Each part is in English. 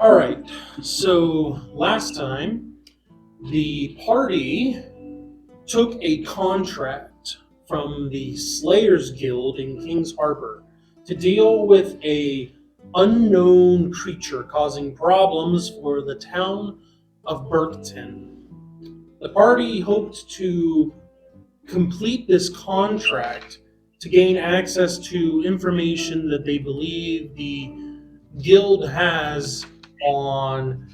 All right. So last time, the party took a contract from the Slayers Guild in King's Harbor to deal with a unknown creature causing problems for the town of Burkton. The party hoped to complete this contract to gain access to information that they believe the guild has on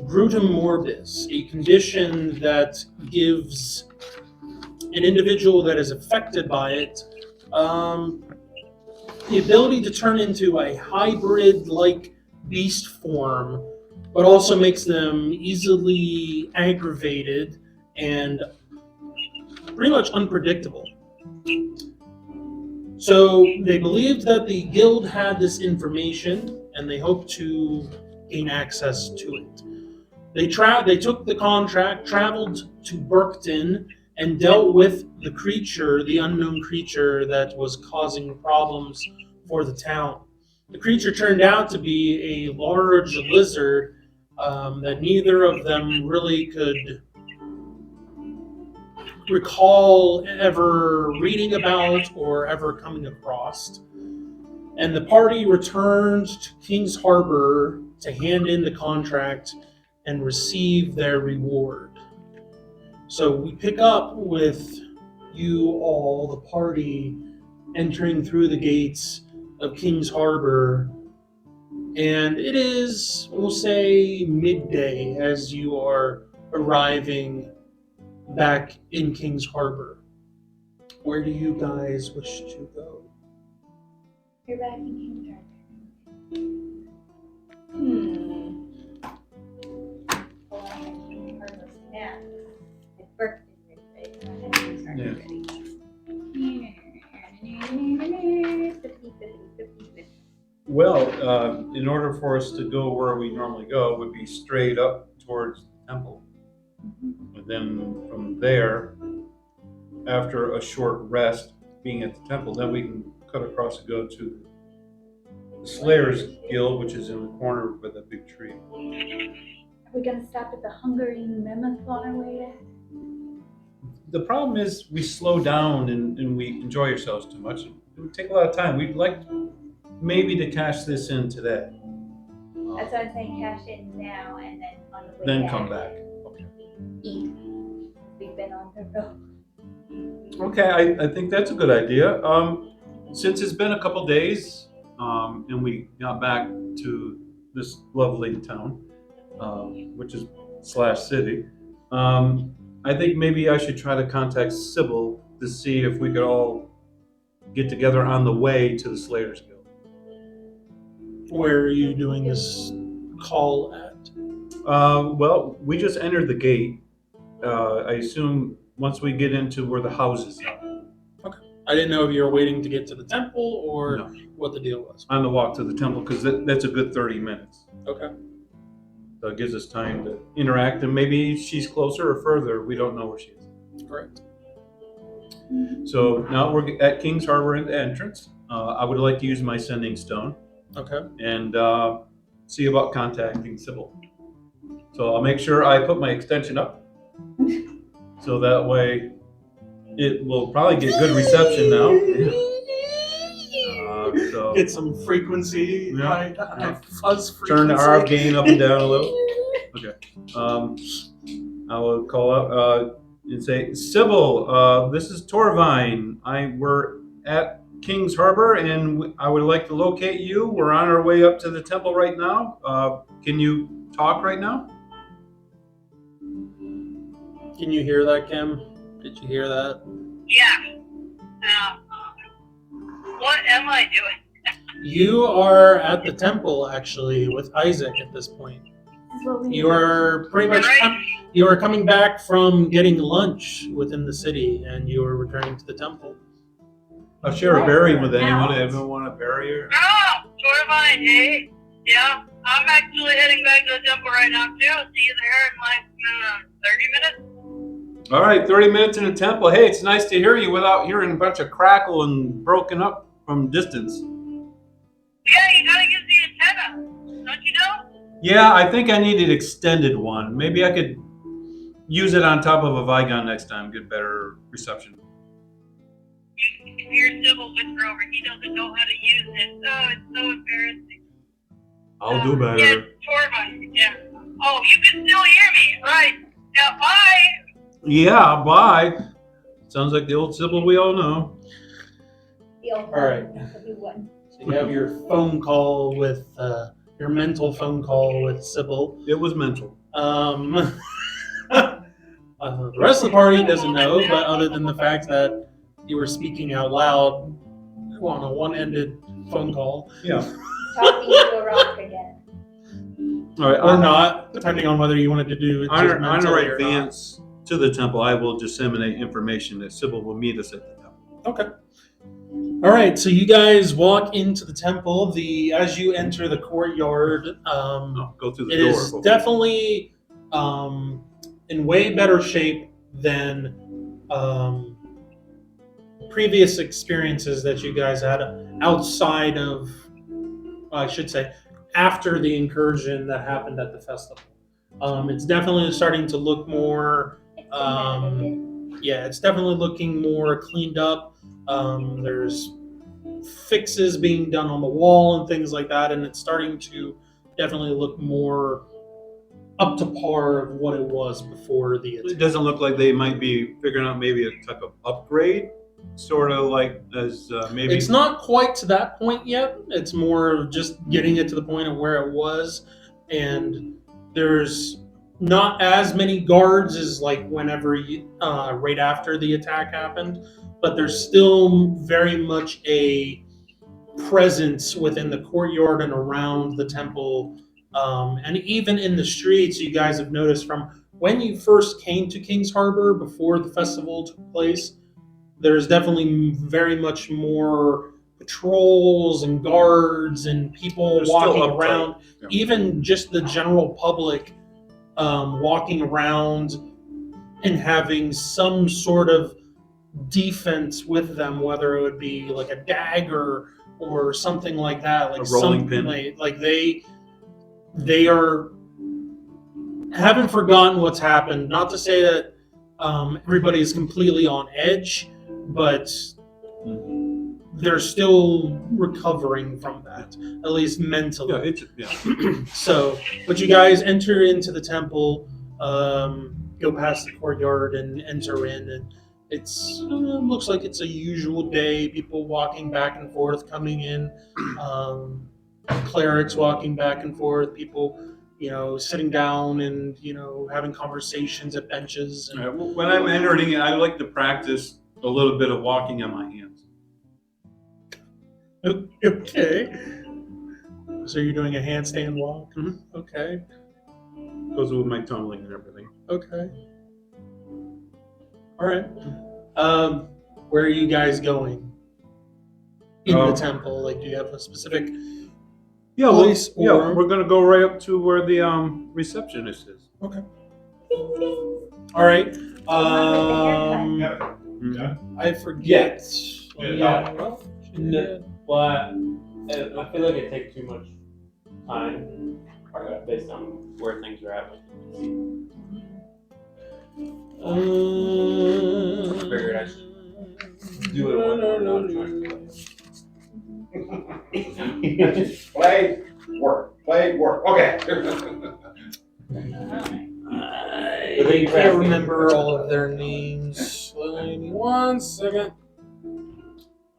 Brutum morbis, a condition that gives an individual that is affected by it the ability to turn into a hybrid-like beast form, but also makes them easily aggravated and pretty much unpredictable. So they believed that the guild had this information, and they hoped to gain access to it. They took the contract, traveled to Burkton, and dealt with the creature, the unknown creature that was causing problems for the town. The creature turned out to be a large lizard that neither of them really could recall ever reading about or ever coming across. And the party returned to King's Harbor to hand in the contract and receive their reward. So we pick up with you all, the party, entering through the gates of King's Harbor. And it is, we'll say, midday as you are arriving back in King's Harbor. Where do you guys wish to go? You're back in King's Harbor. Well, I have King's Harbor snacks. It's birthday today, so I have King's Harbor ready. Well, in order for us to go where we normally go, would be straight up towards the temple. And then from there, after a short rest, being at the temple, then we can cut across and go to the Slayers Guild, which is in the corner with a big tree. Are we gonna stop at the Hungering Mammoth on our way there? The problem is we slow down and we enjoy ourselves too much. It would take a lot of time. We'd like maybe to cash this in today. That's why I'm saying cash in now and then on the way Then back. come back. Eat. We've been on the road. Okay, I think that's a good idea. Since it's been a couple days and we got back to this lovely town, which is / city, I think maybe I should try to contact Sibble to see if we could all get together on the way to the Slayers Guild. Where are you doing this call at? Well, we just entered the gate. I assume once we get into where the houses are. Okay. I didn't know if you were waiting to get to the temple or No. what the deal was. On the walk to the temple, because that's a good 30 minutes. Okay. So it gives us time to interact, and maybe she's closer or further. We don't know where she is. Correct. So now we're at King's Harbor in the entrance. I would like to use my sending stone Okay. and see about contacting Sibble. So I'll make sure I put my extension up, so that way it will probably get good reception now. So Get some frequency, Yeah. high fuzz frequency. turn the RF gain up and down a little. Okay. I will call up and say, Sibble, this is Torvine. We're at King's Harbor, and I would like to locate you. We're on our way up to the temple right now. Can you talk right now? Can you hear that, Kim? Did you hear that? Yeah. What am I doing? You are at the temple, actually, with Isaac at this point. This is what we You are pretty much you are coming back from getting lunch within the city, and you are returning to the temple. I'll share a berry with anyone. Anyone want a berry? Or... Oh, Torvine, hey. Yeah, I'm actually heading back to the temple right now, too. I'll see you there in like 30 minutes. All right, 30 minutes in the temple. Hey, it's nice to hear you without hearing a bunch of crackle and broken up from distance. Yeah, you gotta use the antenna. Don't you know? Yeah, I think I need an extended one. Maybe I could use it on top of a Vigon next time, get better reception. If you're Sibble Whisperover, he doesn't know how to use it. Oh, it's so embarrassing. I'll do Yeah, better. it's horrifying. Yeah. Oh, you can still hear me. Right. Now, bye. Yeah, bye. Sounds like the old Sibble we all know. The old All right. one, the new one. So you have your phone call with your mental phone call with Sibble. It was mental. The rest of the party doesn't know, but other than the fact that you were speaking out loud on a one-ended phone call, Yeah. Talking to a rock again. All right. or not, depending on whether you wanted to do it just On our mentally or not. advance to the temple, I will disseminate information that Sibble will meet us at the temple. Okay. All right. So you guys walk into the temple. As you enter the courtyard, Go through the it door. is definitely in way better shape than previous experiences that you guys had outside of, I should say, after the incursion that happened at the festival. It's definitely starting to look more. It's renovated. Yeah, it's definitely looking more cleaned up. There's fixes being done on the wall and things like that, and it's starting to definitely look more up to par of what it was before the It attack. doesn't look like they might be figuring out maybe a type of upgrade, sort of like as maybe. It's not quite to that point yet. It's more of just getting it to the point of where it was, and there's not as many guards as like whenever right after the attack happened, but there's still very much a presence within the courtyard and around the temple, and even in the streets. You guys have noticed from when you first came to King's Harbor before the festival took place, there's definitely very much more patrols and guards and people They're still walking uptight. around. Yeah. Even just the general public walking around and having some sort of defense with them, whether it would be like a dagger or something like that, like A rolling something pin. like they are haven't forgotten what's happened. Not to say that everybody is completely on edge, but they're still recovering from that, at least mentally. So, but you guys enter into the temple, go past the courtyard and enter in, and it's looks like it's a usual day. People walking back and forth, coming in, clerics walking back and forth, people, sitting down and having conversations at benches. And, When I'm entering it, I like to practice a little bit of walking on my hands. Okay. So you're doing a handstand walk? Mhm. Okay. Goes with my tumbling and everything. Okay. All right. Where are you guys going? In the temple? Like, do you have a specific place? Or... we're gonna go right up to where the receptionist is. Okay. All right. I forget. Well, I feel like it takes too much time based on where things are at. I figured I should do it when we're not trying to. Play work. Okay. I can't remember all of their names. Give me 1 second.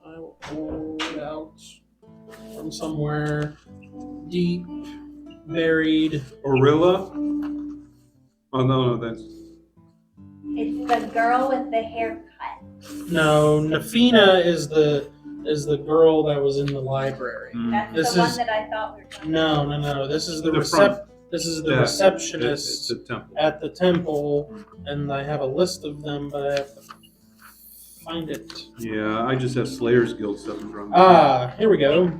I will pull it out from somewhere deep, buried. Orilla? Oh no, that's. It's the girl with the haircut. No, Nafina is the girl that was in the library. That's This the one is- that I thought we were talking No. This is the The front. This is the Yeah, receptionist It's a temple. at the temple, and I have a list of them, but I have to find it. Yeah, I just have Slayer's Guild stuff in front of me. Here we go.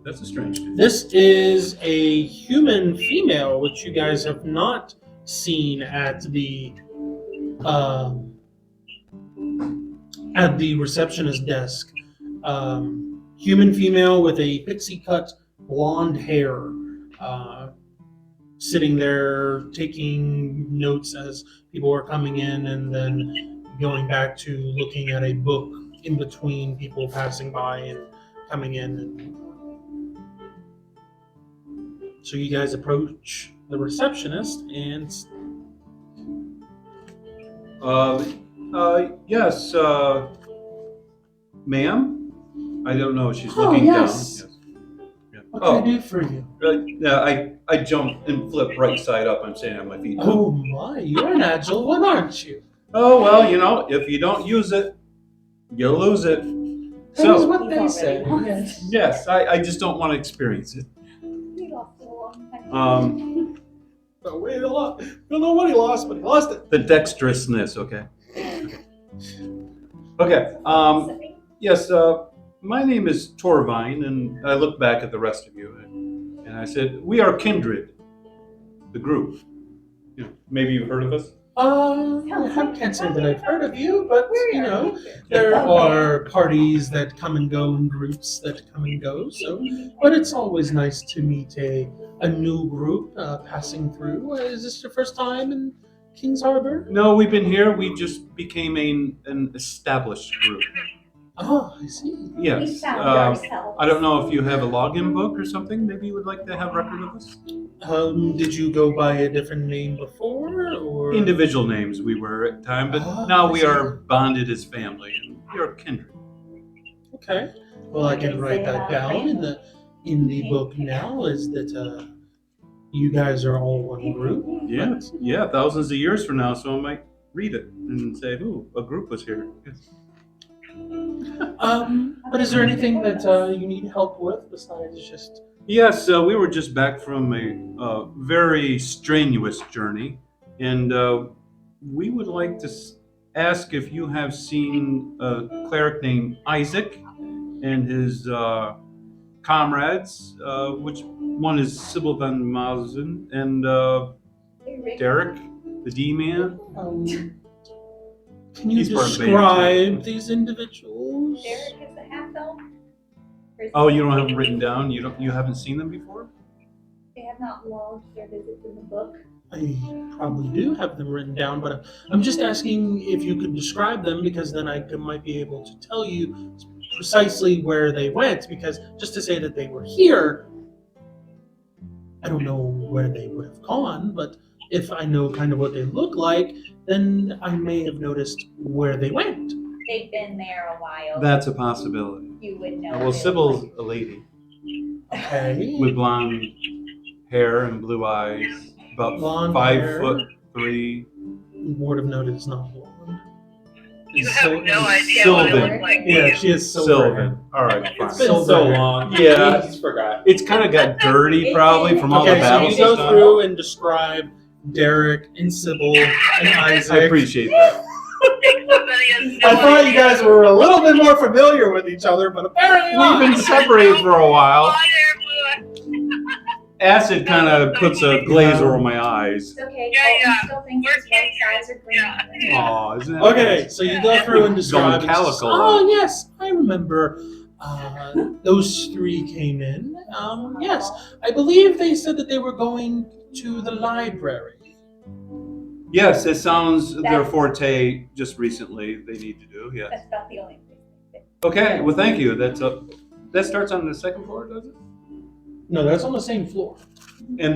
That's a strange name. This is a human female, which you guys have not seen at the receptionist desk. human female with a pixie cut blonde hair, sitting there taking notes as people are coming in, and then going back to looking at a book in between people passing by and coming in. And so you guys approach the receptionist, and Yes, ma'am? I don't know if she's Oh, looking yes. down. Yeah. what can I do for you? Yeah, I jump and flip right side up. I'm standing on my feet. Oh my, you're an agile one, aren't you? Oh, well, if you don't use it, you'll lose it. That is So, what they say. Yes. yes, I just don't want to experience it. We lost it a long time. Oh, wait a lot. We don't know what he lost, but he lost it. The dexterousness, okay? Okay, yes, my name is Torvine, and I look back at the rest of you, and I said, we are kindred, the group. Maybe you've heard of us? I can't say that I've heard of you, but, there are parties that come and go and groups that come and go, but it's always nice to meet a new group passing through. Is this your first time in Kings Harbor? No, we've been here. We just became an established group. Oh, I see. We Yes. found ourselves. I don't know if you have a login book or something. Maybe you would like to have record of us? Did you go by a different name before, or? Individual names we were at the time, but Ah, now I we see. are bonded as family, and we are kindred. Okay. Well, I can write that down in the book now. Is that you guys are all one group? Yeah, thousands of years from now, someone might read it and say, "Ooh, a group was here." Yes. But is there anything that you need help with besides just? Yes, we were just back from a very strenuous journey, and we would like to ask if you have seen a cleric named Isaac and his comrades, which one is Sibble van Mazen and Derek, the D-Man. Can you He's part of the band, describe these individuals? Derek is the half elf. Oh, you don't have them written down? You haven't seen them before? They have not logged their visits in the book. I probably do have them written down, but I'm just asking if you could describe them, because then might be able to tell you precisely where they went. Because just to say that they were here, I don't know where they would have gone, but if I know kind of what they look like, then I may have noticed where they went. They've been there a while. That's a possibility. You would know. Well, they Sybil's look a lady Okay. with blonde hair and blue eyes, about Blonde 5'3". Would have noted it's not blonde. You It's have no idea what it Sylvan. looks like. Yeah, she is silver. Sylvan. All right, fine. It's been Silver so hair. long. Yeah. He's forgot. It's kind of got dirty, probably, from all the Okay, so battles you go he's done. through and describe Derek and Sybil and Isaac. I appreciate that. Think somebody has no I thought you idea. guys were a little bit more familiar with each other, but apparently We've not. been separated for a while. Why there, Blue? Acid kind of puts a glaze over my eyes. It's okay. Yeah, Colton yeah. still thinks We're his white eyes are green. Yeah. Aw, isn't it? Okay, so you go through and describe. Going calico. Oh yes, I remember. Those three came in. Yes, I believe they said that they were going to the library. Yes, it sounds their forte just recently they need to do, yes. That's about the only thing. Okay, well, thank you. That starts on the second floor, does it? No, that's on the same floor.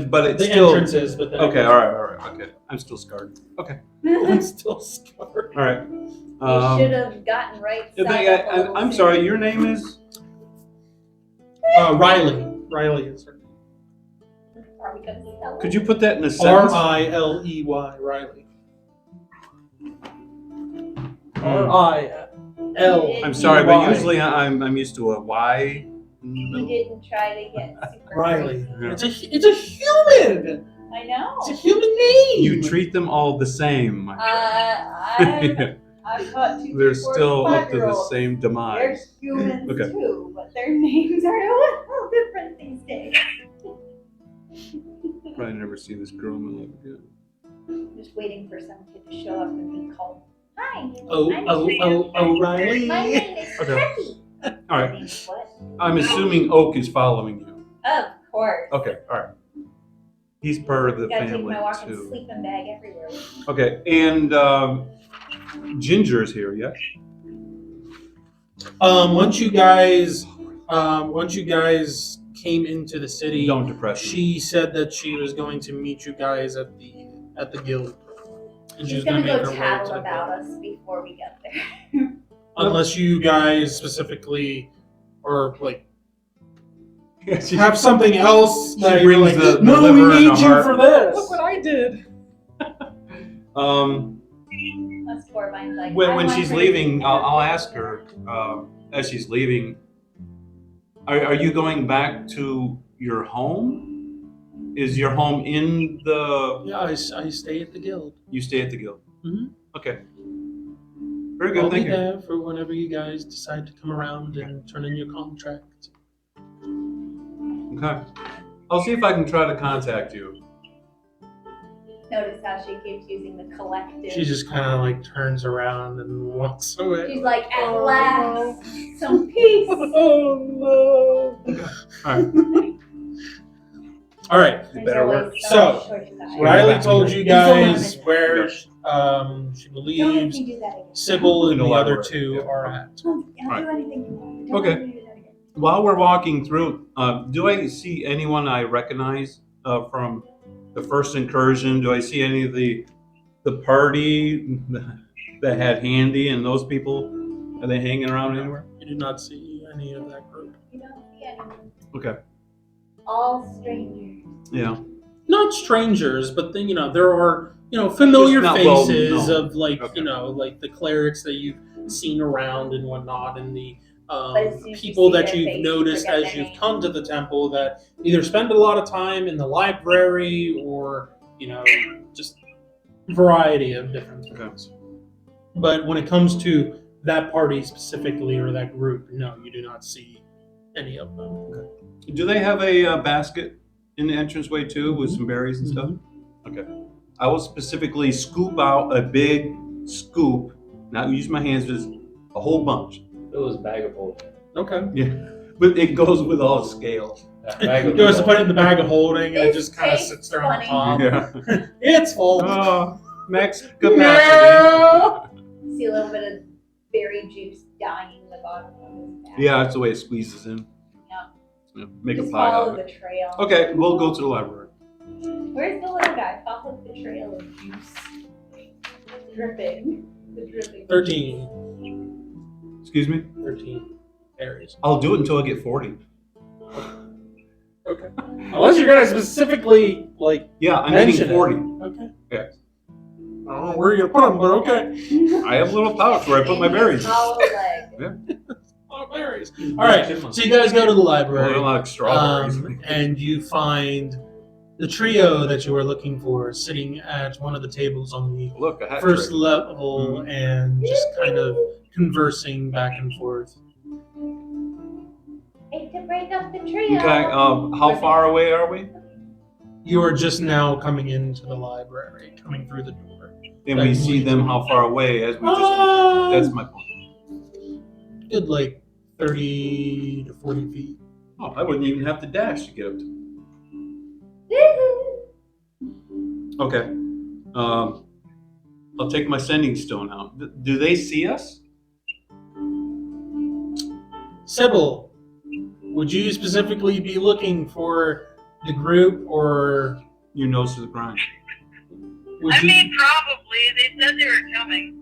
But it's The still... entrances, but then Okay, all right, okay. I'm still scarred. Okay, I'm still scarred. all right. You should have gotten right side up a little I'm sooner. sorry, your name is? Riley. Riley is her name. Are we gonna spell it? Could you put that in a sentence? Riley. Riley. RIL. I'm sorry, but Y. usually I'm used to a Y in the You middle. didn't try to get super Riley. Yeah. It's a human. I know. It's a human name. You treat them all the same. my friend. I've got two. They're 3, 4, still up to the 5-year-olds. same They're demise. humans Okay. too, but their names are a little different these days. Probably never see this girl in my life again. Just waiting for some kid to show up and be called. Hi. Oh, I'm Tracy. Riley. My name is Okay. Becky. All My right. name's what? I'm assuming Oak is following you. Of course. Okay, all right. He's part of the Gotta take family my walking too. sleeping bag everywhere. Okay, and Ginger's here, yes? Once you guys came into the city, Don't depress me. she said that she was going to meet you guys at the guild. And She's gonna gonna make go her way tattle to the about guild. us before we get there. Unless you guys specifically or like She- have something else She that you're brings like, the no, liver we and need the you heart." for this. Look what I did. Us Corbine's like, I when want she's her to leaving, be I'll there. ask her as she's leaving. Are you going back to your home? Is your home in the? Yeah, I stay at the guild. You stay at the guild. Mhm. Okay. Very good. I'll be Thank you. there for whenever you guys decide to come around and turn in your contract. Okay. I'll see if I can try to contact you. Notice how she keeps using the collective. She just kind of like turns around and walks away. She's like, at Oh, last, some peace. Oh no! All right. All right. There's better always work. some So, short side. Riley told you guys where she Don't make believes me do that again. Sybil and In the the other library, two yeah. are at. I'll do Right. anything you want. Don't Okay. make me do that again. While we're walking through, do I see anyone I recognize from the first incursion? Do I see any of the party that had Handy and those people? Are they hanging around anywhere? You do not see any of that group. You don't see anyone. Okay. All strangers. Yeah. Not strangers, but then there are familiar Just not well faces known. of like Okay. like the clerics that you've seen around and whatnot, and the But as soon as you people see that their you've face, you noticed forget as their you've name. come to the temple that either spend a lot of time in the library or just variety of different things. But when it comes to that party specifically or that group, no, you do not see any of them. Do they have a basket in the entranceway too with some berries and stuff? Okay. I will specifically scoop out a big scoop, not use my hands, just a whole bunch. It was a bag of holding. Okay. Yeah. But it goes with all the scales. That bag He of goes to holding. put it in the bag of holding and it It just kind of tastes sits there on the funny. top. Yeah. It's full. Oh, max capacity. No! See a little bit of berry juice dying in the bottom of his bag. Yeah, that's the way it squeezes in. Yeah. Yeah, make Just a pie out follow of it. the trail. Okay, we'll go to the library. Where's the little guy? Follow the trail of juice. Dripping. The dripping. 13. Excuse me? 13 berries. I'll do it until I get 40. Okay. Unless you're gonna specifically Yeah, I'm mention getting 40. Okay. Okay. I don't know where you're gonna put them, but okay. I have a little pouch where I put my berries. Hollow leg. Oh, berries. All right. So you guys go to the Well, library, they're like strawberries. and you find the trio that you were looking for sitting at one of the tables on the Look, a hat first trick. level and just kind of conversing back and forth. Hate to break up the trio. Okay, how far away are we? You are just now coming into the library, coming through the door. And we see them how far away as we just. That's my point. Good, 30 to 40 feet. Oh, I wouldn't even have to dash to get up to. Okay. I'll take my sending stone out. Do they see us? Sibble, would you specifically be looking for the group, or Your nose to the grind. would I you? mean, probably. They said they were coming.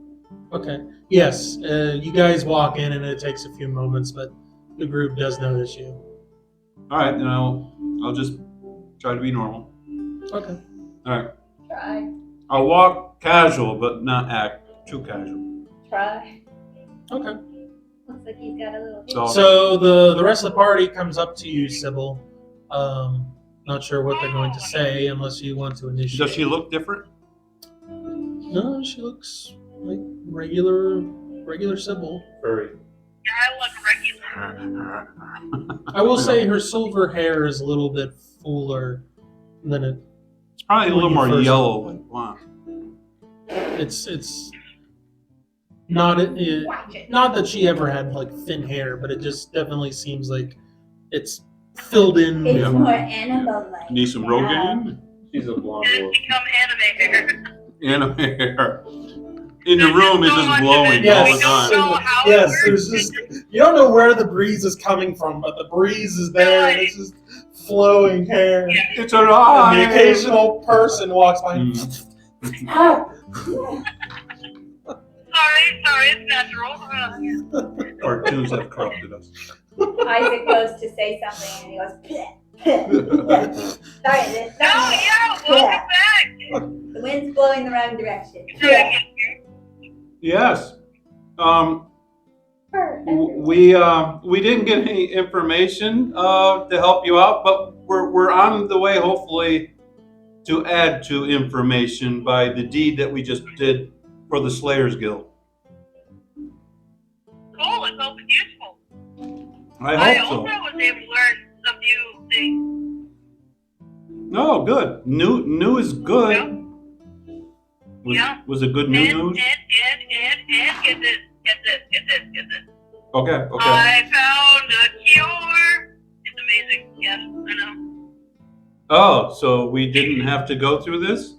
Okay. Yes. You guys walk in, and it takes a few moments, but the group does notice you. All right, then I'll just try to be normal. Okay. All right. Try. I'll walk casual, but not act too casual. Try. Okay. Looks like he's got a little. So- So the rest of the party comes up to you, Sybil. Not sure what they're going to say unless you want to initiate. Does she look different? No, she looks like regular Sybil. Furry. Yeah, I look regular. I will say her silver hair is a little bit fuller than it. It's probably a little When you more first- yellow, like blonde. It's Not Watch it. not that she ever had like thin hair, but it just definitely seems like it's filled in. It's Yeah. more animal-like. Need some now. Rogaine? She's a blonde It's wolf. become anime hair. Anime hair. In the There's room, it's so just much of blowing it, all we the don't time. know how it Yes, works. there's just you don't know where the breeze is coming from, but the breeze is there and it's just flowing hair. Yeah. It's an And eye. the occasional person walks by. And Oh. Sorry, it's natural. Cartoons have corrupted us. Isaac goes to say something and he goes, "Bleh, bleh, bleh." Sorry, that's Oh not yeah, welcome back. the wind's blowing the wrong direction. Sorry. Yes. Brr. We didn't get any information to help you out, but we're on the way, hopefully, to add to information by the deed that we just did for the Slayers Guild. Cool, it's all useful. I I hope also so. was able to learn a few things. No, good. New is good. Yeah. Was, Yeah. was it good news? And get this. Okay, okay. I found a cure. It's amazing. Yes, I know. Oh, so we didn't have to go through this?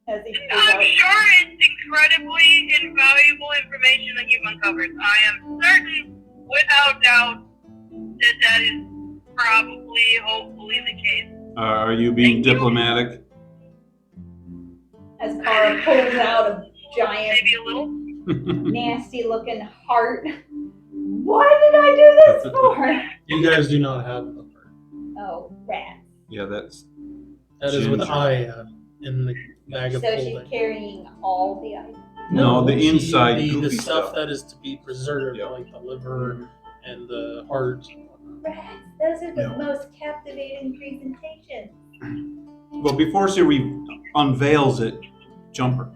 As he I'm goes, sure it's incredibly invaluable information that you've uncovered. I am certain, without doubt, that is probably, hopefully, the case. Are you being Thank you. diplomatic? as Cara pulls out a giant, Maybe a little. nasty-looking heart. Why did I do this for? You guys do not have the heart. Oh, rats. Yeah, that's That is what Ginger. I have in the bag So of she's holding. carrying all the items. No, the inside the goopy stuff stuff. that is to be preserved, Yeah. like the liver and the heart. Rats. Those are the Yeah. most captivating presentations. Well, before she unveils it, jump her.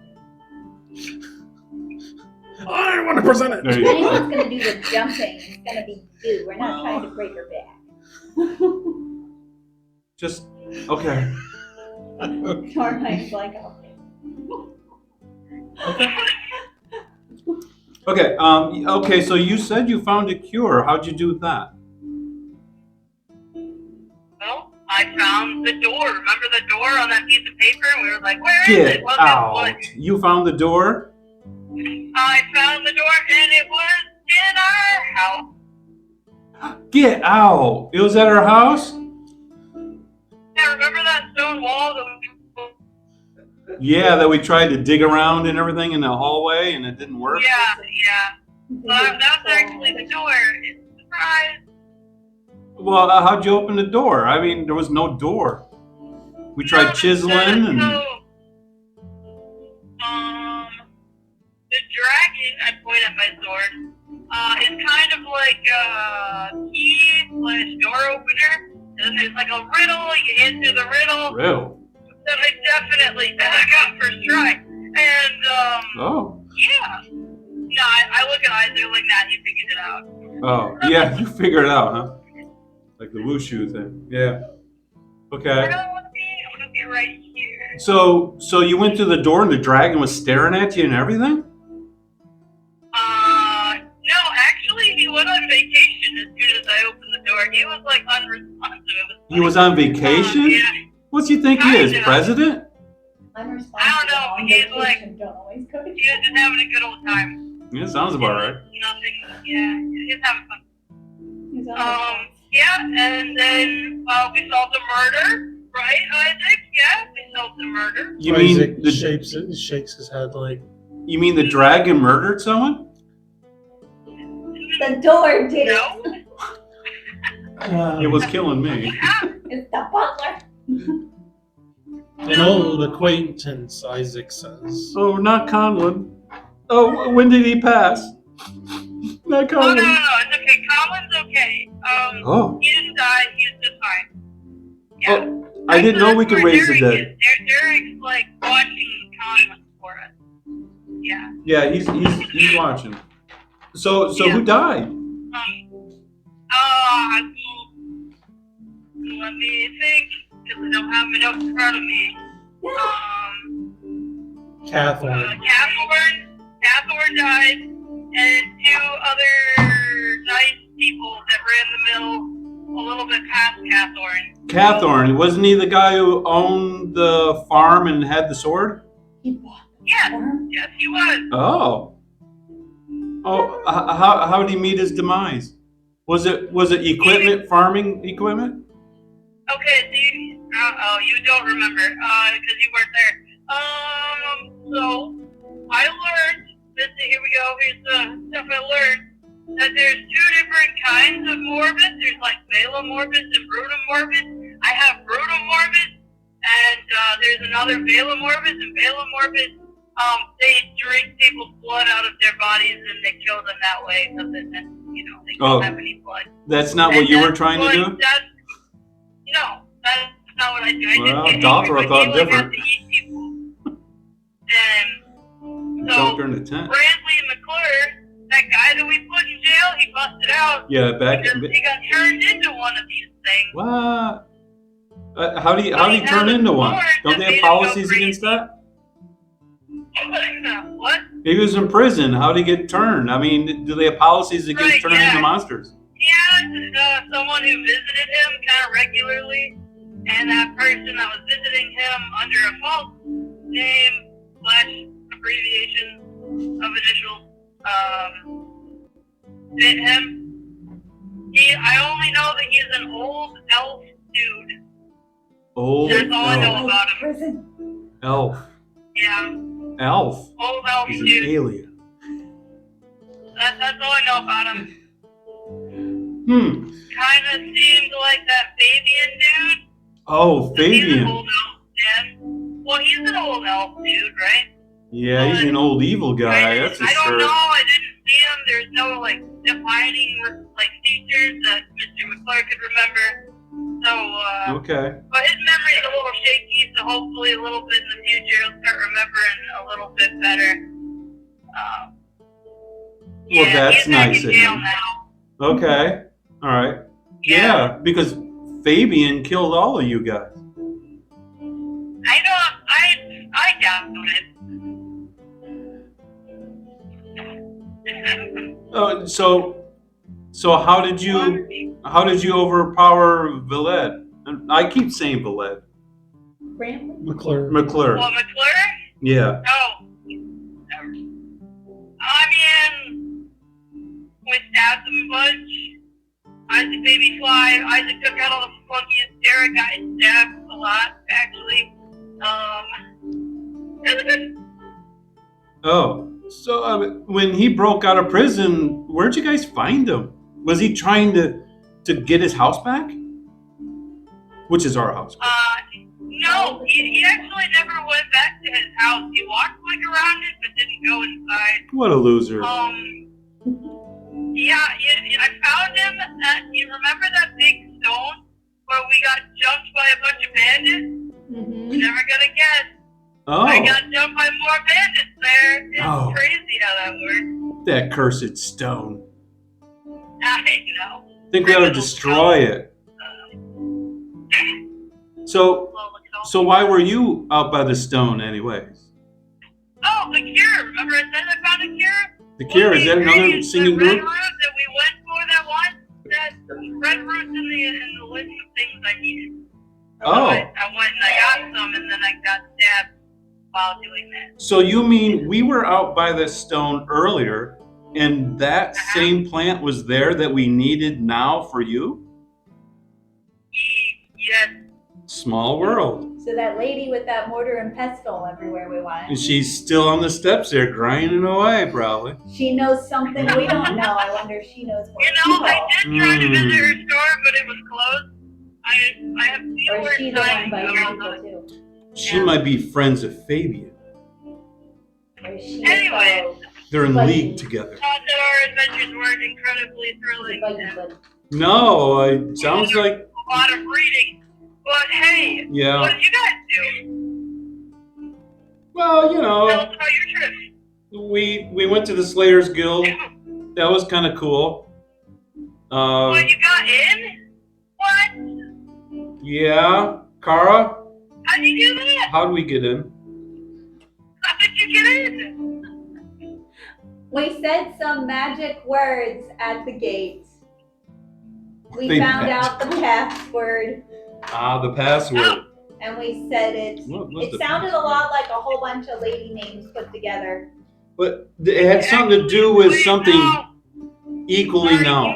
I want to present it. There If you go. anyone's gonna do the jumping, it's gonna be you. We're not trying to break her back. Just okay. Carmine's like, oh. Okay. Okay. So you said you found a cure. How'd you do that? Well, I found the door. Remember the door on that piece of paper? And we were like, where is Get it? Well, guess out! what? You found the door. I found the door, and it was in our house. Get out! It was at her house. Yeah, remember that stone wall that we Yeah, that we tried to dig around and everything in the hallway, and it didn't work. Yeah. Well, that's actually the door. It's a surprise. Well, how'd you open the door? I mean, there was no door. We tried chiseling and. The dragon, I point at my sword, is kind of like a key/door opener. And then there's like a riddle, you answer the riddle. Riddle. That I definitely got first try. And, Oh. yeah. No, I look at Isaac like that, you figured it out. Oh. Yeah, you figured it out, huh? Like the wushu thing. Yeah. I Okay. don't want to be right here. So you went to the door and the dragon was staring at you and everything? No, actually, he went on vacation as soon as I opened the door. He was like unresponsive. He was on vacation? Yeah. What's he think he is, Kinda. president? Unresponsive I don't know, on he's vacation, like- don't always go to He was just having a good old time. Yeah, sounds about right. Nothing. Yeah, he was having fun. He's on Yeah, and then we solved the murder, right, Isaac? Yeah, we solved the murder. You Isaac mean the shakes his head like, dragon murdered someone? the door did it. No. It was killing me. It's the butler. an old acquaintance, Isaac says. Oh, not Conlon. Oh, when did he pass? Not Oh, no, Conlon. it's okay. Colin's okay. Oh, He didn't die. He's just fine. Yeah. oh, I didn't know we could raise the dead. Derek's like watching Colin for us. Yeah. Yeah, he's watching. So Yeah. who died? Let me think, because I don't have my notes in front of me. Catherine. Catherine, Hathor died, and two other nice people that ran the mill a little bit past Hathorn. Cathorn, wasn't he the guy who owned the farm and had the sword? He bought the Yes, farm? yes, he was. Oh. Oh, how did he meet his demise? Was it equipment, farming equipment? Okay, you don't remember, because you weren't there. So I learned that, here we go, here's the stuff I learned, that there's two different kinds of morbid. There's like Bela morbid and Brutum morbid. I have Brutum morbid, and there's another Bela morbid, and Bela morbid, they drink people's blood out of their bodies and they kill them that way, so that, they don't have any blood. That's not what you were trying to do? No, that's not what I do. Well, I Dothra thought different. to eat people. And so, Jumped her in the tent. Brantley McClure, that guy that we put in jail, he busted out. Yeah, back. Because he got turned into one of these things. What? How do you turn into one? Don't they have policies against that? What? He was in prison. How did he get turned? I mean, do they have policies against Right, turning yeah. into monsters? He had someone who visited him kind of regularly, and that person that was visiting him under a false name / abbreviation of initials bit him. I only know that he's an old elf dude. Old That's all I know elf. about him. Prison. Elf. Yeah, Elf. old elf He's an dude. alien. That's all I know about him. Kind of seemed like that Fabian dude. Oh, He's an Fabian. old elf, yeah. Well, he's an old elf dude, right? Yeah, he's an old evil guy. I That's for don't sure. know. I didn't see him. There's no defining features that Mr. McClure could remember. So, Okay. but his memory's a little shaky. So hopefully, a little bit in the future, he'll start remembering a little bit better. Yeah, that's he's back nice in of jail him. now. Okay. All right. Yeah, because Fabian killed all of you guys. I doubt it. Oh, so how did you overpower Valed? I keep saying Valed. Brantley? McClure. McClure. Well, McClure? Yeah. Oh. I mean, we stabbed him a bunch. Isaac Baby Fly. Isaac took out all the flunkies. Derek got stabbed a lot, actually. It was a good. Oh, so when he broke out of prison, where'd you guys find him? Was he trying to get his house back? Which is our house. No, he actually never went back to his house. He walked around it, but didn't go inside. What a loser. Yeah, I found him at, you remember that big stone where we got jumped by a bunch of bandits? Mm-hmm. You're never gonna guess. Oh, I got jumped by more bandits there. It's Oh. crazy how that works. that cursed stone. I know. I think we ought to destroy it. So why were you out by the stone anyways? Oh, the cure. Remember I said I found a cure? The Cure, is that another ingredients, singing the red group? root that we went for that one? That red root's in the list of things I needed. Oh. So I went and I got some and then I got stabbed while doing that. So you mean we were out by the stone earlier and that same plant was there that we needed now for you? Yes. Small world. So that lady with that mortar and pestle everywhere we And went, she's still on the steps there grinding away probably. she knows something we don't know. I wonder if she knows more You know, I people. did try to visit her store, but it was closed. I have Or fewer is she the one times by around people too? She might be friends of Fabian. Or is she Anyway. a rogue? They're in Buddy. league together. thought that our adventures weren't incredibly She's thrilling. a buddy And buddy. No, it sounds like a lot of reading. But hey, what yeah. did you guys do? Well, you Tell know, us about your trip. we went to the Slayers Guild. That was kind of cool. What, you got in? What? Yeah, Kara, How'd you do that? how did we get in? How did you get in? We said some magic words at the gate. We They found out the magic- password, The password. and we said it. What was It the sounded a lot like a whole bunch of lady names put together. But it had something to do with something equally now.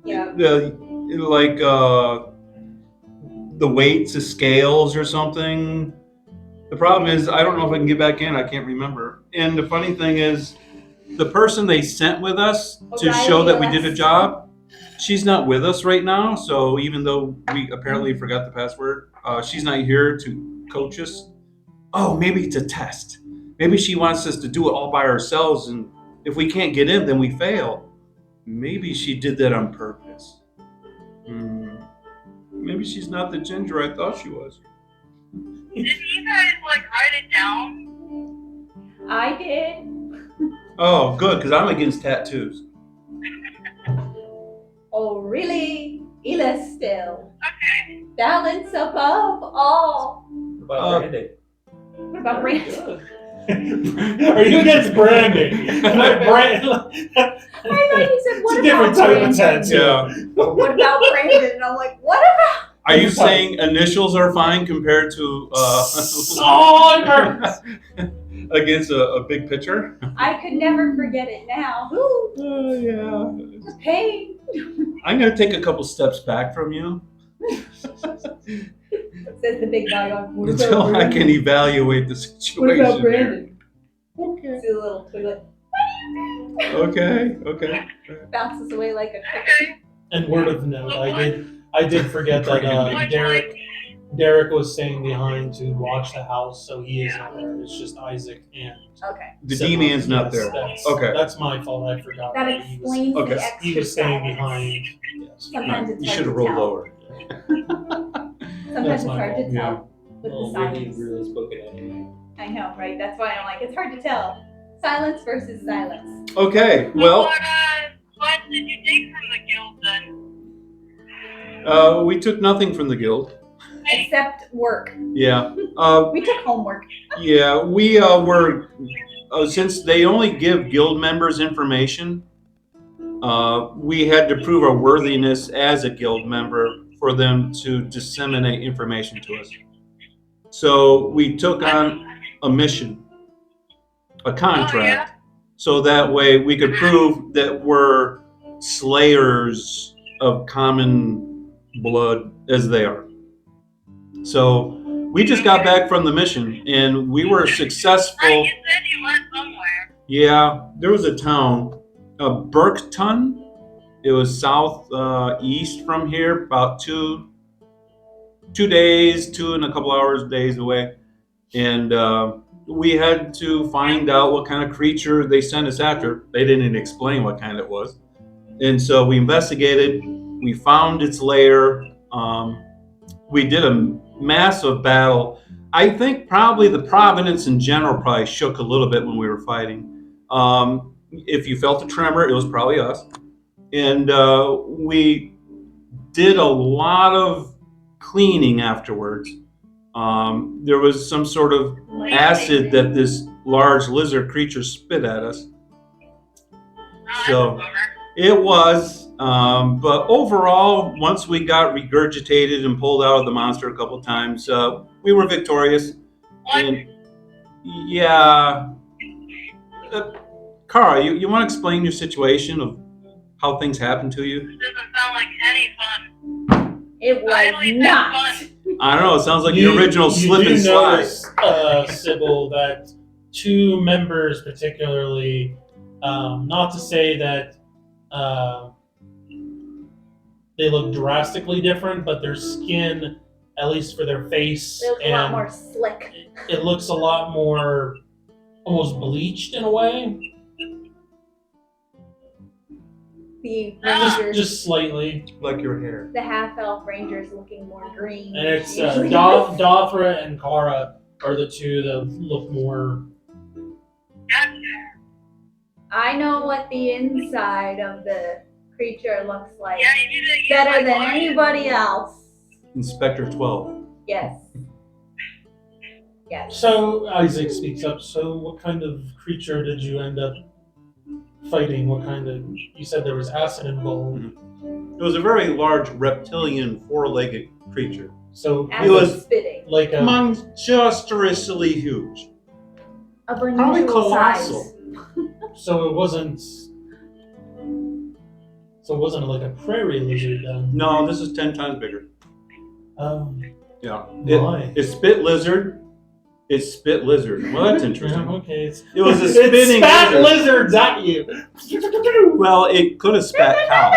Yeah. Like the weights of scales or something. The problem is I don't know if I can get back in. I can't remember. And the funny thing is, the person they sent with us to O'Reilly show that we did a OS. job, she's not with us right now. So even though we apparently forgot the password, she's not here to coach us. Oh, maybe it's a test. Maybe she wants us to do it all by ourselves, and if we can't get in, then we fail. Maybe she did that on purpose. Maybe she's not the ginger I thought she was. Did you guys write it down? I did. Oh, good, because I'm against tattoos. Oh, really? Ila still. Okay. Balance above all. What about branding? What about Brandon? Are you against branding? Like brand. I thought you said, It's what a about different type of Brandon? tattoo. Yeah. What about Brandon? And I'm like, what about? Are you saying initials are fine compared to Simon! against a big picture? I could never forget it now. Ooh, Yeah. the pain. I'm gonna take a couple steps back from you Says the big guy on. What until about I Brandon? can evaluate the situation. What about there. Brandon? See the little twiglet. Okay. Bounces away like a cricket. Okay. And word of note, I did forget that Derek was staying behind to watch the house, so he is not there. It's just Isaac and Okay. The D-man's not Yes, there. That's, Okay. That's my fault. I forgot. That he was, explains okay. the extra he was staying silence. behind. Yes. Sometimes it's You hard should to have rolled tell. lower. Sometimes That's it's my hard to fault. tell with Well, the Whitney silence. really spoke it anyway. I know, right? That's why I'm like, it's hard to tell. Silence versus silence. Okay, So well, what did you take from the guild then? we took nothing from the guild. Except work. Yeah. We took homework. Yeah, we were, since they only give guild members information, we had to prove our worthiness as a guild member for them to disseminate information to us. So we took on a mission, a contract, so that way we could prove that we're slayers of common blood as they are. So we just got back from the mission and we were successful. Right, you said you went somewhere. Yeah, there was a town, Burkton. It was south east from here, about two and a couple hours days away, and we had to find out what kind of creature they sent us after. They didn't explain what kind it was, and so we investigated. We found its lair. We did a massive battle. I think probably the Providence in general probably shook a little bit when we were fighting. If you felt a tremor, it was probably us. And we did a lot of cleaning afterwards. There was some sort of acid that this large lizard creature spit at us. So it was, but overall, once we got regurgitated and pulled out of the monster a couple times, we were victorious. And yeah, Kara, you want to explain your situation of how things happened to you? It doesn't sound like any fun. It was Idly not. fun. I don't know. It sounds like the original slip and slide. Notice, Sibble, that two members particularly, not to say that they look drastically different, but their skin, at least for their face, It was a lot more slick. it looks a lot more almost bleached in a way. The Just, rangers, just slightly. Like your hair. the half-elf rangers looking more green. And it's Usually. Dothra and Kara are the two that look more. Gotcha. I know what the inside of the creature looks like Yeah, you need to use better my than glasses. anybody else. Inspector 12. Yes. Yes. So Isaac speaks up. So what kind of creature did you end up fighting? What kind of? You said there was acid involved. It was a very large reptilian, four-legged creature. So Acid was- spitting. like a Monstrously huge. Of Probably unusual colossal. size. so it wasn't. So it wasn't like a prairie lizard then. No, this is 10 times bigger. Yeah. My. It's spit lizard. It's spit lizard. Well, that's interesting. Okay. It was a It spitting spat lizard. lizards at you. Well, it could have spat cow.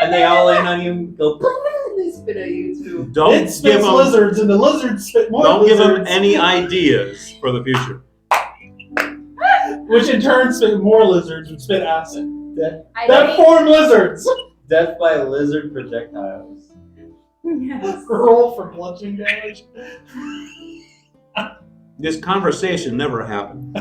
And they all land on you and go, they spit at you too. Don't It give spits them. lizards, and the lizards spit more Don't give lizards. them any ideas for the future. Which in turn spit more lizards, which spit acid. I That think- form lizards. Death by lizard projectiles. Yes. Roll for bludgeoning damage. This conversation never happened.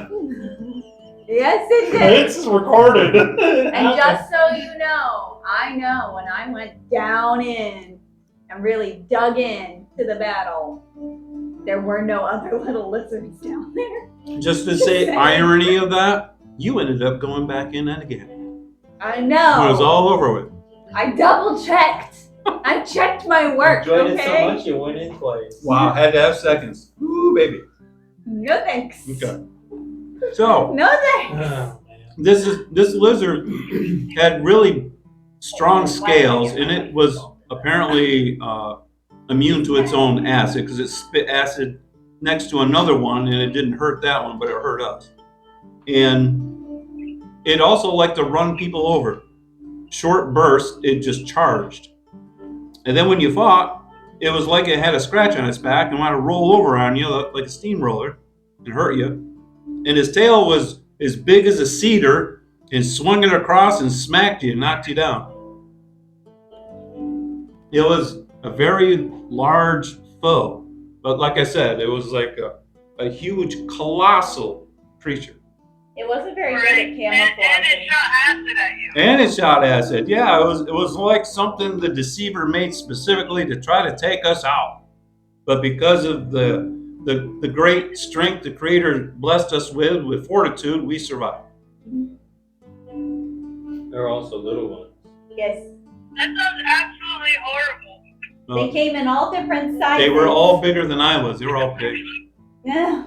Yes, it did. This is recorded. And just so you know, I know when I went down in and really dug in to the battle, there were no other little lizards down there. Just to say irony of that, you ended up going back in and again. I It was know. all over with. I double checked. I checked my work, Enjoyed it so okay? much you went in twice. Wow, had to have seconds. Ooh, baby. No thanks. Okay. So No thanks. Oh, man. this lizard had really strong scales, and it was apparently immune to its own acid because it spit acid next to another one, and it didn't hurt that one, but it hurt us. And it also liked to run people over. Short bursts, it just charged. And then when you fought, it was like it had a scratch on its back and wanted to roll over on you like a steamroller and hurt you. And his tail was as big as a cedar and swung it across and smacked you and knocked you down. It was a very large foe. But like I said, it was like a huge, colossal creature. It wasn't very good Right. at And camouflaging. it shot acid at you. And it shot acid. Yeah, it was like something the deceiver made specifically to try to take us out. But because of the great strength the Creator blessed us with fortitude, we survived. There were also little ones. Yes. That sounds absolutely horrible. They came in all different sizes. They were all bigger than I was. They were all big. Yeah.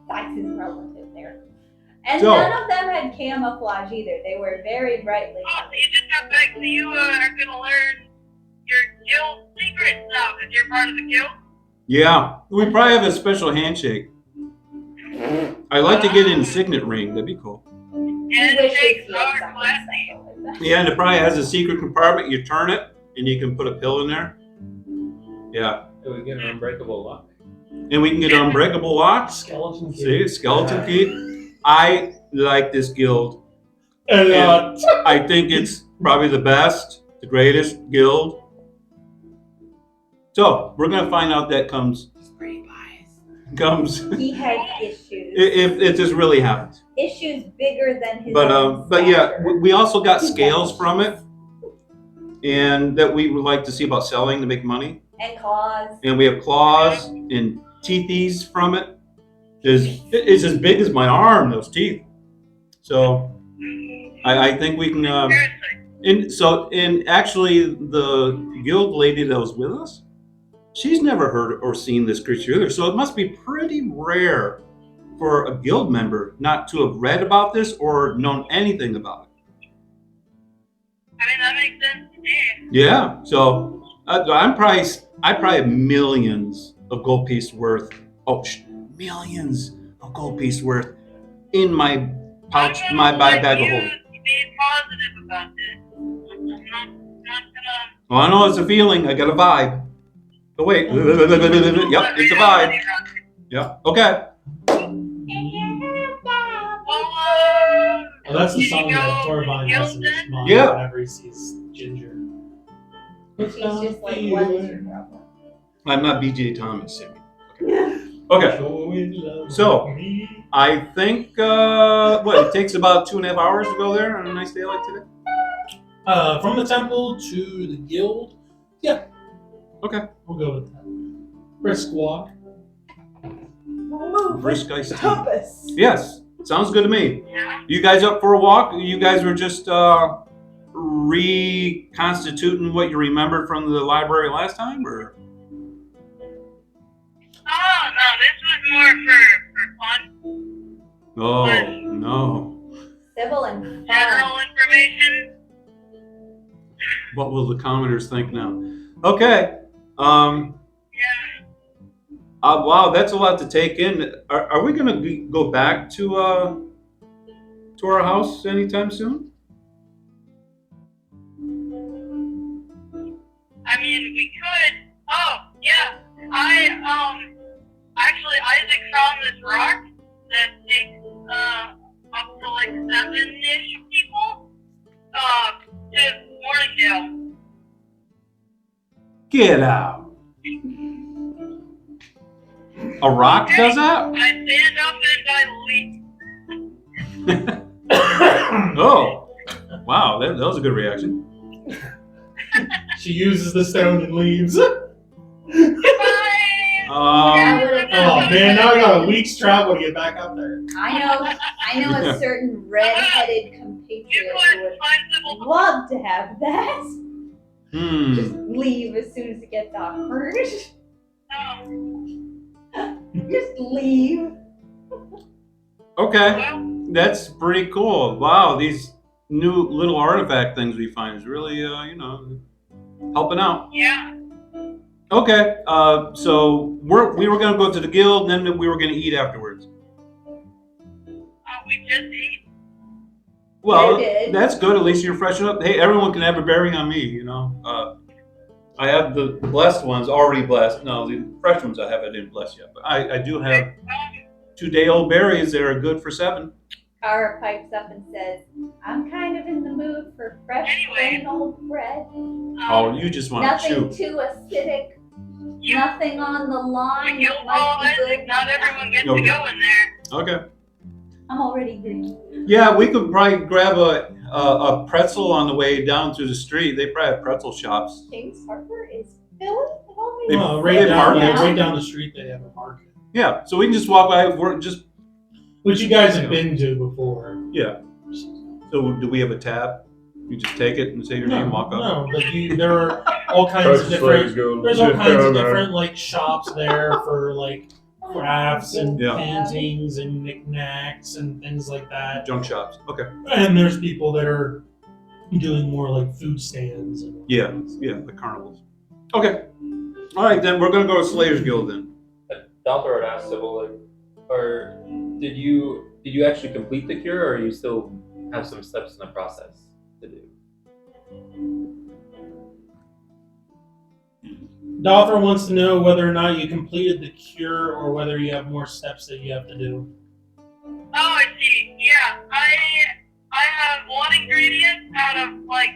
Size is relative there. And So- none of them had camouflage either. They were very brightly Oh, colored. you just got back, so you are gonna learn your guild secrets now, because you're part of the guild. Yeah, we probably have a special handshake. I'd like to get an signet ring. That'd be cool. He And wishes shakes he had are something classy. special like that. Yeah, and it probably has a secret compartment. You turn it, and you can put a pill in there. Yeah, It would get an unbreakable lock. and we can get unbreakable locks. Skeleton key. See, skeleton key. I like this guild. And, I think it's probably the best, the greatest guild. So we're gonna find out that comes He had issues. if this really happens. Issues bigger than his But own yeah, stature. we also got scales from it, and that we would like to see about selling to make money. And claws. And we have claws and teethies from it. It's as big as my arm. Those teeth. So I think we can. Seriously. And actually, the guild lady that was with us, she's never heard or seen this creature either. So it must be pretty rare for a guild member not to have read about this or known anything about it. I mean, that makes sense to me. Yeah. So I probably have millions of gold piece worth. Oh, millions of gold piece worth in my pouch, I'm my gonna buy let bag of you holding. be positive about this. I'm not gonna. Well, I know it's a feeling. I got a vibe. But wait. Yep, it's a vibe. Yeah. Okay. well, that's the Did song you that go Torvine has in his Gildan? mind Yeah. whenever he sees Ginger. She's just like, what is your problem? I'm not BJ Thomas singing. Okay. So, I think it takes about 2.5 hours to go there on a nice day like today. From the temple to the guild, yeah. Okay. We'll go with that. Brisk walk. Move Brisk with iced tea. compass. Yes. Sounds good to me. Yeah. You guys up for a walk? You guys were just reconstituting what you remembered from the library last time, or? Oh no, this was more for fun. Oh no! Civil and fun. General information. What will the commoners think now? Okay. Yeah. Wow, that's a lot to take in. Are we gonna go back to our house anytime soon? I mean, we could. Oh, yeah. Actually, Isaac found this rock that takes, up to like 7-ish people, to Morningdale. Get out! A rock does that? I stand up and I leap. Oh, wow, that was a good reaction. She uses the stone and leaves. Goodbye! Oh man, now I got a week's travel to get back up there. I know a certain red-headed compatriot You who could would find Sibble. love to have that. Just Hmm. leave as soon as it gets awkward. Oh, Just leave. Okay, well, that's pretty cool. Wow, these new little artifact things we find is really, helping out. yeah. Okay, so we were gonna go to the guild, and then we were gonna eat afterwards. We just ate. Well, You did. that's good. At least you're freshening up. Hey, everyone can have a berry on me, I have the blessed ones already blessed. No, the fresh ones I didn't bless yet. But I do have 2-day-old berries that are good for 7. Kara pipes up and says, I'm kind of in the mood for fresh, plain old bread. Oh, you just want to Nothing chew. too acidic. You- Nothing on the The line. guild that might hall, be Isaac, good. not everyone gets to Okay. go in there. Okay. I'm already green. Yeah, we could probably grab a pretzel on the way down through the street. They probably have pretzel shops. King's Harbor is Philly? They- Right down, market. right down the street they have a market, Yeah, so we can just walk by. We're just which you guys have been to before. yeah. So do we have a tab? You just take it and say your name, walk up. No, but there are all kinds of different. There's all kinds of different like shops there for like crafts and Yeah. paintings and knickknacks and things like that. Junk shops. Okay. And there's people that are doing more like food stands. And Yeah, the carnivals. Okay. All right, then we're gonna go to Slayer's Guild then. Dalthor had asked Sibble, like, or did you actually complete the cure, or you still have some steps in the process to do? Dother wants to know whether or not you completed the cure or whether you have more steps that you have to do. Oh, I see. Yeah, I have one ingredient out of like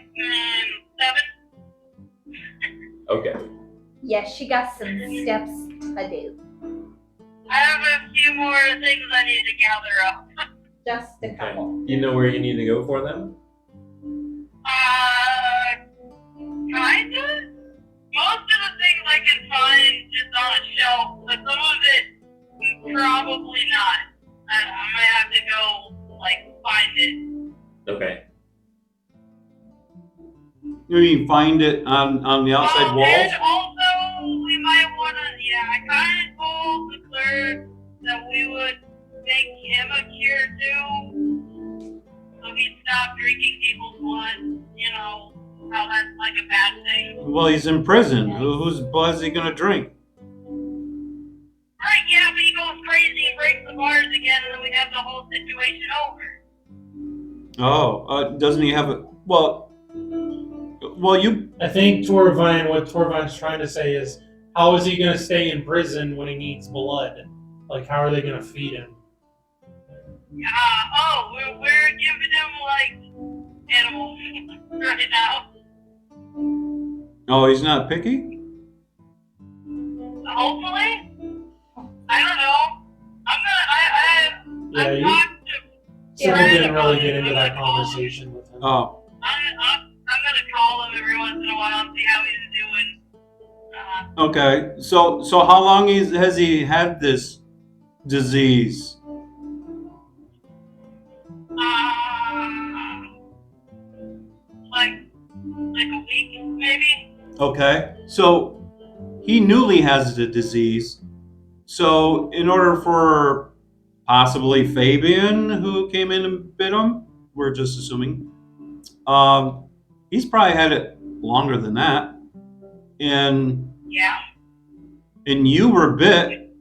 7. Okay. Yes, she got some steps to do. I have a few more things I need to gather up. Just a couple. You know where you need to go for them? Kinda. Most of the things I can find just on a shelf, but some of it probably not. I might have to go like find it. Okay. You mean find it on the outside Oh, walls? and also we might want to. Yeah, I kind of told the clerk that we would make him a cure too, so he'd stop drinking people's blood. You know how that's like a bad thing. Well, he's in prison. Whose blood is he gonna drink? Right, yeah, but he goes crazy and breaks the bars again, and then we have the whole situation over. Oh, doesn't he have a well? You I think what Torvine's trying to say is, how is he going to stay in prison when he needs blood? Like, how are they going to feed him? We're giving him like animals right now. oh, he's not picky. Hopefully, I don't know. Yeah, I've you talked to. Sibble Brad didn't about really it. get into I'm that gonna call him. conversation with him. Oh, I'm gonna call him every once in a while and see how he's doing. okay. So how long has he had this disease? Okay, so he newly has the disease. So in order for possibly Fabian, who came in and bit him, we're just assuming, he's probably had it longer than that. And Yeah. you were bit,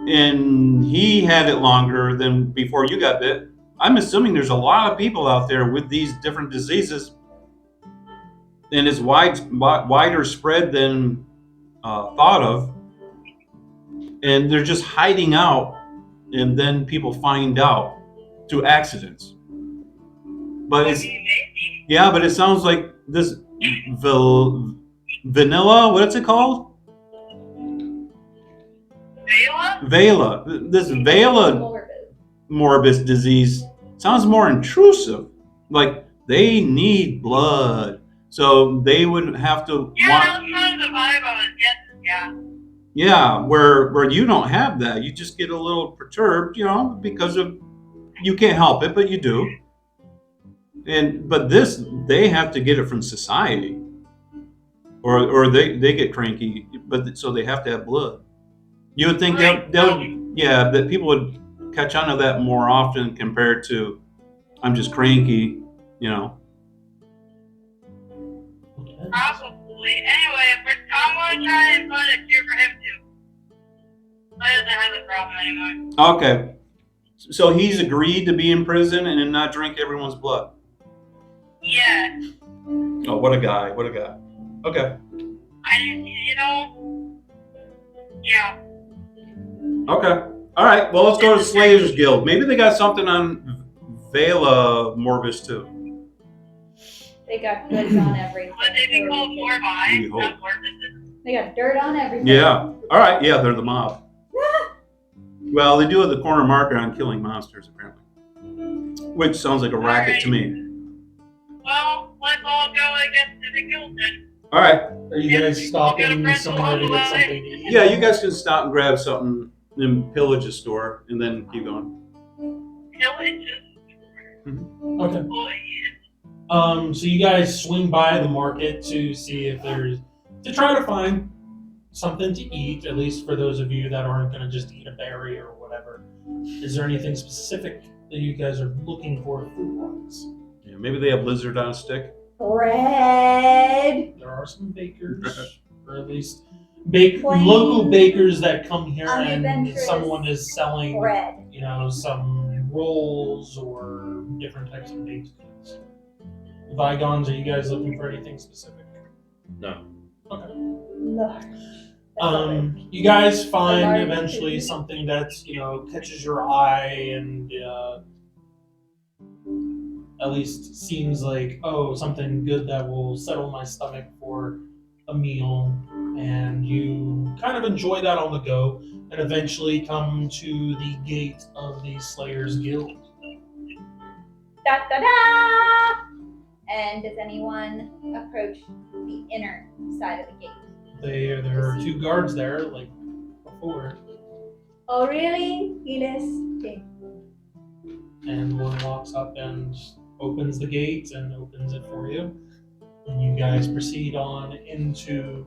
and he had it longer than before you got bit. I'm assuming there's a lot of people out there with these different diseases, and it's wider spread than thought of, and they're just hiding out, and then people find out through accidents. But it's yeah, but it sounds like this vanilla. What's it called? Vela. This Vela morbus disease sounds more intrusive. Like they need blood, so they would have to. Yeah, that was kind of the vibe I was getting. Yeah. Yeah, where you don't have that, you just get a little perturbed, because of you can't help it, but you do. But this, they have to get it from society, or they get cranky, but so they have to have blood. You would think that that people would catch on to that more often compared to I'm just cranky, Probably. Anyway, I'm going to try and find a cure for him too. I doesn't have the problem anymore. Okay, so he's agreed to be in prison and then not drink everyone's blood. Yeah. Oh, what a guy! What a guy! Okay. I didn't, yeah. Okay. All right. Well, let's go to Slayers Guild. Maybe they got something on Vela Morbus too. They got goods on everything. Would they be called more We vibes, hope. not purposes? They got dirt on everything. Yeah. All right. Yeah, they're the mob. Well, they do have the corner market on killing monsters, apparently, which sounds like a racket to me. Well, let's all go, I guess, to the guild then. All right. Are you guys stopping somewhere to get something to eat? Yeah, you guys can stop and grab something and pillage a store and then keep going. Pillages. Okay. Oh, yeah. So you guys swing by the market to see if to try to find something to eat, at least for those of you that aren't going to just eat a berry or whatever. Is there anything specific that you guys are looking for food-wise? Yeah, maybe they have lizard on a stick. Bread. There are some bakers, or at least Plain. local bakers that come here, and Unadventurous someone is selling, Bread. some rolls or different types of baked goods. Vigons, are you guys looking for anything specific? No. Okay. Large. You guys find large eventually food. something that catches your eye and at least seems like something good that will settle my stomach for a meal, and you kind of enjoy that on the go, and eventually come to the gate of the Slayers Guild. Da da da! And does anyone approach the inner side of the gate? There are two guards there, like before, Oh really? Giles? Okay. and one walks up and opens the gate and opens it for you. And you guys proceed on into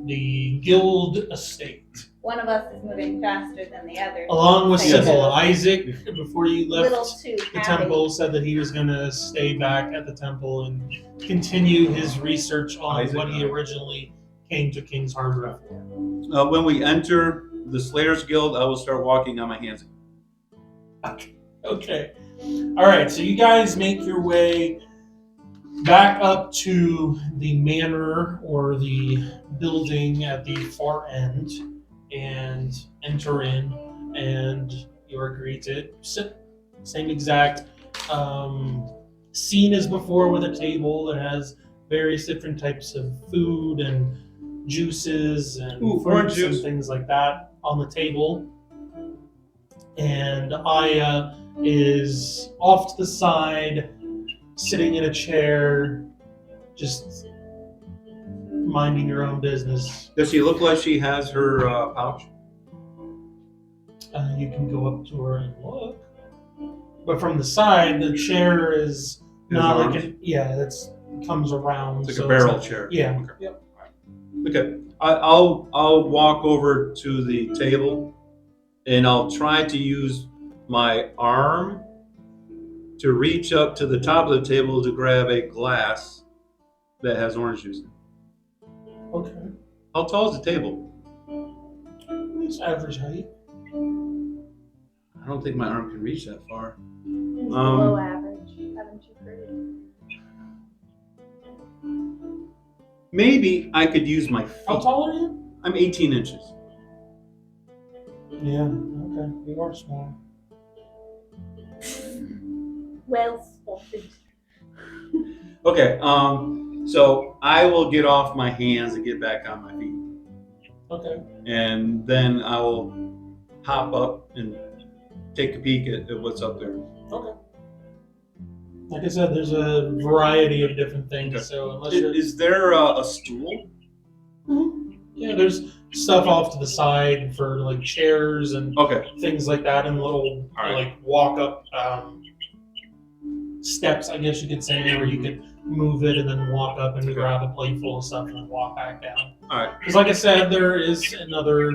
the guild estate. One of us is moving faster than the other. Along with Yes. Sibble, Isaac, before you Little left too the happy. temple, said that he was going to stay back at the temple and continue his research on Isaac, what he originally came to King's Harbor for. When we enter the Slayers Guild, I will start walking on my hands. Okay. All right, so you guys make your way back up to the manor or the building at the far end and enter in, and you're greeted. Same exact scene as before, with a table that has various different types of food and juices and orange fruits and juice. things like that on the table. And Aya is off to the side, sitting in a chair, just minding her own business. Does she look like she has her pouch? You can go up to her and look. But from the side, the chair is not like arms? it's comes around. It's like so a barrel like- chair. Yeah. Okay. Yep. Okay. I'll walk over to the table, and I'll try to use my arm to reach up to the top of the table to grab a glass that has orange juice in it. Okay. How tall is the table? It's average height. I don't think my arm can reach that far. It's below average. Haven't you heard? Maybe I could use my feet. How tall are you? I'm 18 inches. Yeah. Okay. You are small. Well spotted. Okay. So I will get off my hands and get back on my feet, Okay. and then I will hop up and take a peek at what's up there. Okay. Like I said, there's a variety of different things. Okay. So unless you're, Is there a stool? yeah, there's stuff off to the side for like chairs and Okay. things like that, and little All right. like walk up steps, I guess you could say, where you could move it and then walk up and grab a plate full of stuff and then walk back down. All right. Because like I said, there is another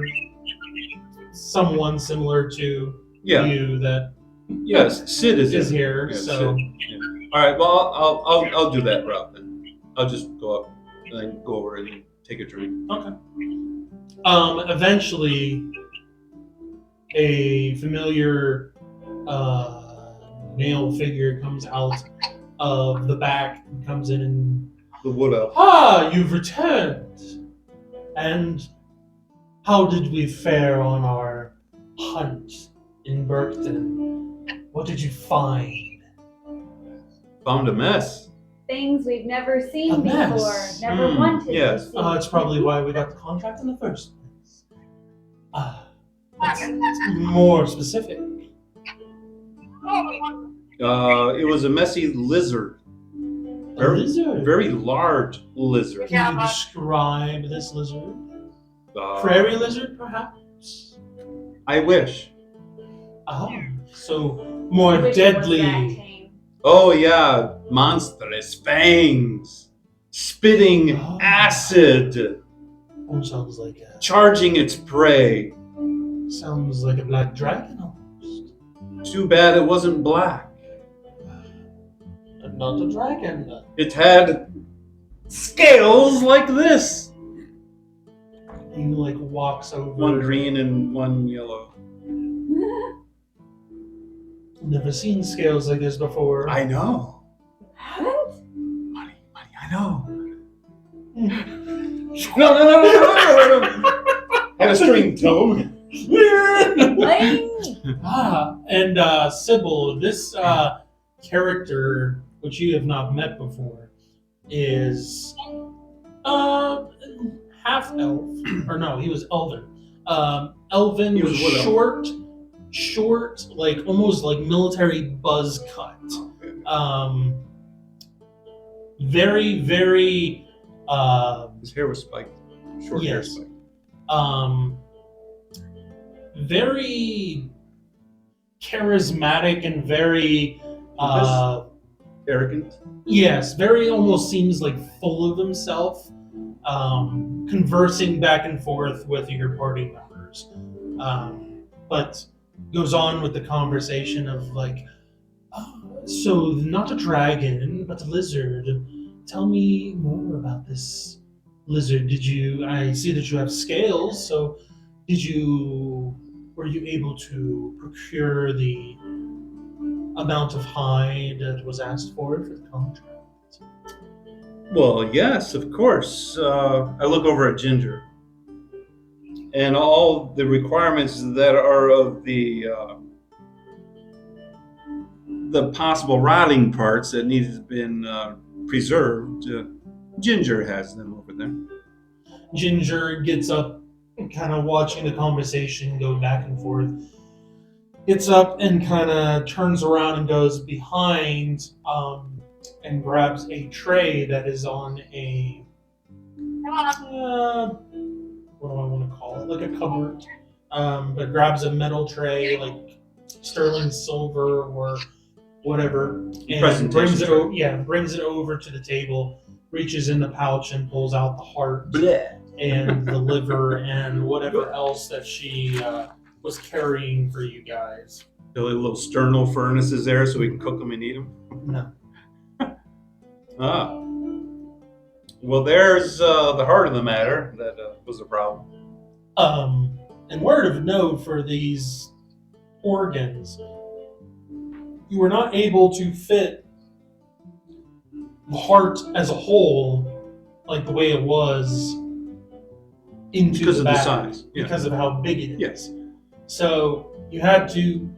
someone similar to Yeah. you that Yes. Sid is here. Yeah, So Sid. Yeah. All right. Well, I'll do that route then. I'll just go up and then go over and take a drink. okay. Eventually, a familiar male figure comes out of the back and comes in and The wood elf. you've returned. And how did we fare on our hunt in Burkton? What did you find? Found a mess. Things we've never seen A mess. before. Never wanted yes. to see. It's probably why we got the contract in the first place. It's more specific. It was a messy lizard. A lizard. Very large lizard. Can you describe this lizard? Uh, Prairie lizard, perhaps? I wish. So I more wish it was that deadly. tame. Oh yeah, monstrous fangs, spitting Oh. acid, Sounds like charging its prey. a black dragon almost. Too bad it wasn't black. Not a dragon. It had scales like this. He like walks over. One green and one yellow. Never seen scales like this before. I know. Haven't? Money, I know. Hmm. No. Had a string tone. And Sibble, this character, which you have not met before, is half elf, or no, he was elven. Elven He was was wood elf. short, like almost like military buzz cut. Very, very. His hair was spiked. Short hair Yes. spiked. Very charismatic and very Arrogant. yes, very almost seems like full of himself, conversing back and forth with your party members, but goes on with the conversation of like, so not a dragon but a lizard. Tell me more about this lizard. I see that you have scales, so were you able to procure the amount of hide that was asked for the contract? Well, yes, of course. I look over at Ginger, and all the requirements that are of the possible rotting parts that need to have been preserved. Ginger has them over there. Ginger gets up, kind of watching the conversation go back and forth. Gets up and kind of turns around and goes behind and grabs a tray that is on a what do I want to call it? Like a cupboard. But grabs a metal tray, like sterling silver or whatever, and Presentation brings it tray. brings it over to the table, reaches in the pouch and pulls out the heart Bleh. and the liver and whatever else that she was carrying for you guys. The little sternal furnaces there so we can cook them and eat them. No. Ah. Well, there's the heart of the matter that was a problem. And word of note for these organs, you were not able to fit the heart as a whole, like the way it was, into Because the of the bag, size. Yeah. because of how big it is. Yes. So you had to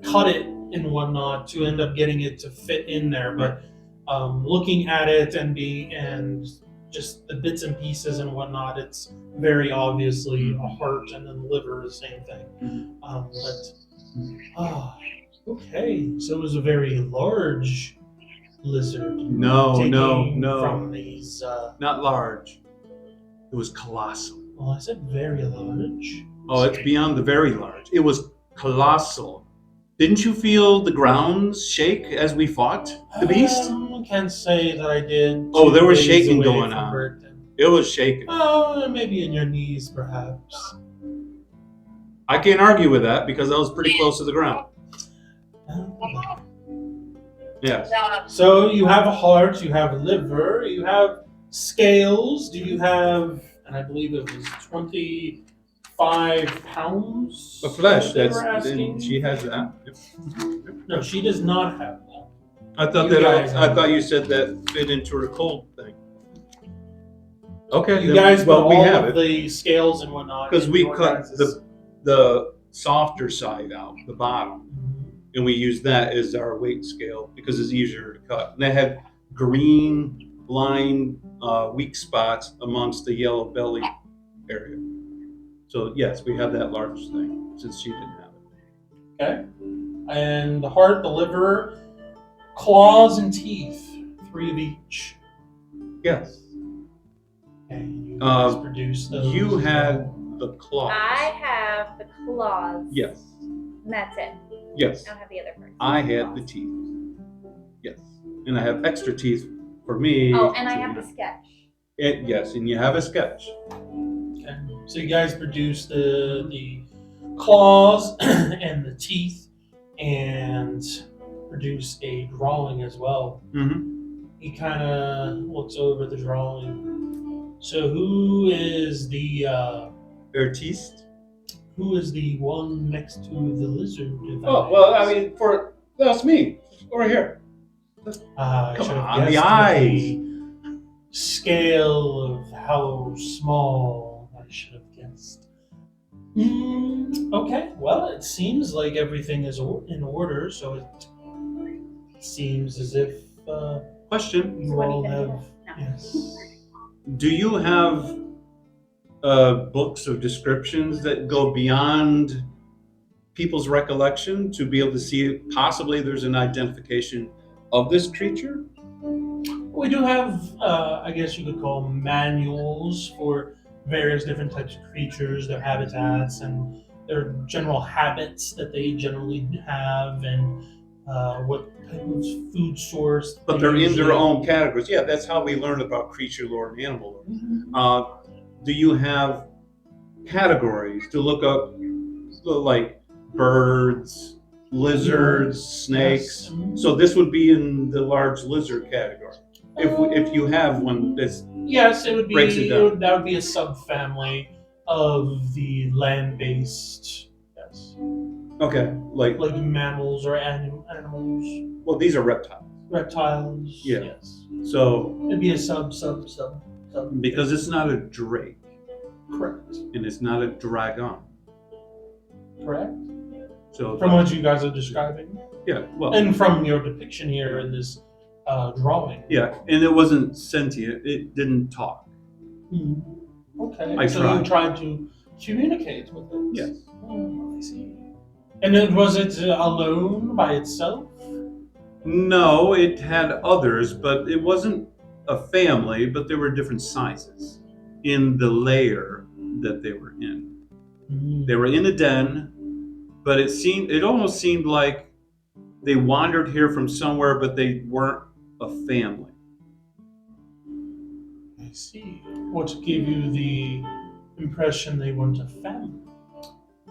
cut it and whatnot to end up getting it to fit in there. But looking at it and just the bits and pieces and whatnot, it's very obviously a heart, and then liver, the same thing. Okay, so it was a very large lizard. No. From these. Not large. It was colossal. Well, I said very large. Oh, it's beyond the very large. It was colossal. Didn't you feel the grounds shake as we fought the beast? I can't say that I did. Oh, there was 2 days shaking away going from on. Burton. It was shaking. Oh, maybe in your knees, perhaps. I can't argue with that because I was pretty close to the ground. Yes. So you have a heart, you have a liver, you have scales. Do you have? And I believe it was 25 pounds The flesh. they That's were asking? she has that. Yep. No, she does not have that. I thought You that guys I thought you said that fit into her cold thing. Okay. You then- guys put well, we all have of it the scales and whatnot because in we your cut guys' the softer side out, the bottom. Mhm. And we use that as our weight scale because it's easier to cut. And they had green line weak spots amongst the yellow belly area. So yes, we have that large thing since she didn't have it. Okay. And the heart, the liver, claws, and teeth, 3 of each. Yes. Okay, you guys produce those. You as had well. the claws. I have the claws. Yes. And that's it. Yes. I don't have the other parts. I had the teeth. Yes. And I have extra teeth for me. Oh, and I have the sketch. Yes, and you have a sketch. Okay. So you guys produce the claws and the teeth, and produce a drawing as well. Mm-hmm. He kind of looks over the drawing. So who is the Artiste. one next to the lizard? if Oh, may well, ask? I mean, that's me. Over here. I Come should have on, the guessed eyes. with the scale of how small. I should have guessed. Okay, well, it seems like everything is in order, so it seems as if Question. you So what do all you have. think? No. Yes. Do you have books of descriptions that go beyond people's recollection to be able to see possibly there's an identification of this creature? We do have, I guess you could call them manuals for various different types of creatures, their habitats, and their general habits that they generally have, and what type of food source. But they they're in their usually- own categories. Yeah, that's how we learn about creature lore and animal lore. Mhm. Do you have categories to look up, like birds, lizards, snakes? Yes. So this would be in the large lizard category. If you have one that's Yes, it would be. breaks it down. That would be a subfamily of the land-based. Yes, okay, like like mammals or animals, well, these are reptiles. reptiles. Yeah. Yes, So it'd be a sub. because it's not a drake Correct. and it's not a dragon, Correct. so From what you guys are describing, yeah, well, and from your depiction here in this drawing. yeah, and it wasn't sentient. It didn't talk. Hmm. Okay. I so tried. you tried to communicate with it. Yes. Oh, I see. And was it alone by itself? No, it had others, but it wasn't a family. But there were different sizes in the layer that they were in. Hmm. They were in a den, but it almost seemed like They wandered here from somewhere, but they weren't a family. I see. What gave you the impression they weren't a family?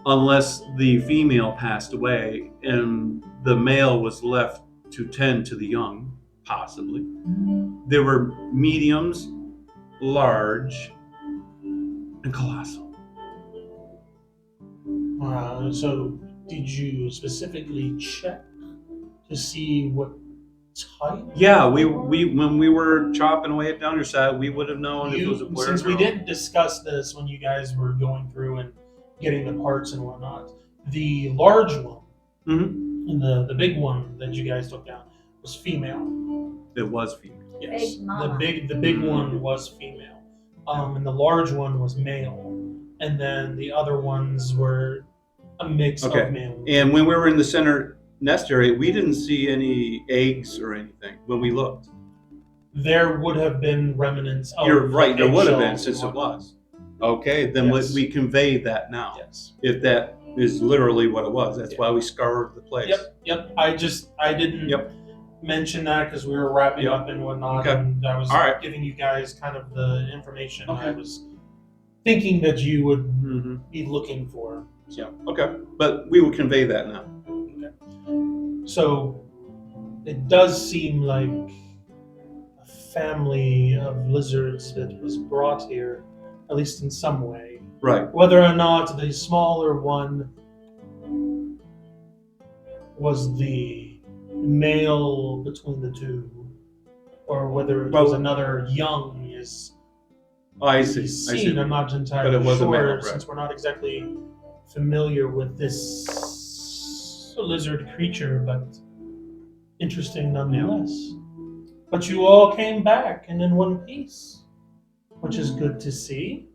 Unless the female passed away and the male was left to tend to the young, possibly. There were mediums, large, and colossal. So did you specifically check to see what type? Yeah, we when we were chopping away at down your side, we would have known if it was a boy or Since we girl. didn't discuss this when you guys were going through and getting the parts and whatnot, the large one Mhm. and the big one that you guys took down was female. It was female. Yes, Big mama. the big one was female, and the large one was male, and then the other ones were a mix Okay. of male. And when we were in the center nest area, we didn't see any eggs or anything when we looked. There would have been remnants. Of You're right, there would have been eggshells since and it whatnot. was. Okay, then Yes. we convey that now. Yes. If that is literally what it was, that's why we scoured the place. Yep. I didn't Yep. mention that because we were wrapping Yep. up and whatnot, Okay. and I was All right. giving you guys kind of the information I Okay. was thinking that you would Mm-hmm. be looking for. Yeah. Okay, but we will convey that now. So it does seem like a family of lizards that was brought here, at least in some way. Right. Whether or not the smaller one was the male between the two, or whether it was Well- another young is I to see. be I seen. see. I'm not entirely But it was a sure, male, right. since we're not exactly familiar with this lizard creature, but interesting nonetheless. But you all came back and in one piece, which is good to see.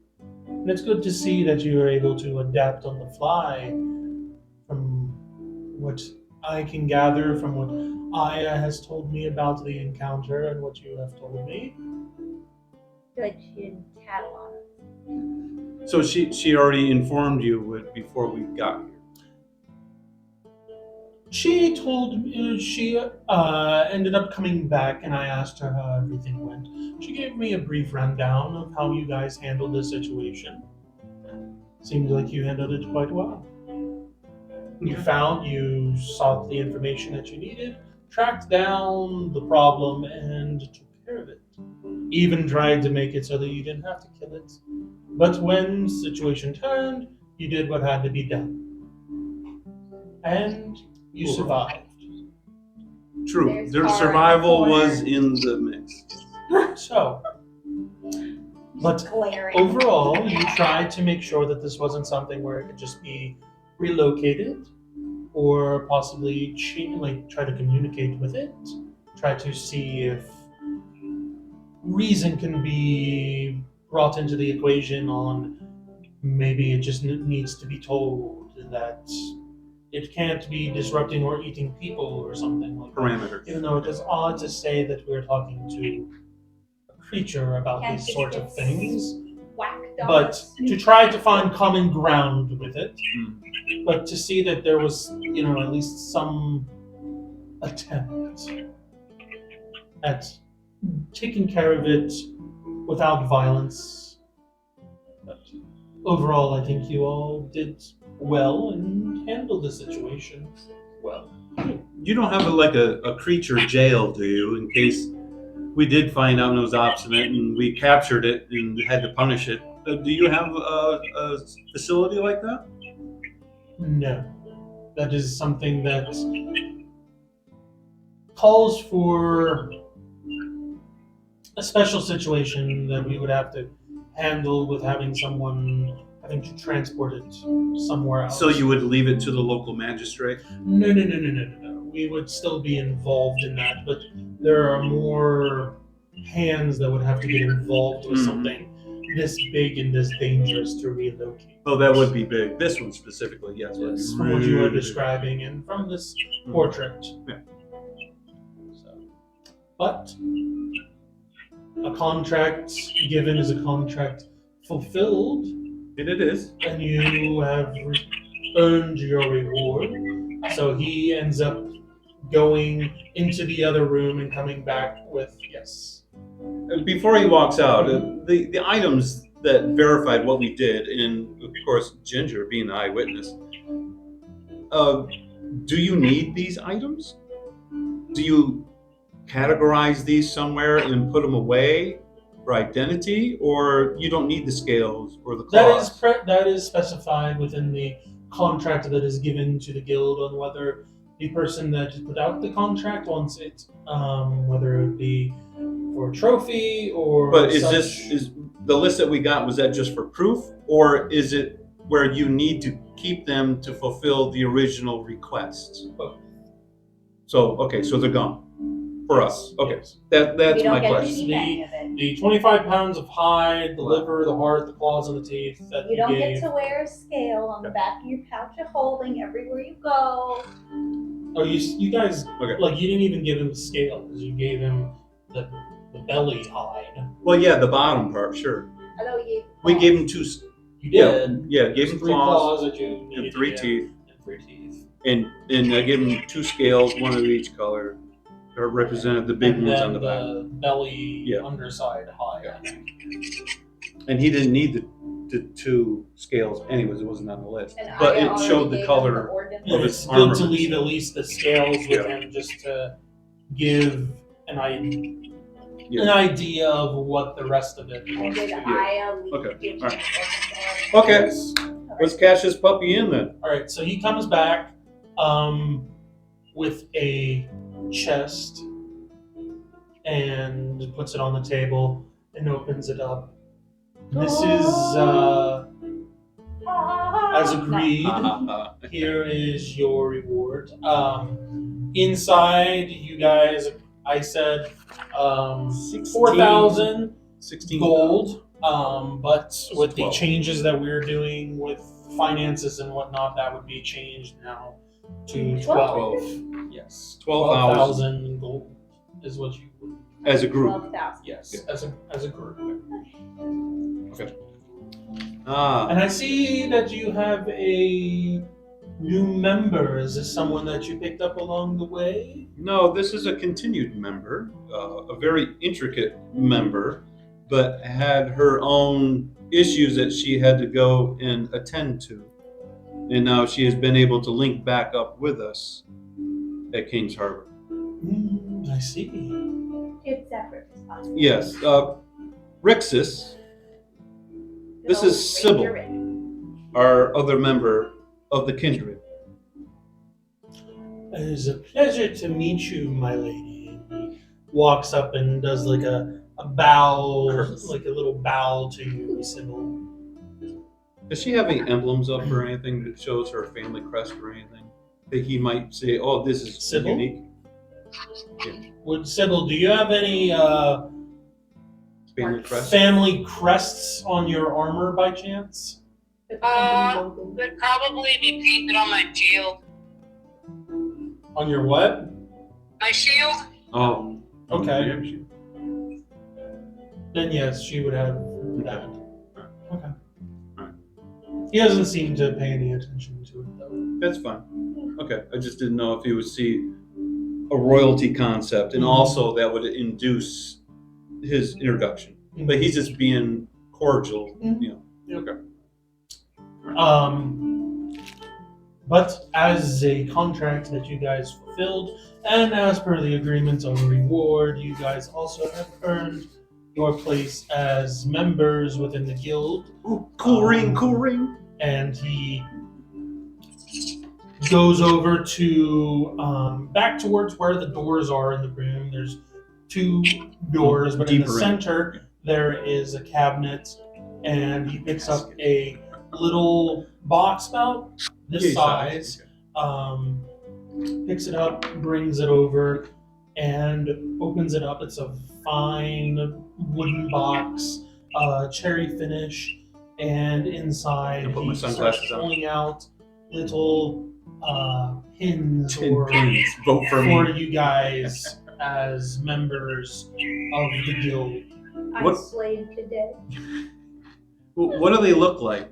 And it's good to see that you are able to adapt on the fly. From what I can gather from what Aya has told me about the encounter and what you have told me. Good, she didn't tattle on us. So she already informed you before we got here. She told me she ended up coming back, and I asked her how everything went. She gave me a brief rundown of how you guys handled the situation. Seemed like you handled it quite well. You sought the information that you needed, tracked down the problem, and took care of it. Even tried to make it so that you didn't have to kill it. But when the situation turned, you did what had to be done. And you survived. True. There's Their our survival corner. was in the mix. So, but Glaring. overall, you tried to make sure that this wasn't something where it could just be relocated, or possibly try to communicate with it. Try to see if reason can be brought into the equation on maybe it just needs to be told that it can't be disrupting or eating people or something like that. Parameters. Even though it is odd to say that we're talking to a creature about Can't these just sorts get of things, Whacked on but us. to try to find common ground with it, Mm. but to see that there was, at least some attempt at taking care of it without violence. But overall, I think you all did well and handled the situation well. You don't have a creature jail, do you? In case we did find out it was obstinate and we captured it and had to punish it. Do you have a facility like that? No. That is something that calls for a special situation that we would have to handle with having having to transport it somewhere else. So you would leave it to the local magistrate? No. We would still be involved in that, but there are more hands that would have to get involved with Mhm. something this big and this dangerous to relocate. Oh, that would be big. This one specifically, yes. would be Yes, from what you were really big. describing and from this Mhm. portrait. Yeah. So, but a contract given is a contract fulfilled, And it is. and you have earned your reward. So he ends up going into the other room and coming back with yes. Before he walks out, the items that verified what we did, and of course Ginger being the eyewitness, do you need these items? Do you categorize these somewhere and put them away for identity, or you don't need the scales or the claws? That is specified within the contract that is given to the guild on whether the person that put out the contract wants it, whether it be for a trophy or. But is such. the list that we got, was that just for proof, or is it where you need to keep them to fulfill the original requests? Both. So okay, so they're gone for us. Okay, Yes. that's You don't my get to question. keep any of it. The 25 pounds of hide, the liver, the heart, the claws, and the teeth that You don't gave. get to wear a scale on the back of your pouch of holding everywhere you go. Oh, you guys, Okay. like, you didn't even give him the scale, because you gave him the belly hide. Well, yeah, the bottom part, sure. I know you. We gave him two. You Yeah, did. yeah, gave him Three claws that you needed and 3 to get, teeth, and 3 teeth. and I gave him 2 scales, one of each color, that represented the big And ones then on the back. the belly Yeah. underside hide. And he didn't need the 2 scales, anyways. It wasn't on the list, And but I it already showed the gave them color. organs. Of And his it's good to armaments. leave at least the scales with Yeah. him just to give an idea. Yeah. An idea of what the rest of it I was. did too. Okay. give All them right. organs. Okay, let's cash this puppy in then. All right, so he comes back with a chest and puts it on the table and opens it up. This is, as agreed, here is your reward. Inside, you guys, I said 4,000 16 gold, but with the 12. changes that we're doing with finances and whatnot, that would be changed now to 12. Yes, 12,000 gold is what you would. as a group. 12,000. Yes, as a group. Okay. And I see that you have a new member. Is this someone that you picked up along the way? No, this is a continued member, a very intricate member, but had her own issues that she had to go and attend to. And now she has been able to link back up with us at Kings Harbor. I see. It's separate responsibility. Yes, Rixus, this is Sibble, our other member of the Kindred. It is a pleasure to meet you, my lady. And he walks up and does like a bow, Curse. like a little bow to you, Sibble. Does she have any emblems up or anything that shows her family crest or anything that he might say, "Oh, this is Sibble? unique"? Would Sibble, do you have any Family crest. family crests on your armor by chance? Would probably be painted on my shield. On your what? My shield? Oh, Okay. yeah, Then yes, she would have that. Okay. Alright. He doesn't seem to pay any attention to it though. that's fine. Okay, I just didn't know if he would see a royalty concept, and Mhm. also that would induce his introduction. But he's just being cordial, you know. Okay. But as a contract that you guys fulfilled, and as per the agreement on reward, you guys also have earned your place as members within the guild. Ooh, cool ring, cool ring. And he goes over to back towards where the doors are in the room. There's 2 doors, but in the Deeper in. center there is a cabinet, and he picks up a little box about this size. Picks it up, brings it over, and opens it up. It's a fine wooden box, cherry finish, and inside I'll put my he starts sunglasses on. pulling out little pins or Pins. Vote for for me. you guys as members of the guild. I What- slayed today. What do they look like?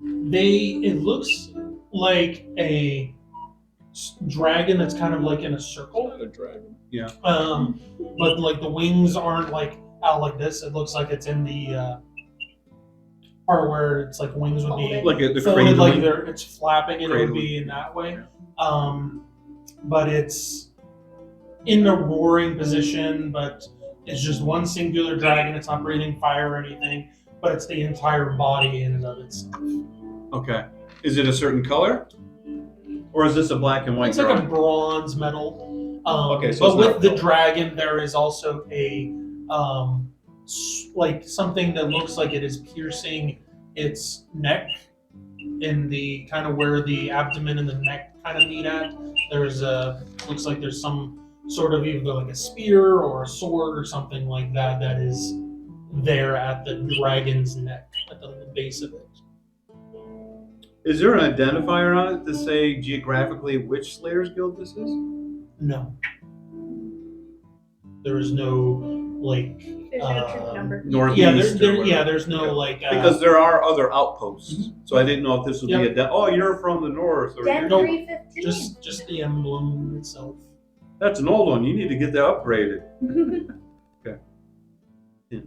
It looks like a dragon that's kind of like in a circle. Not a dragon. But like the wings aren't like out like this. It looks like it's in the part where it's like wings would be Like the folded, like cradling. it's flapping. It would Cradling. be in that way. But it's in a roaring position. But it's just one singular dragon. It's not breathing fire or anything. But it's the entire body in and of itself. Okay. Is it a certain color? Or is this a black and white It's like a dragon? bronze metal. Okay, so but it's not with the gold. dragon, there is also a like something that looks like it is piercing its neck in the kind of where the abdomen and the neck kind of meet at. There's looks like there's some sort of either like a spear or a sword or something like that that is there at the dragon's neck at the base of it. Is there an identifier on it to say geographically which Slayers Guild this is? No. There is no like There's no troop number. Northeast yeah, or whatever. there's no Yeah. like Because there are other outposts, so I didn't know if this would Yep. be oh, you're from the north, or Den you're... Nope. 315. just the emblem itself. That's an old one. You need to get that upgraded. Okay. Yeah.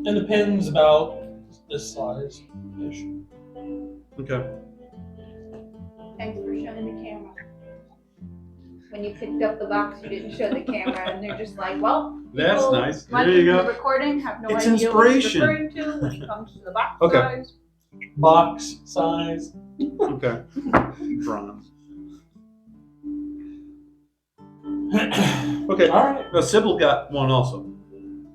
And the pin's about this size ish. Okay. Thanks for showing the camera. When you picked up the box, you didn't show the camera, and they're just like, well, That's people nice. There watching you the go. recording have no It's idea what it's inspiration. referring to when it comes to the box Okay. size. Box size. Okay. Bronze. Okay. All right. Now, Sibble got one also,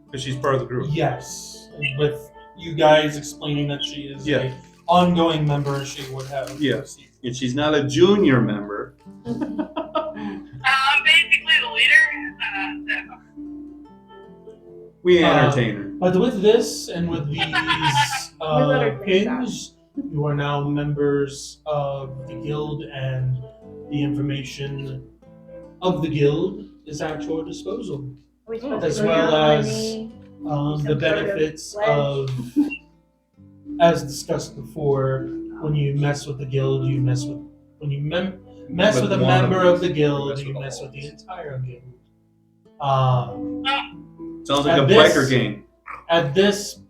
because she's part of the group. Yes, with you guys explaining that she is Yeah. a ongoing member, she would have. Yeah. received. And she's not a junior member. I'm basically the leader. We entertain her. But with this and with these let her finish that. pins, you are now members of the guild, and the information of the guild is at your disposal. Are we supposed As to go well down as money? the Some sort of benefits pledge. of, as discussed before, when you mess with the guild, you mess with mess with a one member of of the us, guild, mess you with mess all with of the us. entire guild. Sounds like at a this- biker gang. At this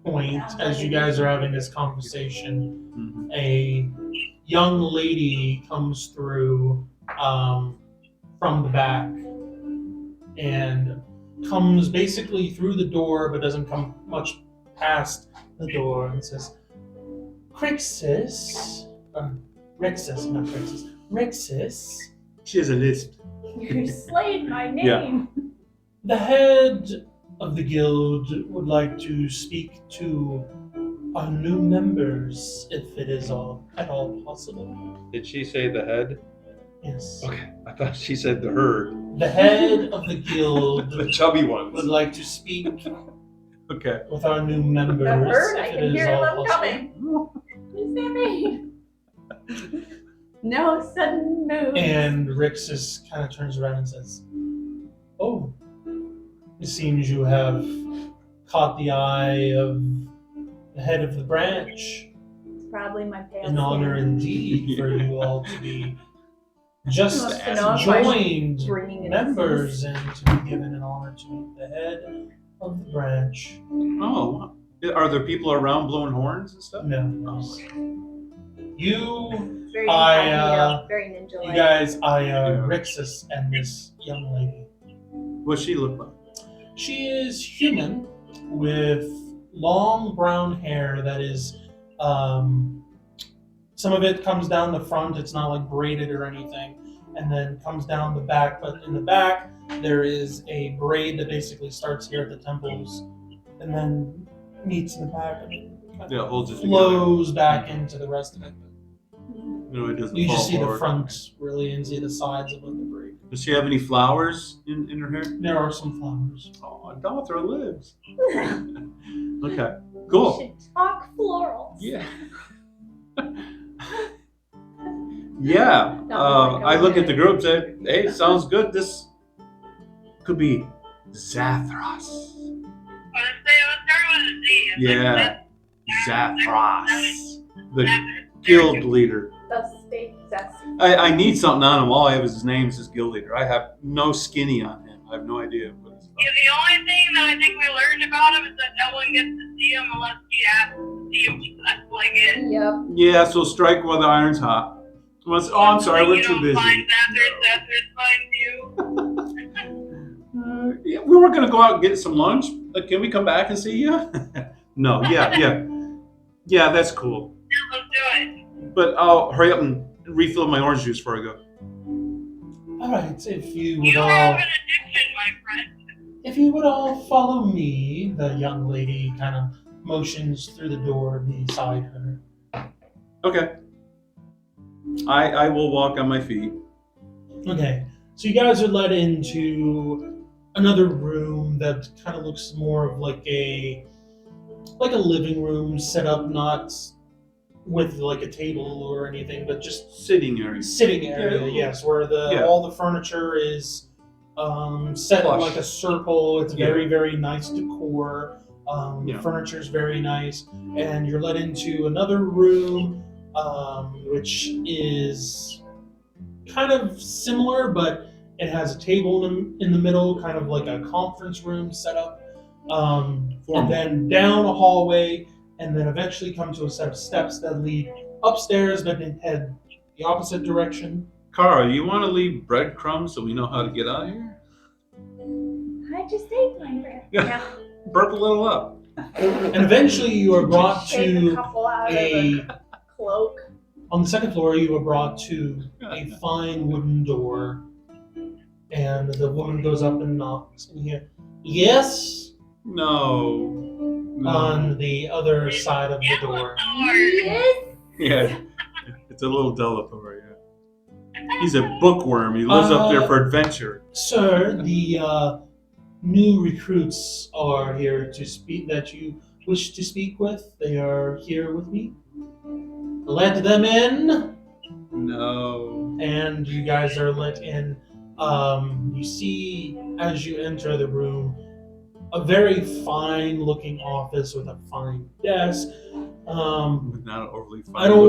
point, as you guys are having this conversation, Mhm. a young lady comes through from the back and comes basically through the door, but doesn't come much past the door, and says, Crixus, Rexus, not Crixus, Rexus, She has a lisp. You slayed my name. Yeah. the head of the guild would like to speak to our new members, if it is at all possible. Did she say the head? Yes. Okay. I thought she said the herd. The head of the guild The chubby would ones. like to speak Okay. with our new members, The herd, I if it can is hear all them possible. coming. What does that mean? No sudden moves. And Rixus kind of turns around and says, "Oh, it seems you have caught the eye of the head of the branch. It's probably my pale An honor skin. indeed for you all to be just Wants to know if I joined Bringing in members and to be given an honor to meet the head of the branch." Oh. Are there people around blowing horns and stuff? No. You Very I, incognito, very ninja You like. guys, Yeah. Rixus and this young lady. What's she look like? She is human with long brown hair that is, some of it comes down the front, it's not like braided or anything, and then comes down the back, but in the back there is a braid that basically starts here at the temples and then meets in the back and kind Yeah, of holds it together. flows back into the rest of it. No, it doesn't You fall just see the forward. front really and see the sides of like the braid. Does she have any flowers in her hair? There are some flowers. Oh, Dothra lives. We Okay, cool. should talk florals. Yeah. Yeah. I look at the group and say, hey, sounds good. This could be Zathras. Let's start with a Z. It's Yeah. like Zathras, the guild leader. The steak zest. I need something on him. All I have is his name, is his guild leader. I have no skinny on him. I have no idea what he's Yeah, about. the only thing that I think we learned about him is that no one gets to see him unless you have to see him. That's like it. Yep. Yeah, so strike while the iron's hot. I'm sorry, we're you too don't busy. find Zathras finds you. Yeah, we were gonna go out and get some lunch. Can we come back and see you? No, yeah, that's cool. Yeah, let's do it. But I'll hurry up and refill my orange juice before I go. All right, if you would You have all, an addiction, my friend. if you would all follow me, the young lady kind of motions through the door beside her. Okay. I will walk on my feet. Okay, so you guys are led into another room that kind of looks more of like a living room set up, not with like a table or anything, but just Sitting area. sitting area. Yeah. Yes, where Yeah. all the furniture is set in Plush. like a circle. It's Yeah. very, very nice decor. Yeah. Furniture's very nice, and you're led into another room, which is kind of similar, but it has a table in the middle, kind of like a conference room setup. And then down a hallway, and then eventually come to a set of steps that lead upstairs that then head the opposite direction. Kara, you want to leave breadcrumbs so we know how to get out of here? I just ate my bread. Yeah. Burp a little up. And eventually you are brought Shake a to couple out of a, the cloak. on the second floor, you are brought to a fine wooden door. And the woman goes up and knocks in here. Yes? No. On the other side of the door. Yes. Yeah. It's a little Delathor, yeah. He's a bookworm. He lives up there for adventure. Sir, the new recruits are here to speak that you wish to speak with. They are here with me. Let them in. No. And you guys are let in. You see, as you enter the room, a very fine-looking office with a fine desk. Not overly fine. I don't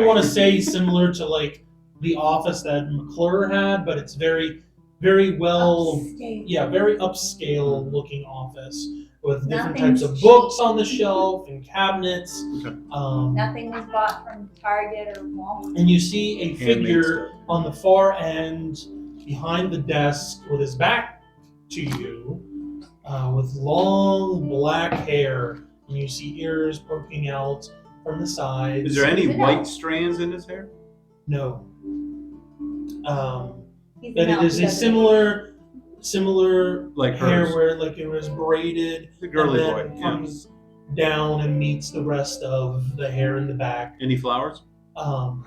want to say similar to like the office that McClure had, but it's very, very well, Upstate. yeah, very upscale-looking office with different Nothing's types of cheap. books on the shelf and cabinets. Okay. Nothing was bought from Target or Walmart. And you see a Handmade figure stuff. on the far end behind the desk with his back to you, with long black hair, and you see ears poking out from the sides. Is there any Is it white out? strands in his hair? No. He's But an it elf, is he a doesn't Like similar hair hers. where like it was braided The girly and boy. then Yeah. comes down and meets the rest of the hair in the back. Any flowers? No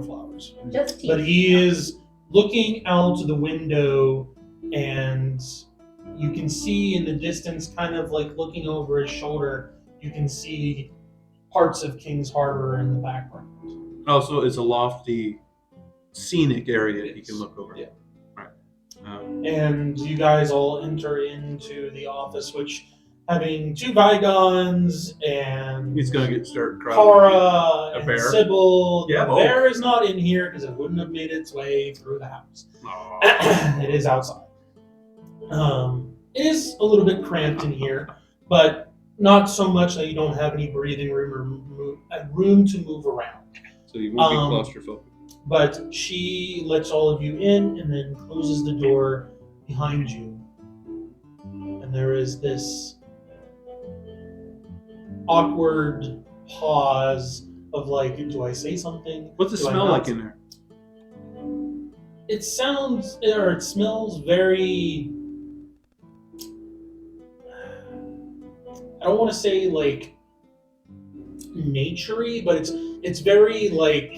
flowers. Just teeth. But he is looking out the window, and you can see in the distance, kind of like looking over his shoulder, you can see parts of King's Harbor in the background. Oh, so it's a lofty, scenic area you can look over. Yeah. Right. And you guys all enter into the office, which having two Vigons and He's gonna get started crying. Kara A and bear? Sybil. Yeah, The both. bear is not in here because it wouldn't have made its way through the house. Aw. It is outside. It is a little bit cramped in here, but not so much that you don't have any breathing room or room to move around. So you won't be Um, claustrophobic. But she lets all of you in and then closes the door behind you. And there is this awkward pause of like, do I say something? What's it Do I smell not? like in there? It smells very, I don't want to say like naturey, but it's very like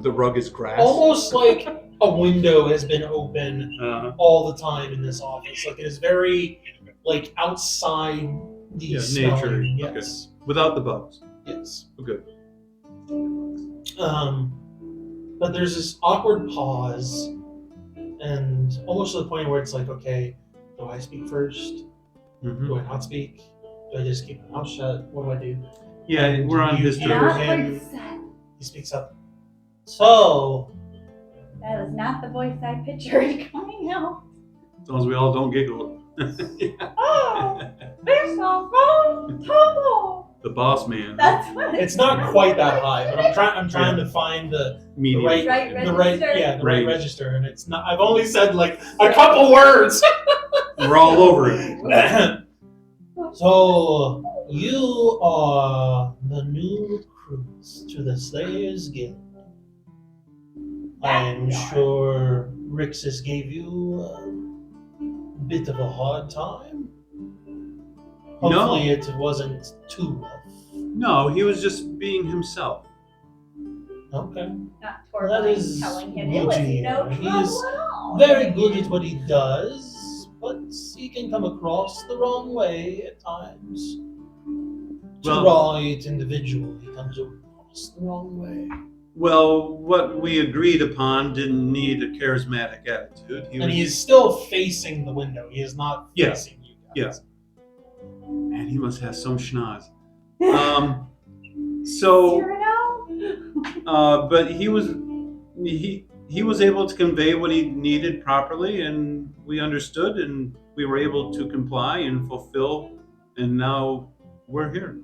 The rug is grass. almost like a window has been open Uh, all the time in this office. Like it is very like outside the Yeah, smelling. nature. Yes. without the bugs. Yes. Oh, good. But there's this awkward pause, and almost to the point where it's like, okay, do I speak first? Mhm. Do I not speak? Do I just keep my mouth shut? What do I do? Yeah, And we're on you his hear terms. Not him- voice set. He speaks up. So, That was not the voice I pictured coming out. As long as we all don't giggle. Oh, this is trouble. The boss man. That's what it's not quite that high, but I'm trying to find the medium. right- Right the right register. the right Range. register, and it's not. I've only said like a couple words. We're all over it. So you are the new recruits to the Slayers Guild. I'm sure Rixus gave you a bit of a hard time. Hopefully No. it wasn't too rough. No, he was just being himself. Okay. Not Well, that Torbjorn is telling him good it was to hear. no He trouble is at all. very good at what he does, but he can come across the wrong way at times. To Well- right individual, he comes across the wrong way. Well, what we agreed upon didn't need a charismatic attitude. And he is still facing the window. He is not Yeah. facing you Yeah. guys. Man, he must have some schnoz. So, Cyrano? but he was able to convey what he needed properly, and we understood, and we were able to comply and fulfill, and now we're here.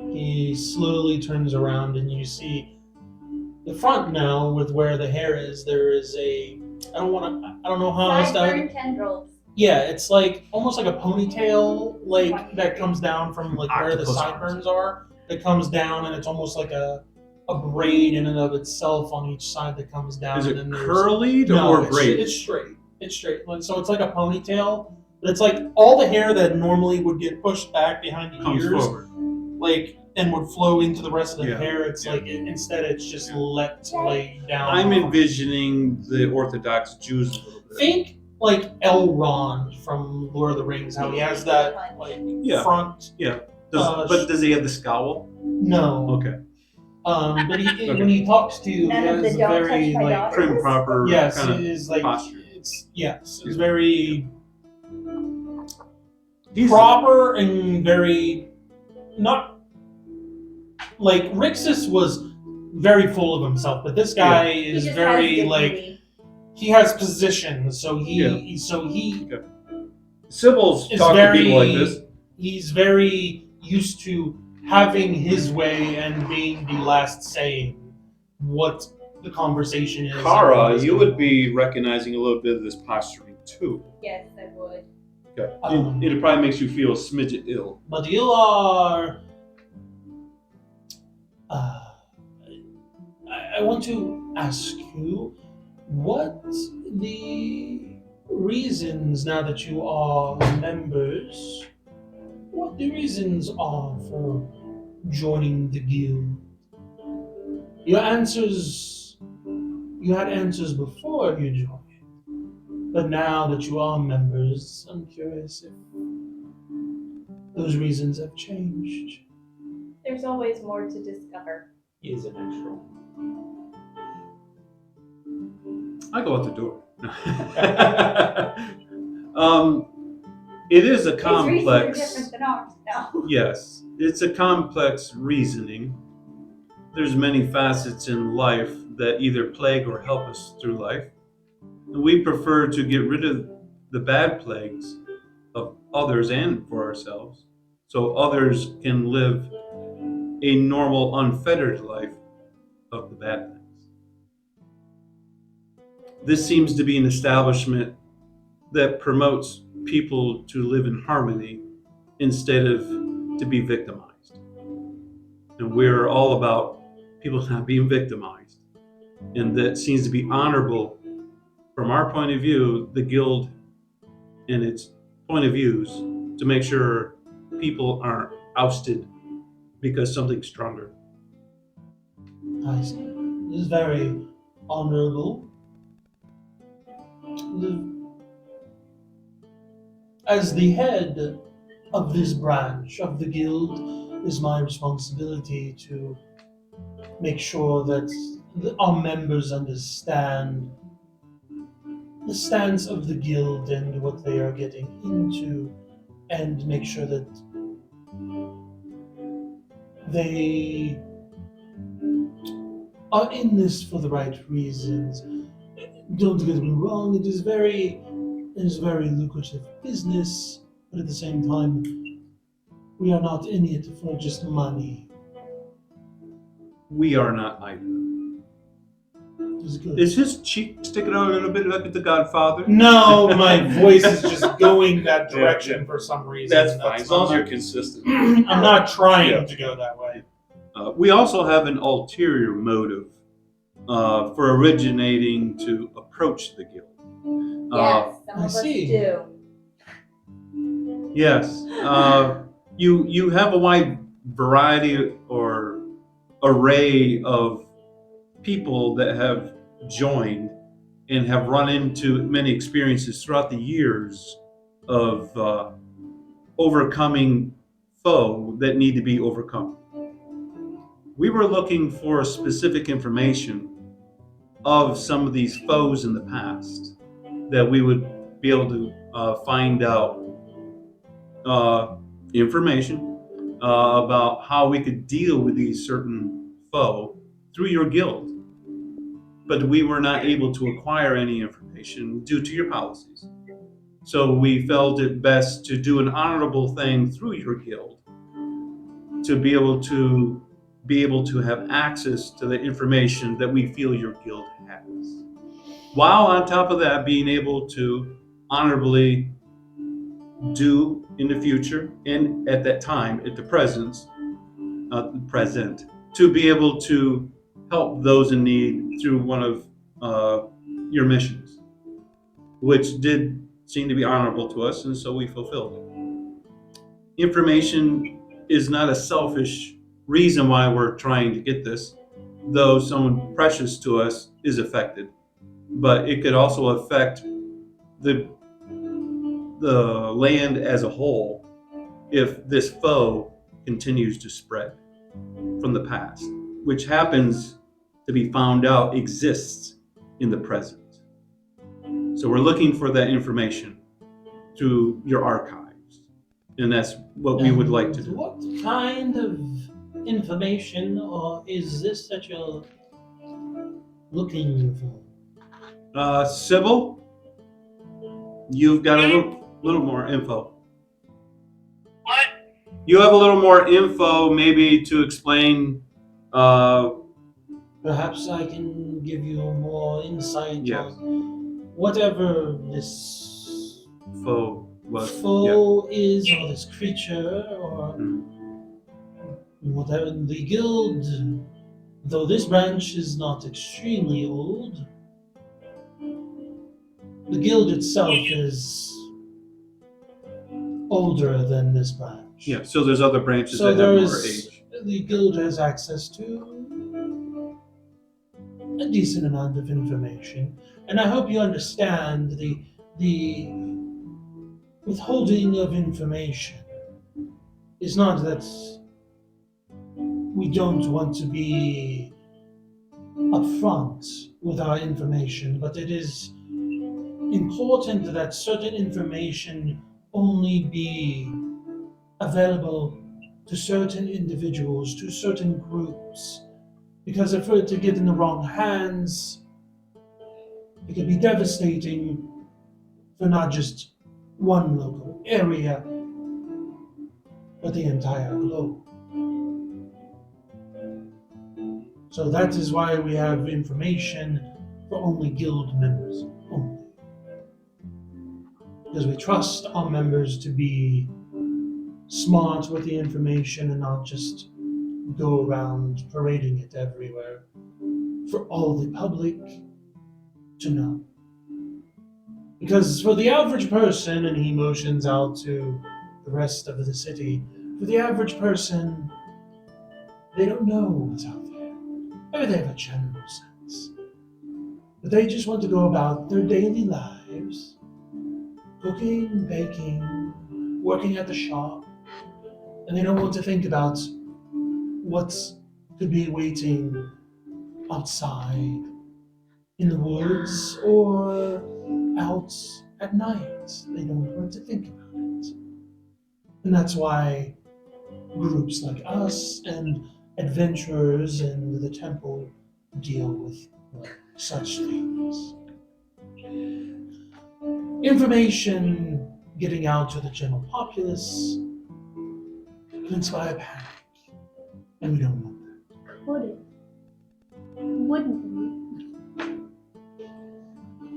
He slowly turns around and you see the front now with where the hair is. There is a I don't know how else to. Sideburn tendrils. Yeah, it's like almost like a ponytail, like that comes down from like where the Octopus sideburns are. It comes down and it's almost like a braid in and of itself on each side that comes down. Is and it then there's- curly No, or it's, braided? it's straight. It's straight. Like, so it's like a ponytail, but it's like all the hair that normally would get pushed back behind the Comes ears, forward. like and would flow into the rest of the Yeah. hair. It's like instead it's just let lay down. I'm envisioning the Orthodox Jews a little bit. Think like Elrond from Lord of the Rings, how he has that like Yeah. front. But does he have the scowl? No. Okay. But he when he talks to you, he None of has the a don't very touch my like daughter. Prim proper yes, kind it of is like posture. it's very He's proper and very not like Rixus was very full of himself, but this guy He is just very has like dignity. he has position, so Sybil's is talking to very people like this. he's very used to having his way and being the last saying what the conversation is. and what Kara, is you going would be recognizing a little bit of this posturing too. Yes, I would. Okay. Um, it probably makes you feel a smidget ill. but you are. I want to ask you what the reasons, now that you are members, what the reasons are for joining the guild. You had answers before you joined, but now that you are members, I'm curious if those reasons have changed. There's always more to discover. He is an extra. I go out the door. It is a His reasons are complex. different than ours. No. Yes, it's a complex reasoning. There's many facets in life that either plague or help us through life. And we prefer to get rid of the bad plagues of others and for ourselves, so others can live a normal, unfettered life of the bad things. This seems to be an establishment that promotes people to live in harmony instead of to be victimized. And we're all about people not being victimized. And that seems to be honorable from our point of view, the guild and its point of views, to make sure people aren't ousted because something's stronger. I see. This is very honorable. As the head of this branch of the guild, it is my responsibility to make sure that our members understand the stance of the guild and what they are getting into, and make sure that they are in this for the right reasons. Don't get me wrong, it is very lucrative business, but at the same time, we are not in it for just money. We are not either. It's good. Is his cheek sticking out a little bit like the Godfather? No, my voice is just going that direction for some reason. That's fine, as long as not- you're consistent. I'm not trying Yeah. to go that way. We also have an ulterior motive for originating to approach the guild. Yes, some I of us see. do. Yes. You have a wide variety or array of people that have joined and have run into many experiences throughout the years of overcoming foe that need to be overcome. We were looking for specific information of some of these foes in the past that we would be able to find out information about how we could deal with these certain foe through your guild. But we were not able to acquire any information due to your policies. So we felt it best to do an honorable thing through your guild to be able to have access to the information that we feel your guild has. While on top of that, being able to honorably do in the future and at that time, at the present, to be able to help those in need through one of your missions, which did seem to be honorable to us, and so we fulfilled it. Information is not a selfish reason why we're trying to get this, though someone precious to us is affected, but it could also affect the land as a whole if this foe continues to spread from the past, which happens to be found out exists in the present. So we're looking for that information through your archives, and that's what we would like to do. What kind of information or is this that you're looking for? Sibble, you've got a little more info. What? You have a little more info, maybe to explain. Perhaps I can give you more insight Yes. on whatever this Foe was. foe is, or this creature, or whatever the guild. Though this branch is not extremely old, the guild itself is older than this branch. Yeah. So there's other branches So that have more there's age. the guild has access to a decent amount of information, and I hope you understand the withholding of information is not that we don't want to be upfront with our information, but it is important that certain information only be available to certain individuals, to certain groups, because if it to get in the wrong hands, it could be devastating for not just one local area, but the entire globe. So that is why we have information for only guild members only. Because we trust our members to be smart with the information and not just go around parading it everywhere for all the public to know. Because for the average person, and he motions out to the rest of the city, for the average person, they don't know what's out there. Maybe they have a general sense. But they just want to go about their daily lives, cooking, baking, working at the shop, and they don't want to think about what could be waiting outside in the woods or out at night. They don't want to think about it. And that's why groups like us and adventurers in the temple deal with such things. Information getting out to the general populace can inspire panic. And we don't want that. Would it? Wouldn't we?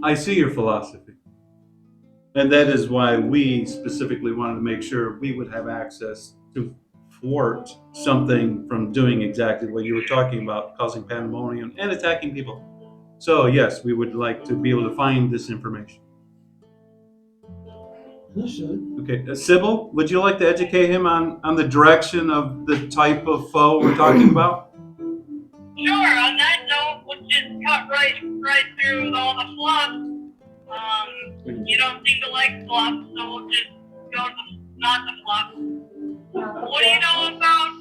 I see your philosophy. And that is why we specifically wanted to make sure we would have access to thwart something from doing exactly what you were talking about, causing pandemonium and attacking people. So yes, we would like to be able to find this information. Understood. Okay, Sibble, would you like to educate him on the direction of the type of foe we're talking about? Sure, on that note, we'll just cut right through all the fluff. You don't seem to like fluff, so we'll just go to not the fluff. What do you know about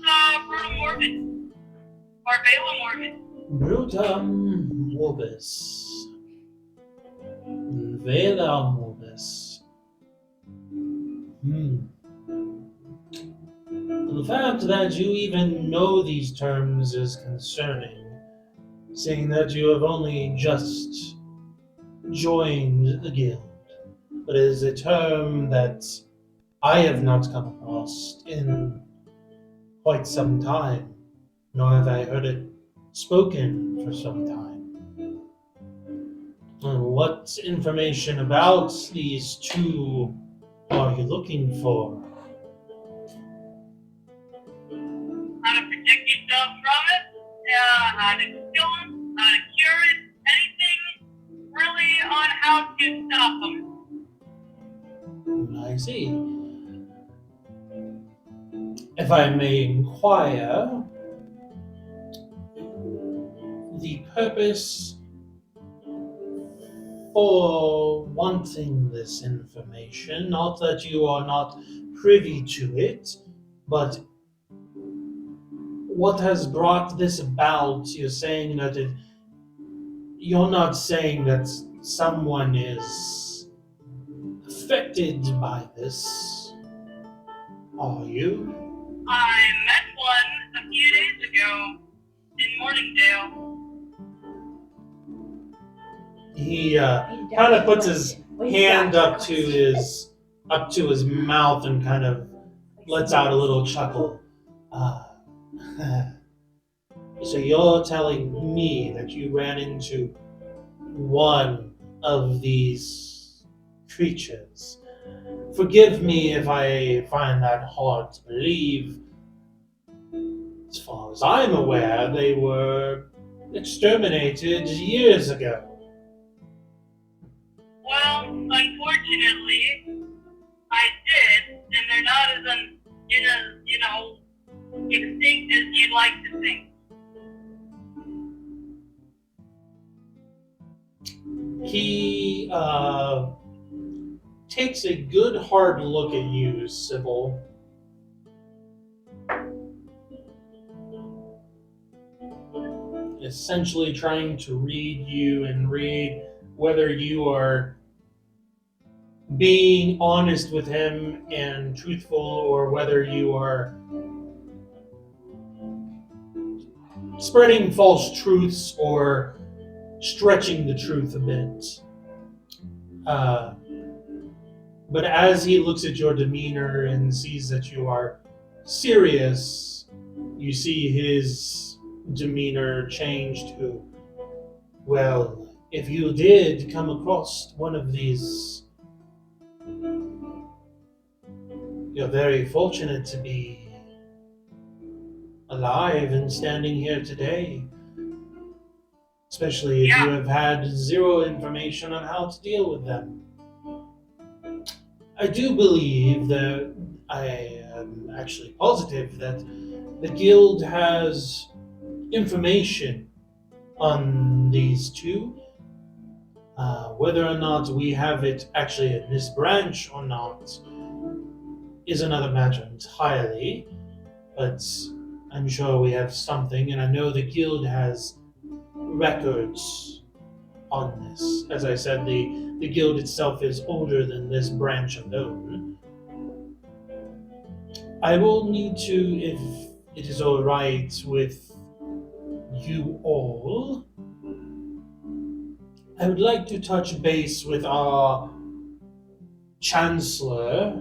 Brutal Morbid? Or Bela Morbid? Brutum morbis. Vela morbis. The fact that you even know these terms is concerning, seeing that you have only just joined the guild. But it is a term that I have not come across in quite some time, nor have I heard it spoken for some time. What information about these two are you looking for? How to protect yourself from it? How to kill them? How to cure it? Anything really on how to stop them? I see. If I may inquire, the purpose for wanting this information, not that you are not privy to it, but what has brought this about? You're saying that you're not saying that someone is affected by this, are you? I met one a few days ago in Morningdale. He kind of puts his hand up to his mouth and kind of lets out a little chuckle. So you're telling me that you ran into one of these creatures. Forgive me if I find that hard to believe. As far as I'm aware, they were exterminated years ago. Well, unfortunately, I did, and they're not as extinct as you'd like to think. He takes a good hard look at you, Sibble. Essentially trying to read you and read whether you are being honest with him and truthful, or whether you are spreading false truths or stretching the truth a bit. But as he looks at your demeanor and sees that you are serious, you see his demeanor change to, well, if you did come across one of these, you're very fortunate to be alive and standing here today. Especially if you have had zero information on how to deal with them. I do believe that, I am actually positive that the guild has information on these two. Whether or not we have it actually in this branch or not is another matter entirely, but I'm sure we have something, and I know the guild has records on this. As I said, the guild itself is older than this branch alone. I will need to, if it is all right with you all, I would like to touch base with our chancellor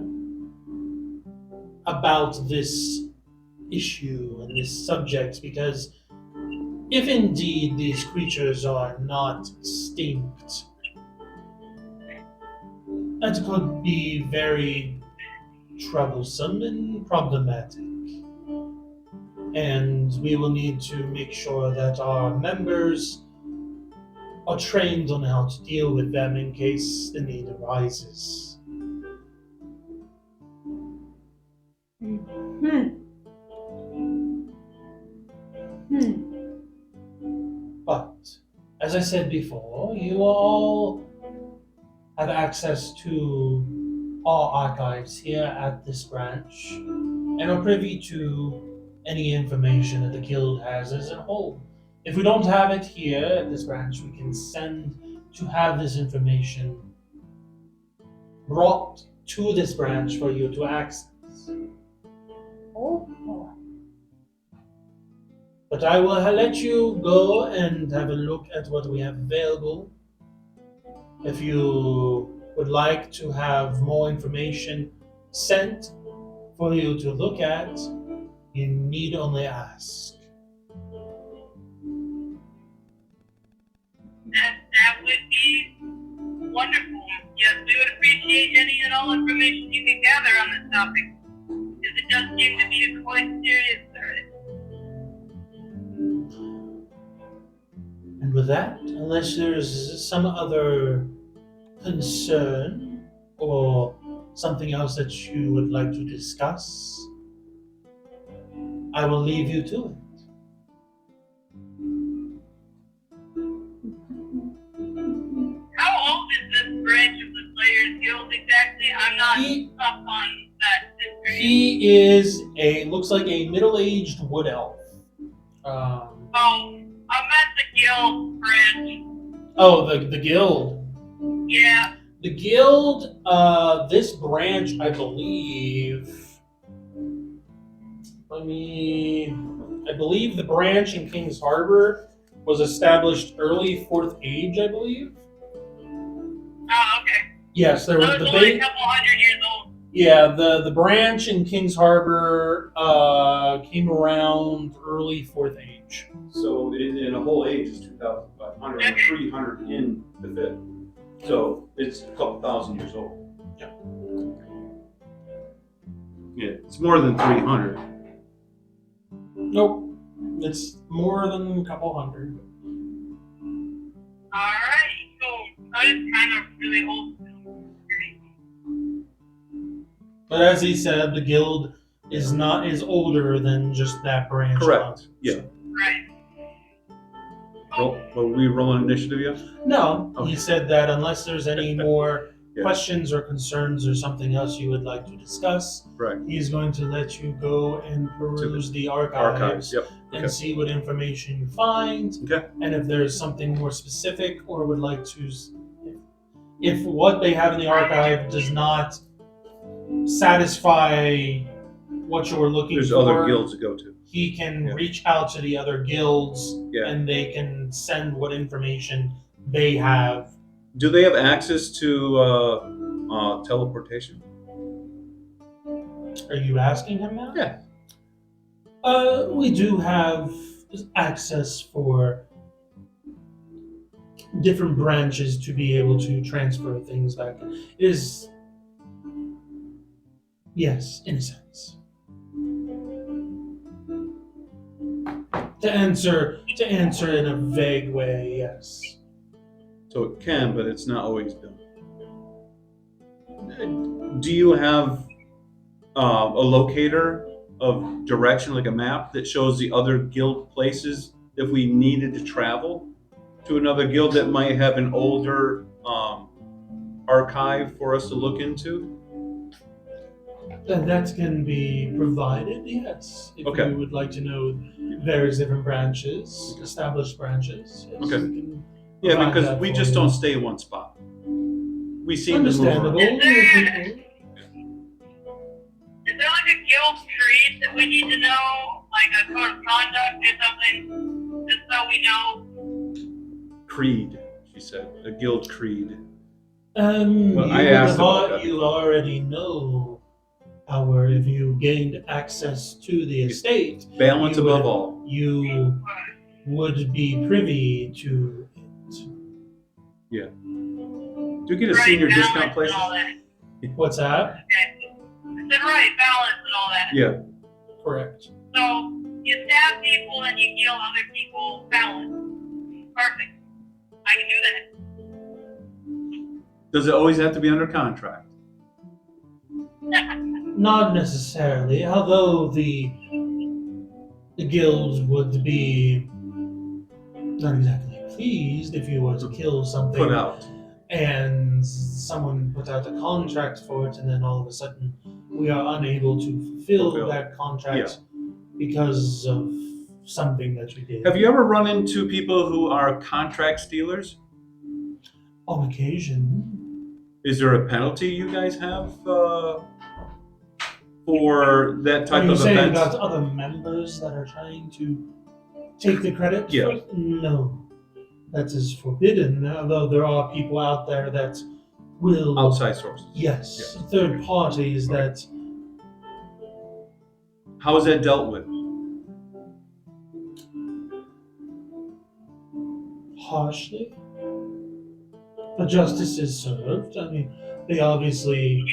about this issue and this subject, because if indeed these creatures are not extinct, that could be very troublesome and problematic. And we will need to make sure that our members are trained on how to deal with them in case the need arises. But, as I said before, you all have access to our archives here at this branch and are privy to any information that the guild has as a whole. If we don't have it here at this branch, we can send to have this information brought to this branch for you to access. Oh boy. But I will let you go and have a look at what we have available. If you would like to have more information sent for you to look at, you need only ask. That would be wonderful. Yes, we would appreciate any and all information you can gather on this topic, because it does seem to be a quite serious threat. And with that, unless there's some other concern or something else that you would like to discuss, I will leave you to it. How old is this branch of the Slayers Guild exactly? I'm not up on that history. He is looks like a middle-aged wood elf. Oh, I'm at the guild branch. Oh, the guild. Yeah. The guild, this branch, I believe. I believe the branch in Kings Harbor was established early 4th Age, I believe. Oh, okay. Yes, there So was it's the only a base. couple hundred years old. Yeah, the branch in Kings Harbor came around early 4th Age. So in a whole age is 2,500 and 300 in the fifth. So it's a couple thousand years old. Yeah. Yeah, it's more than 300. Nope, it's more than a couple hundred. Alright, so that is kind of really old. But as he said, the guild is older than just that branch. Correct. Yeah. Right. Will we roll an initiative yet? No, Okay. he said that unless there's any more Yeah. questions or concerns or something else you would like to discuss, Right. he's going to let you go and peruse the archives, Archives. Yep. and Okay. see what information you find. Okay. And if there's something more specific or would like to, if what they have in the archive does not satisfy what you're looking There's for, other guilds to go to. he can Yeah. reach out to the other guilds Yeah. and they can send what information they have. Do they have access to teleportation? Are you asking him that? Yeah. We do have access for different branches to be able to transfer things back. Yes, in a sense. To answer in a vague way, yes. So it can, but it's not always done. Do you have a locator of direction, like a map that shows the other guild places if we needed to travel to another guild that might have an older archive for us to look into? That can be provided, yes. If Okay. you would like to know various different branches, established branches, yes, Okay. we can Yeah, provide because that we for just you. don't stay in one spot. We seem to move Understandable. around. Is there like a guild creed that we need to know? Like a code of conduct or something? Just so we know? Creed, she said. A guild creed. Well, I asked about that you before. already know. However, if you gained access to the estate, Balance you above would- all. you would be privy to it. Do you get a senior balance discount places? and all that. What's that? Okay. I said right, balance and all that. Yeah. Correct. So you stab people and you heal other people, balance. Perfect. I can do that. Does it always have to be under contract? Not necessarily, although the guild would be not exactly pleased if you were to kill something Put out. and someone put out a contract for it, and then all of a sudden we are unable to fulfill that contract because of something that you did. Have you ever run into people who are contract stealers? On occasion. Is there a penalty you guys have for that type Are you of saying offense? about other members that are trying to take the credit? Yeah. For? No. That is forbidden, although there are people out there that will... Outside sources. Yes, third parties that... How is that dealt with? Harshly. But justice is served. I mean, they obviously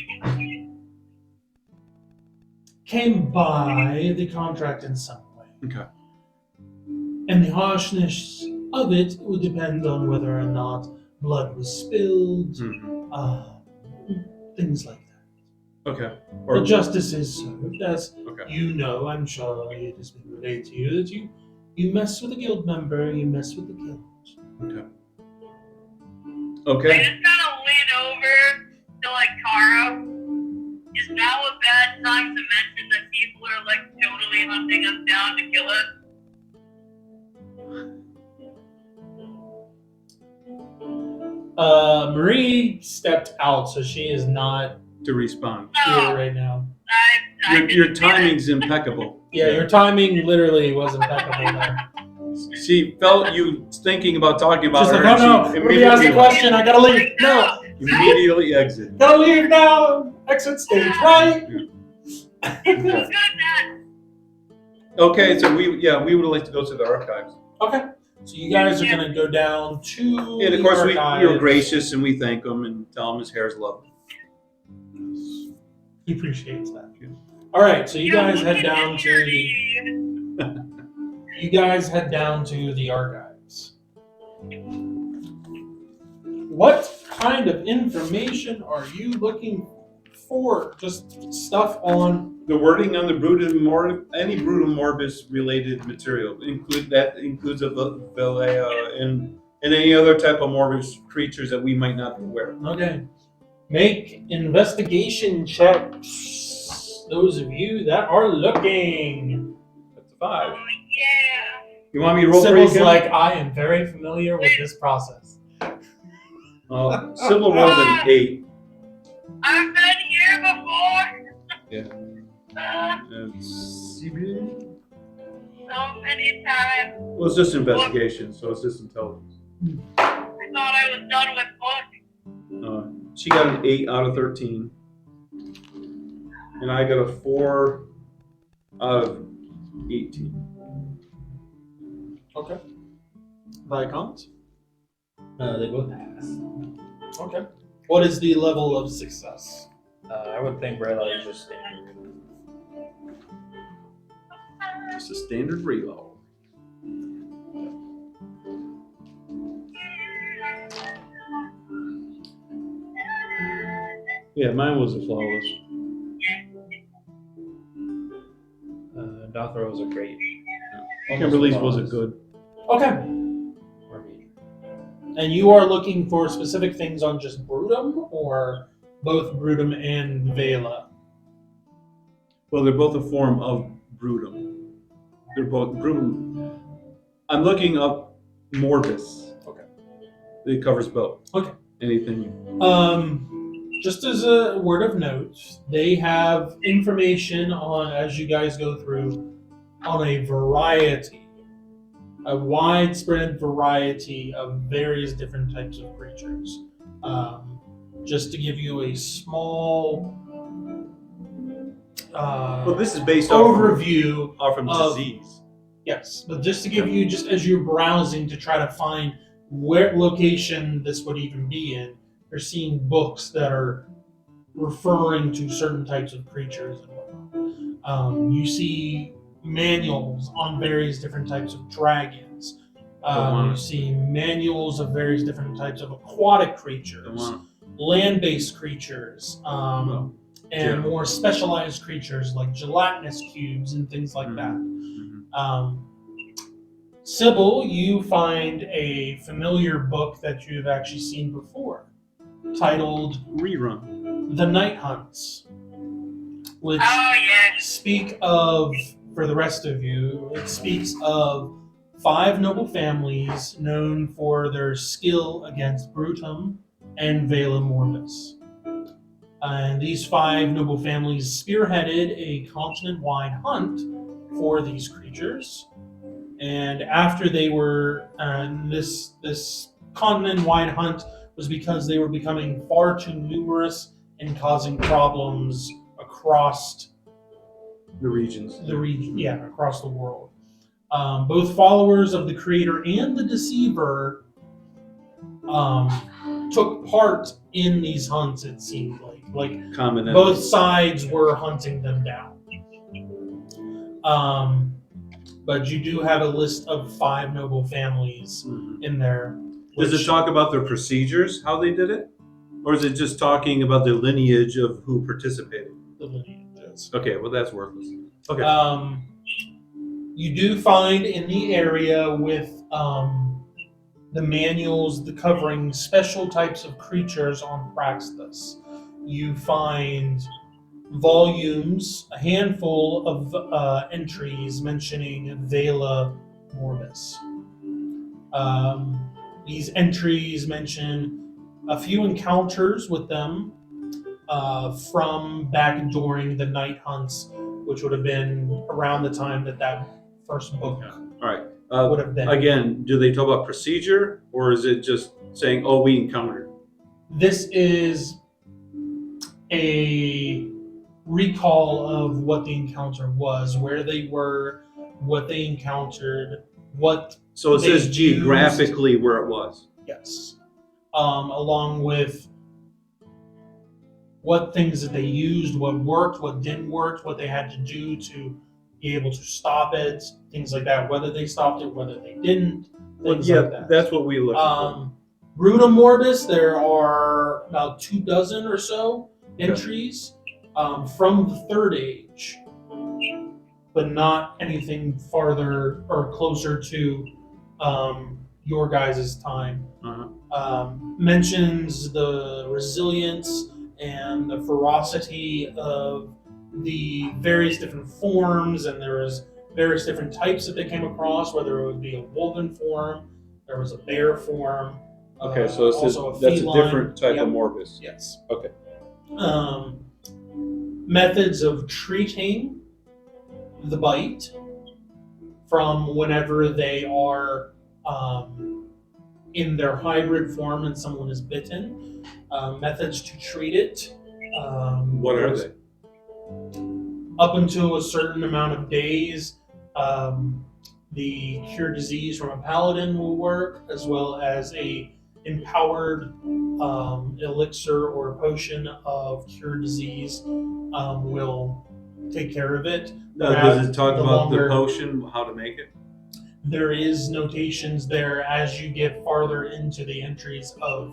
came by the contract in some way. Okay. And the harshness of it would depend on whether or not blood was spilled, things like that. Okay. But justice is served, as Okay. you know, I'm sure it has been relayed to you, that you mess with a guild member, you mess with the guild. Okay. I Okay. just kind of lean over to like Kara. Is now a bad time to mention that people are like totally hunting us down to kill us? Marie stepped out, so she is not To respond. here right now. I Your didn't see that. timing's impeccable. Yeah, your timing literally was impeccable there. She felt you thinking about talking about She's her. like, oh and no, Marie asked a question, I gotta leave. No, immediately exit. gotta leave now. Exit stage, right? It's so good that Okay, so we would like to go to the archives. Okay, so you guys are gonna go down to And of the course, archives. we were gracious and we thank him and tell him his hair's lovely. He appreciates that. All right, so you guys head down to the archives. What kind of information are you looking for? Just stuff on. The wording on the any Brutum Morbis related material includes a Velea and any other type of Morbis creatures that we might not be aware of. Okay, make investigation checks. Those of you that are looking. That's a 5. yeah. You want me to roll for you? Sybil's Kim? like, I am very familiar with this process. Sybil rolled an 8. I've been here before. Yeah. So many times. Well, it's just investigation, so it's just intelligence. I thought I was done with books. She got an 8 out of 13. And I got a 4 out of 18. Okay. Vicons? They both pass. Okay. What is the level of success? I would think Brayla is just standard. It's a standard reload. Yeah, mine was a flawless. Dothra was a great. Kimberly's was a good. Okay. Or me. And you are looking for specific things on just Brutum or both Brutum and Vela? Well, they're both a form of Brutum. They're both Brutum. I'm looking up Morbis. Okay. It covers both. Okay. Anything. Just as a word of note, they have information on, as you guys go through, on a widespread variety of various different types of creatures. Just to give you a small Well, this is based off overview of disease. Yes, but just to give you, just as you're browsing to try to find where location this would even be in, you're seeing books that are referring to certain types of creatures and whatnot. You see manuals on various different types of dragons. You see manuals of various different types of aquatic creatures, land-based creatures, and more specialized creatures like gelatinous cubes and things like that. Sibble, you find a familiar book that you've actually seen before, titled Rerun. The Night Hunts, which Oh, yes. speak of, for the rest of you, it speaks of 5 noble families known for their skill against Brutum and Vela Morbis. And these 5 noble families spearheaded a continent-wide hunt for these creatures. And after they were, this continent-wide hunt was because they were becoming far too numerous and causing problems across The regions. across the world. Both followers of the Creator and the Deceiver took part in these hunts. It seemed like Common both sides were hunting them down. But you do have a list of 5 noble families in there. Does it talk about their procedures, how they did it? Or is it just talking about the lineage of who participated? The lineages. Okay, well, that's worthless. Okay. You do find in the area with the manuals, the covering special types of creatures on Praxis. You find volumes, a handful of entries mentioning Vela Morbis. These entries mention a few encounters with them from back during the night hunts, which would have been around the time that first book All right. would have been. Again, do they talk about procedure, or is it just saying, "Oh, we encountered"? This is a recall of what the encounter was, where they were, what they encountered, what. So it they says used. geographically where it was. Yes. Along with what things that they used, what worked, what didn't work, what they had to do to be able to stop it, things like that. Whether they stopped it, whether they didn't, things like that. That's what we look for. Brutum Morbis, there are about 24 or so entries from the Third Age, but not anything farther or closer to your guys' time. Mentions the resilience and the ferocity of the various different forms, and there was various different types that they came across, whether it would be a woven form, there was a bear form. Okay, so that's a different type of Morbis. Yes. Okay. Methods of treating the bite from whenever they are in their hybrid form and someone is bitten. Methods to treat it. What are they? Up until a certain amount of days, the cure disease from a paladin will work, as well as a empowered elixir or potion of cure disease will take care of it. Does it talk about the longer- potion, how to make it? There is notations there as you get farther into the entries of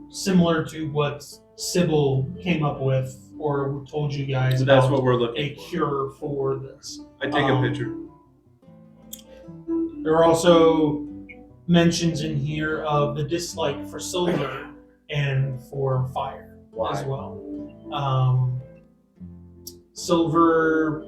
similar to what Sibble came up with or told you guys So that's about what we're looking a for. cure for this. I take a picture. There are also mentions in here of the dislike for silver and for fire as well. Silver,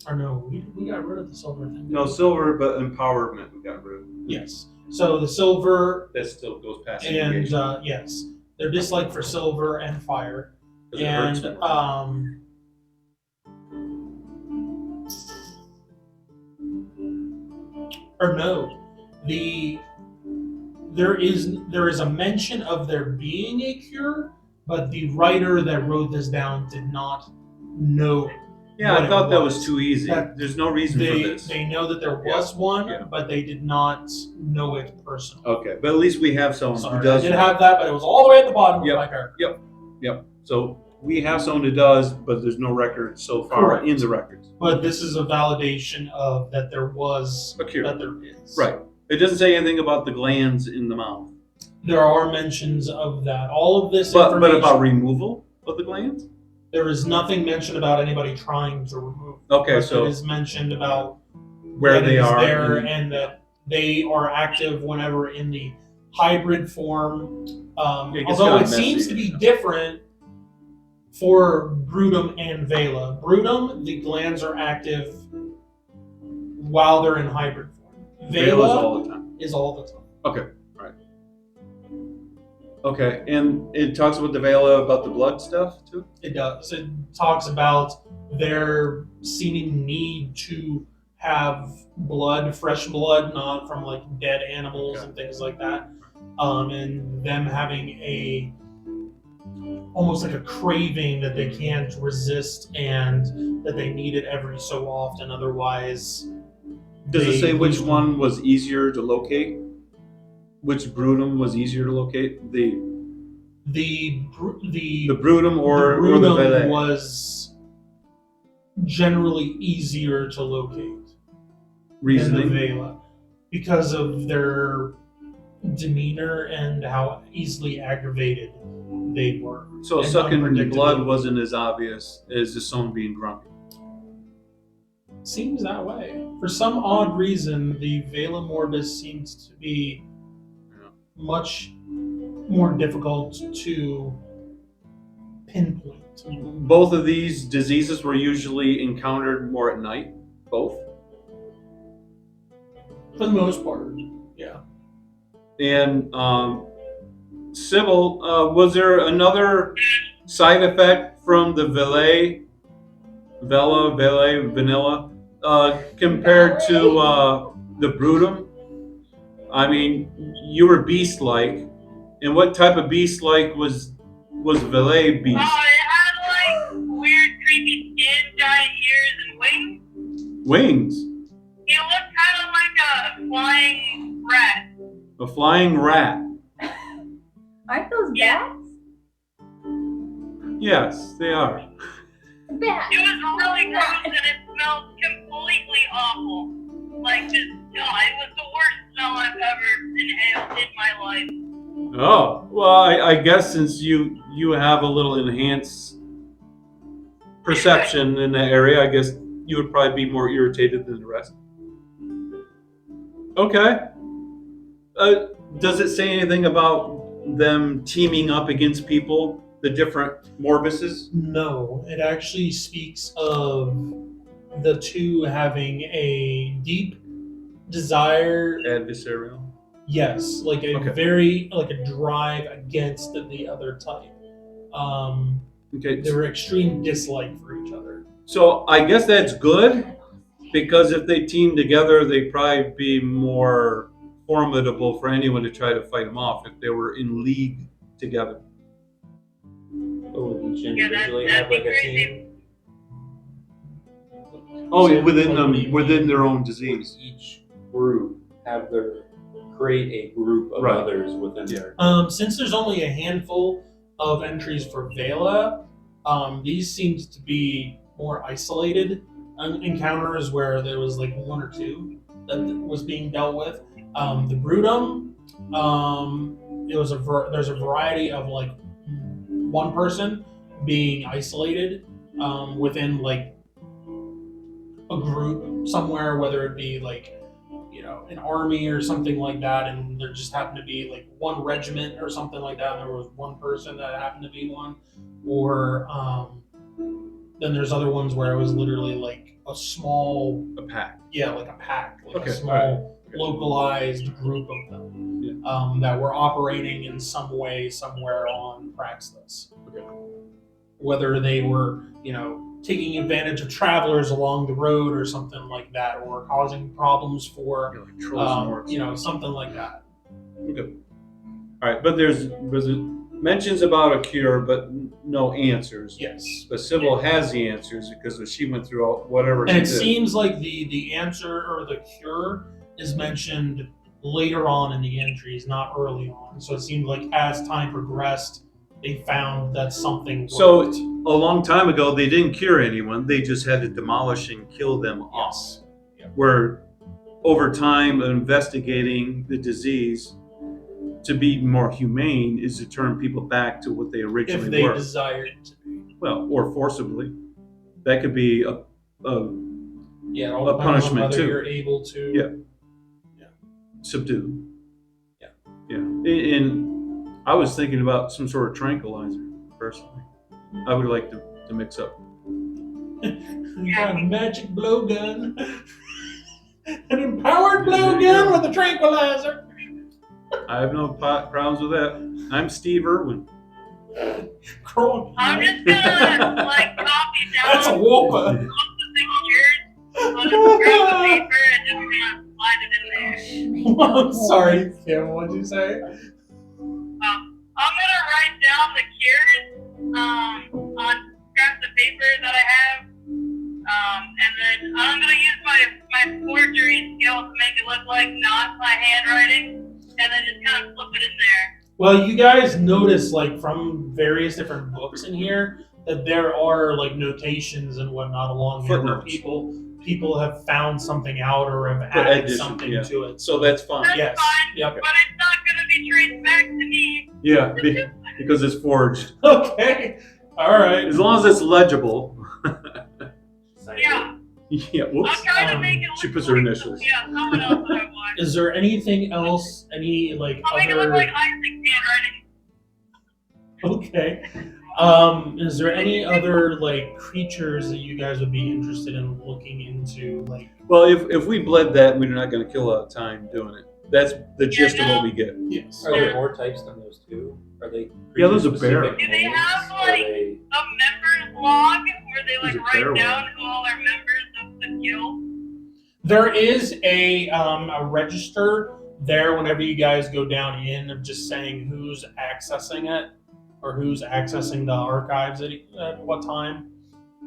or no, we got rid of the silver thing. No, silver, but empowerment we got rid of. Yes. So the silver That still goes past and investigation. yes, their dislike for silver and fire, 'Cause it hurts and more. or no, there is a mention of there being a cure, but the writer that wrote this down did not know. Yeah, what I it thought that was was. too easy. That There's no reason for this. They know that there Yeah, was one, yeah. but they did not know it personally. Okay, but at least we have someone Sorry, who does. I did have that, but it was all the way at the bottom Yep. of my paragraph. Yep. So we have someone who does, but there's no record so far Correct. in the records. But this is a validation of that there was A cure. that there is. Right. It doesn't say anything about the glands in the mouth. There are mentions of that. All of this But information. about removal of the glands? There is nothing mentioned about anybody trying to remove. Okay, But so it is mentioned about where that they it is are. there in- and that they are active whenever in the hybrid form. It gets Although kinda it seems messy. to be different for Brutum and Vela. Brutum, the glands are active while they're in hybrid form. Vela's Vela all the time. is all the time. Okay, right. Okay, and it talks about the Vela about the blood stuff too? It does. It talks about their seeming need to have blood, fresh blood, not from like dead animals Okay. and things like that. And them having a almost like a craving that they can't resist and that they need it every so often. Otherwise, Does it they say which lose them. one was easier to locate? Which Brutum was easier to locate? The Brutum or the Brutum Vela? was generally easier to locate than the Reasoning? Vela because of their demeanor and how easily aggravated they were. So and sucking the unpredictable. blood wasn't as obvious as just someone being drunk. Seems that way. For some odd reason, the Vela morbis seems to be much more difficult to pinpoint. Both of these diseases were usually encountered more at night. Both. For the most part, yeah. And Sibble, was there another side effect from the vanilla, compared to the Brutum? I mean, you were beast-like, and what type of beast-like was Valet beast? Oh, it had like weird, creepy skin, giant ears, and wings. Wings, It looked kind of like a flying rat. a flying rat. Aren't those Yeah. bats? Yes, they are. Bats. It was really gross and it smelled completely awful. Like just, it was the worst smell I've ever inhaled in my life. Oh, well, I guess since you have a little enhanced perception in that area, I guess you would probably be more irritated than the rest. Okay. Does it say anything about them teaming up against people, the different Morbises? No, it actually speaks of the two having a deep desire. Adversarial. Yes, like a Okay. very like a drive against the other type. Okay. They were extreme dislike for each other. So I guess that's good, because if they team together, they'd probably be more formidable for anyone to try to fight them off if they were in league together. Or would each Yeah, individually that'd have be like a crazy. team? Oh, So, within like, within their own Would disease. each group have create a group of Right. others within their Since there's only a handful of entries for Vela, these seemed to be more isolated encounters where there was like one or two that was being dealt with. The Brutum, it was there's a variety of like one person being isolated within like a group somewhere, whether it be like an army or something like that, and there just happened to be like one regiment or something like that, and there was one person that happened to be one, or then there's other ones where it was literally like a small, A pack. like a pack, like Okay, a small alright, localized group of them that were operating in some way somewhere on Praxis. Okay. Whether they were, taking advantage of travelers along the road or something like that, or causing problems for, Like trolls and orcs. something like that. Okay. All right, but there's mentions about a cure, but no answers. Yes. But Sibble has the answers because she went through whatever And she it did. seems like the answer or the cure is mentioned later on in the entries, not early on. So it seemed like as time progressed, they found that something worked. So a long time ago, they didn't cure anyone. They just had to demolish and kill them off. Yes. Yeah. Where over time, investigating the disease to be more humane is to turn people back to what they originally If they were. desired to be. Well, or forcibly. That could be a Yeah, it all A depends on punishment, whether too. you're able to. Yeah. subdue. Yeah. Yeah. And I was thinking about some sort of tranquilizer, personally. I would like to mix up. You got a magic blowgun. An empowered blowgun with a tranquilizer. I have no problems with that. I'm Steve Irwin. Crawl. I'm just gonna like copy down That's a all whoopah. the pictures on a scrap of paper and just gonna slide it in there. I'm sorry, Kim. What'd you say? I'm gonna write down the cures on scraps of paper that I have, and then I'm gonna use my forgery skill to make it look like not my handwriting, and then just kind of flip it in there. Well, you guys notice, like, from various different books in here, that there are, like, notations and whatnot along here where Footnotes. people have found something out or have For added addition, something yeah. to it. So that's fine. That's Yes. fine, Yep. but it's not gonna be traced back to me. Yeah, because it's forged. Okay. All right. As long as it's legible. Yeah, Yeah, I'm whoops. trying to Um, make it she look puts her like initials. Yeah, someone else that I want. Is there anything else? Any, like, I'll make it look other... like Isaac's handwriting. Okay. Is there any other, like, creatures that you guys would be interested in looking into? Like, Well, if we bled that, we're not going to kill a lot of time doing it. That's the gist of what we get. yes. Are there more types than those two? Are they? Yeah, there's a creature-specific bear. Do they names? have, Are like- they- A members log where they like There's a bear write down who all are members of the guild. There is a register there whenever you guys go down in of just saying who's accessing it or who's accessing the archives at what time.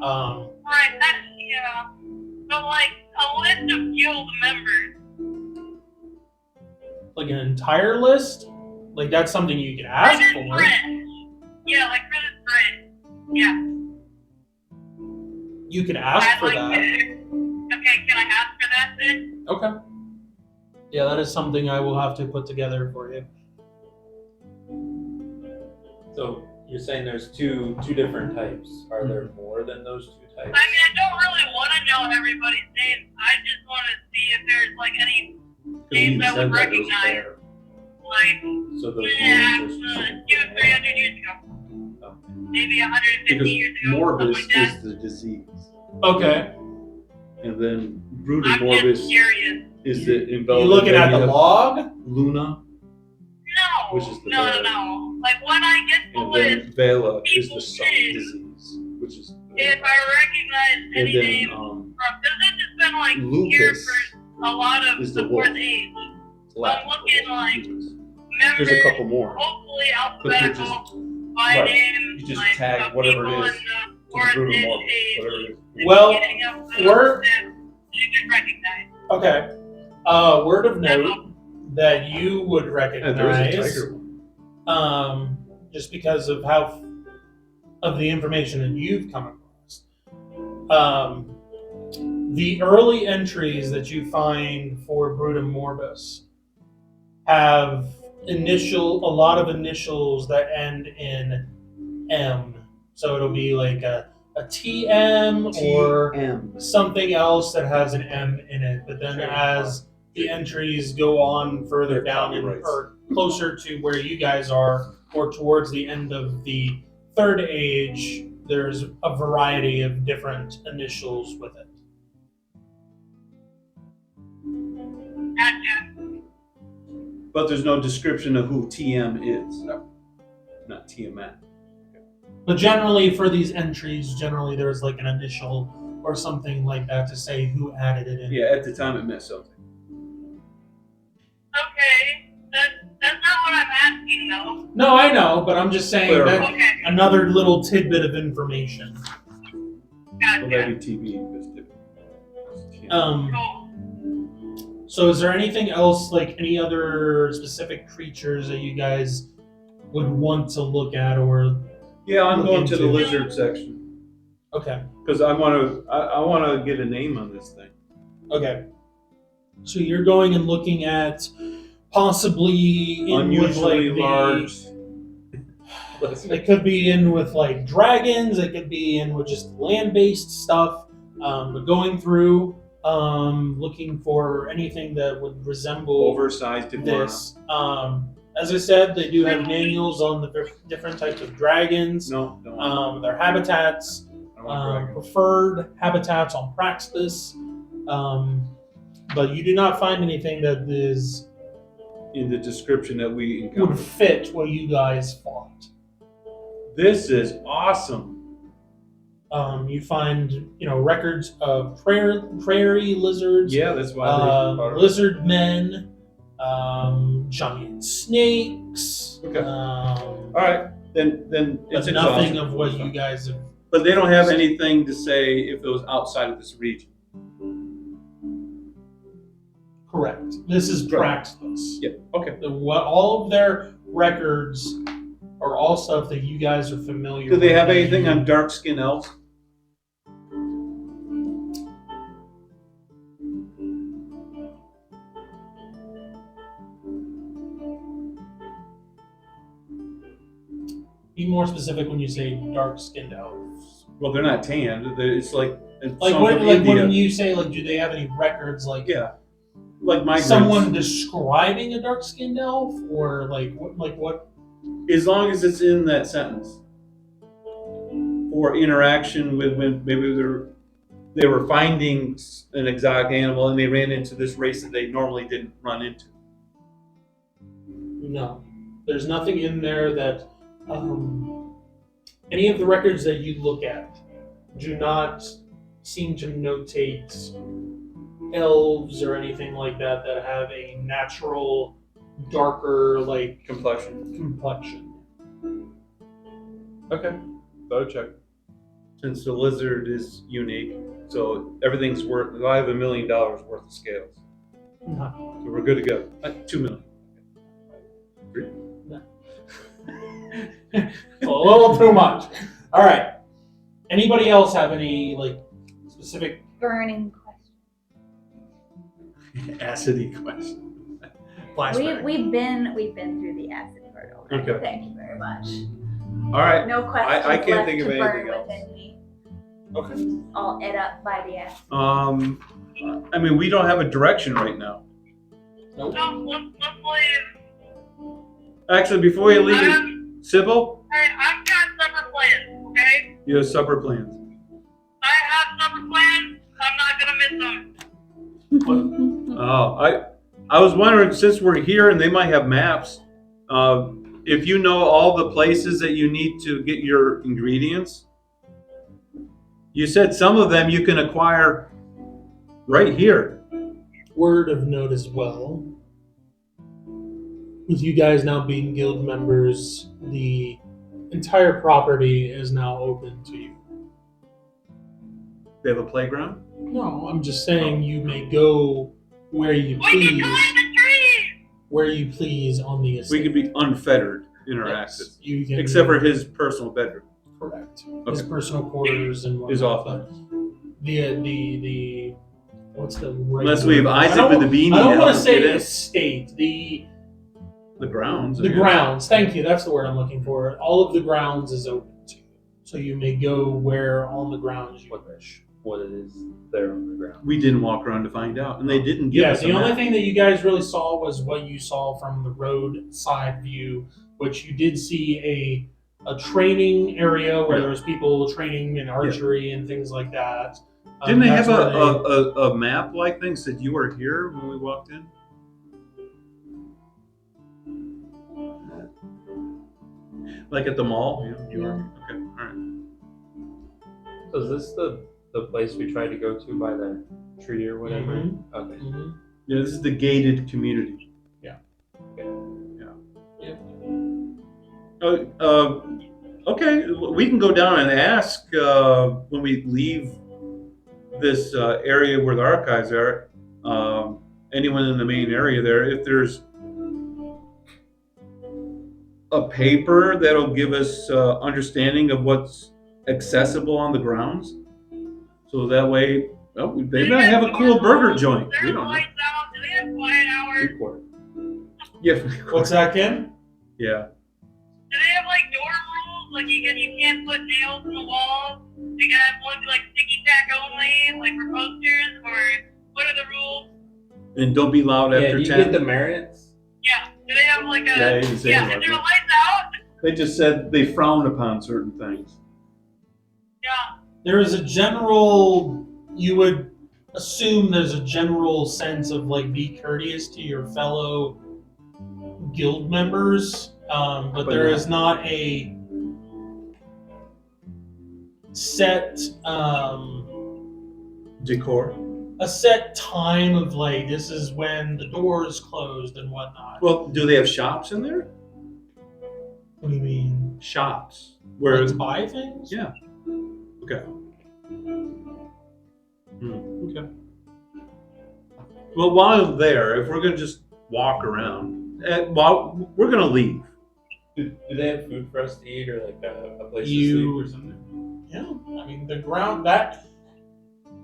Right, that's, yeah. But like a list of guild members. Like an entire list. Like that's something you can ask For this for. branch. Yeah, like for this branch. Yeah. You can ask I'd for like that. Okay, can I ask for that then? Okay. Yeah, that is something I will have to put together for you. So you're saying there's two different types. Are there more than those two I types? mean, I don't really want to know everybody's names. I just want to see if there's like any names I would recognize. Like, So those yeah, names are 300 years ago. Maybe 150 Because years ago. morbus something like that. is the disease. Okay. And then broody I'm morbus just curious. is the You envelopment. looking at the Then you have log? Luna, No, Which is the no, bear. no. Like when I get the and list, then Vela is people the sun did. disease, which is. if I recognize And any then names from, because this has been like here lupus for a lot of is the the wolf. fourth age. Latin. I'm looking like Lupus. members, There's a couple more. hopefully But they're alphabetical, by right. name, You just like tag of whatever people it is in the to fourth the brutal morbus, age, whatever it is. the Well, beginning of the we're- that you can recognize. Okay. Word of note that you would Yeah, recognize. there is a tiger one. Just because of of the information that you've come across. The early entries that you find for Brutum Morbus have a lot of initials that end in M. So it'll be like a TM or TM. something else that has an M in it. But then as the entries go on further They're down copyrights. or closer to where you guys are, or towards the end of the third age, there's a variety of different initials with it. Gotcha. But there's no description of who TM is. No. Not Tiamat. But generally, for these entries, generally there's like an initial or something like that to say who added it in. Yeah, at the time it meant something. Okay. That's not what I'm asking, though. No, I know, but I'm just saying Clear. that Okay. another little tidbit of information. Well, Gotcha. that'd be TV. That's different. Cool. So is there anything else, like any other specific creatures that you guys would want to look at or? Yeah, I'm Look going to the into. lizard section Okay. because I want to get a name on this thing. Okay. So you're going and looking at possibly in with Unusually like large. it could be in with like dragons. It could be in with just land-based stuff. But going through, looking for anything that would resemble Oversized iguana. this. As I said, they do have manuals on the different types of dragons. No, don't want Their habitats. I don't want dragon. Preferred habitats on Praxis, but you do not find anything that is In the description that we would encountered. fit what you guys fought. This is awesome. You find records of prairie lizards, Yeah, that's why they lizard men, giant snakes. Okay. All right, then it's but nothing exhaustive. of what you guys have. But they don't have anything to say if it was outside of this region. Correct. This is Right. Praxis. Yeah. Okay. What all of their records are all stuff that you guys are familiar Do with. they have that anything you- on dark skin elves? Be more specific when you say dark-skinned elves. Well, they're not tanned. It's like Like some what? from Like India. when you say like, do they have any records? Like Yeah, like migrants. someone describing a dark-skinned elf, or like what? Like what? As long as it's in that sentence, or interaction with when maybe they were finding an exotic animal and they ran into this race that they normally didn't run into. No, there's nothing in there that any of the records that you look at do not seem to notate elves or anything like that that have a natural darker like complexion. Okay, better check. Since the lizard is unique, so everything's worth. I have $1 million worth of scales, No. so we're good to go. 2 million. A little too much. All right. Anybody else have any like specific? Burning question. Acidy question. Flashback. We've been through the acid part already. Okay. Thank you very much. All right. No questions I can't left think of to burn anything else. within me. Okay. All ate up by the acid. I mean, we don't have a direction right now. Nope. So, let's leave. Actually, before we leave, Sibble, Hey, I've got supper plans, okay? you have supper plans. I have supper plans. I'm not gonna miss them. Oh, I was wondering, since we're here and they might have maps, if you know all the places that you need to get your ingredients. You said some of them you can acquire right here. Word of note as well. With you guys now being guild members, the entire property is now open to you. They have a playground. No, I'm just saying you may go where you We can please, climb the tree! where you please on the estate. We can be unfettered in our Yes, access, you can, except for his personal bedroom. correct. Okay. His personal quarters and whatnot. Is off but the what's the Unless we have regular- Isaac I don't- with the beanie. I don't to want help to say get in. estate. The grounds. The grounds. Thank you. That's the word I'm looking for. All of the grounds is open to you, so you may go where on the grounds you wish. What it is there on the ground. We didn't walk around to find out, and they didn't give Yeah, us the a only map. thing that you guys really saw was what you saw from the roadside view, which you did see a training area where Yeah. there was people training in archery and things like that. Didn't they That's have where a map like thing said you were here when we walked in? Like at the mall? Yeah, you are. Okay, all right. So is this the place we tried to go to by the tree or whatever? Mhm. Okay. Mhm. Yeah, this is the gated community. Okay, we can go down and ask when we leave this area where the archives are, anyone in the main area there, if there's a paper that'll give us understanding of what's accessible on the grounds. So that way, oh, they might have a cool burger joint. We There's don't know. lights out. Do they have quiet hours? Freeport. Yeah. What's that, Ken? Yeah. Do they have like door rules? Like you can't put nails in the walls? You gotta have one like sticky tack only, like for posters, or what are the rules? And don't be loud Yeah, after do you 10. get the merits? Yeah. Do they have like a Yeah, they didn't say yeah, about is there that. lights out? They just said they frown upon certain things. Yeah. There is a general, you would assume there's a general sense of like be courteous to your fellow guild members, but there is not a set Decor. a set time of like this is when the door is closed and whatnot. Well, do they have shops in there? What do you mean? Shops. Like Where? to buy things? Yeah. Okay. Okay. Well, while there, if we're gonna just walk around, while we're gonna leave. Do they have food for us to eat or like a place to You- sleep or something? Yeah, I mean the ground that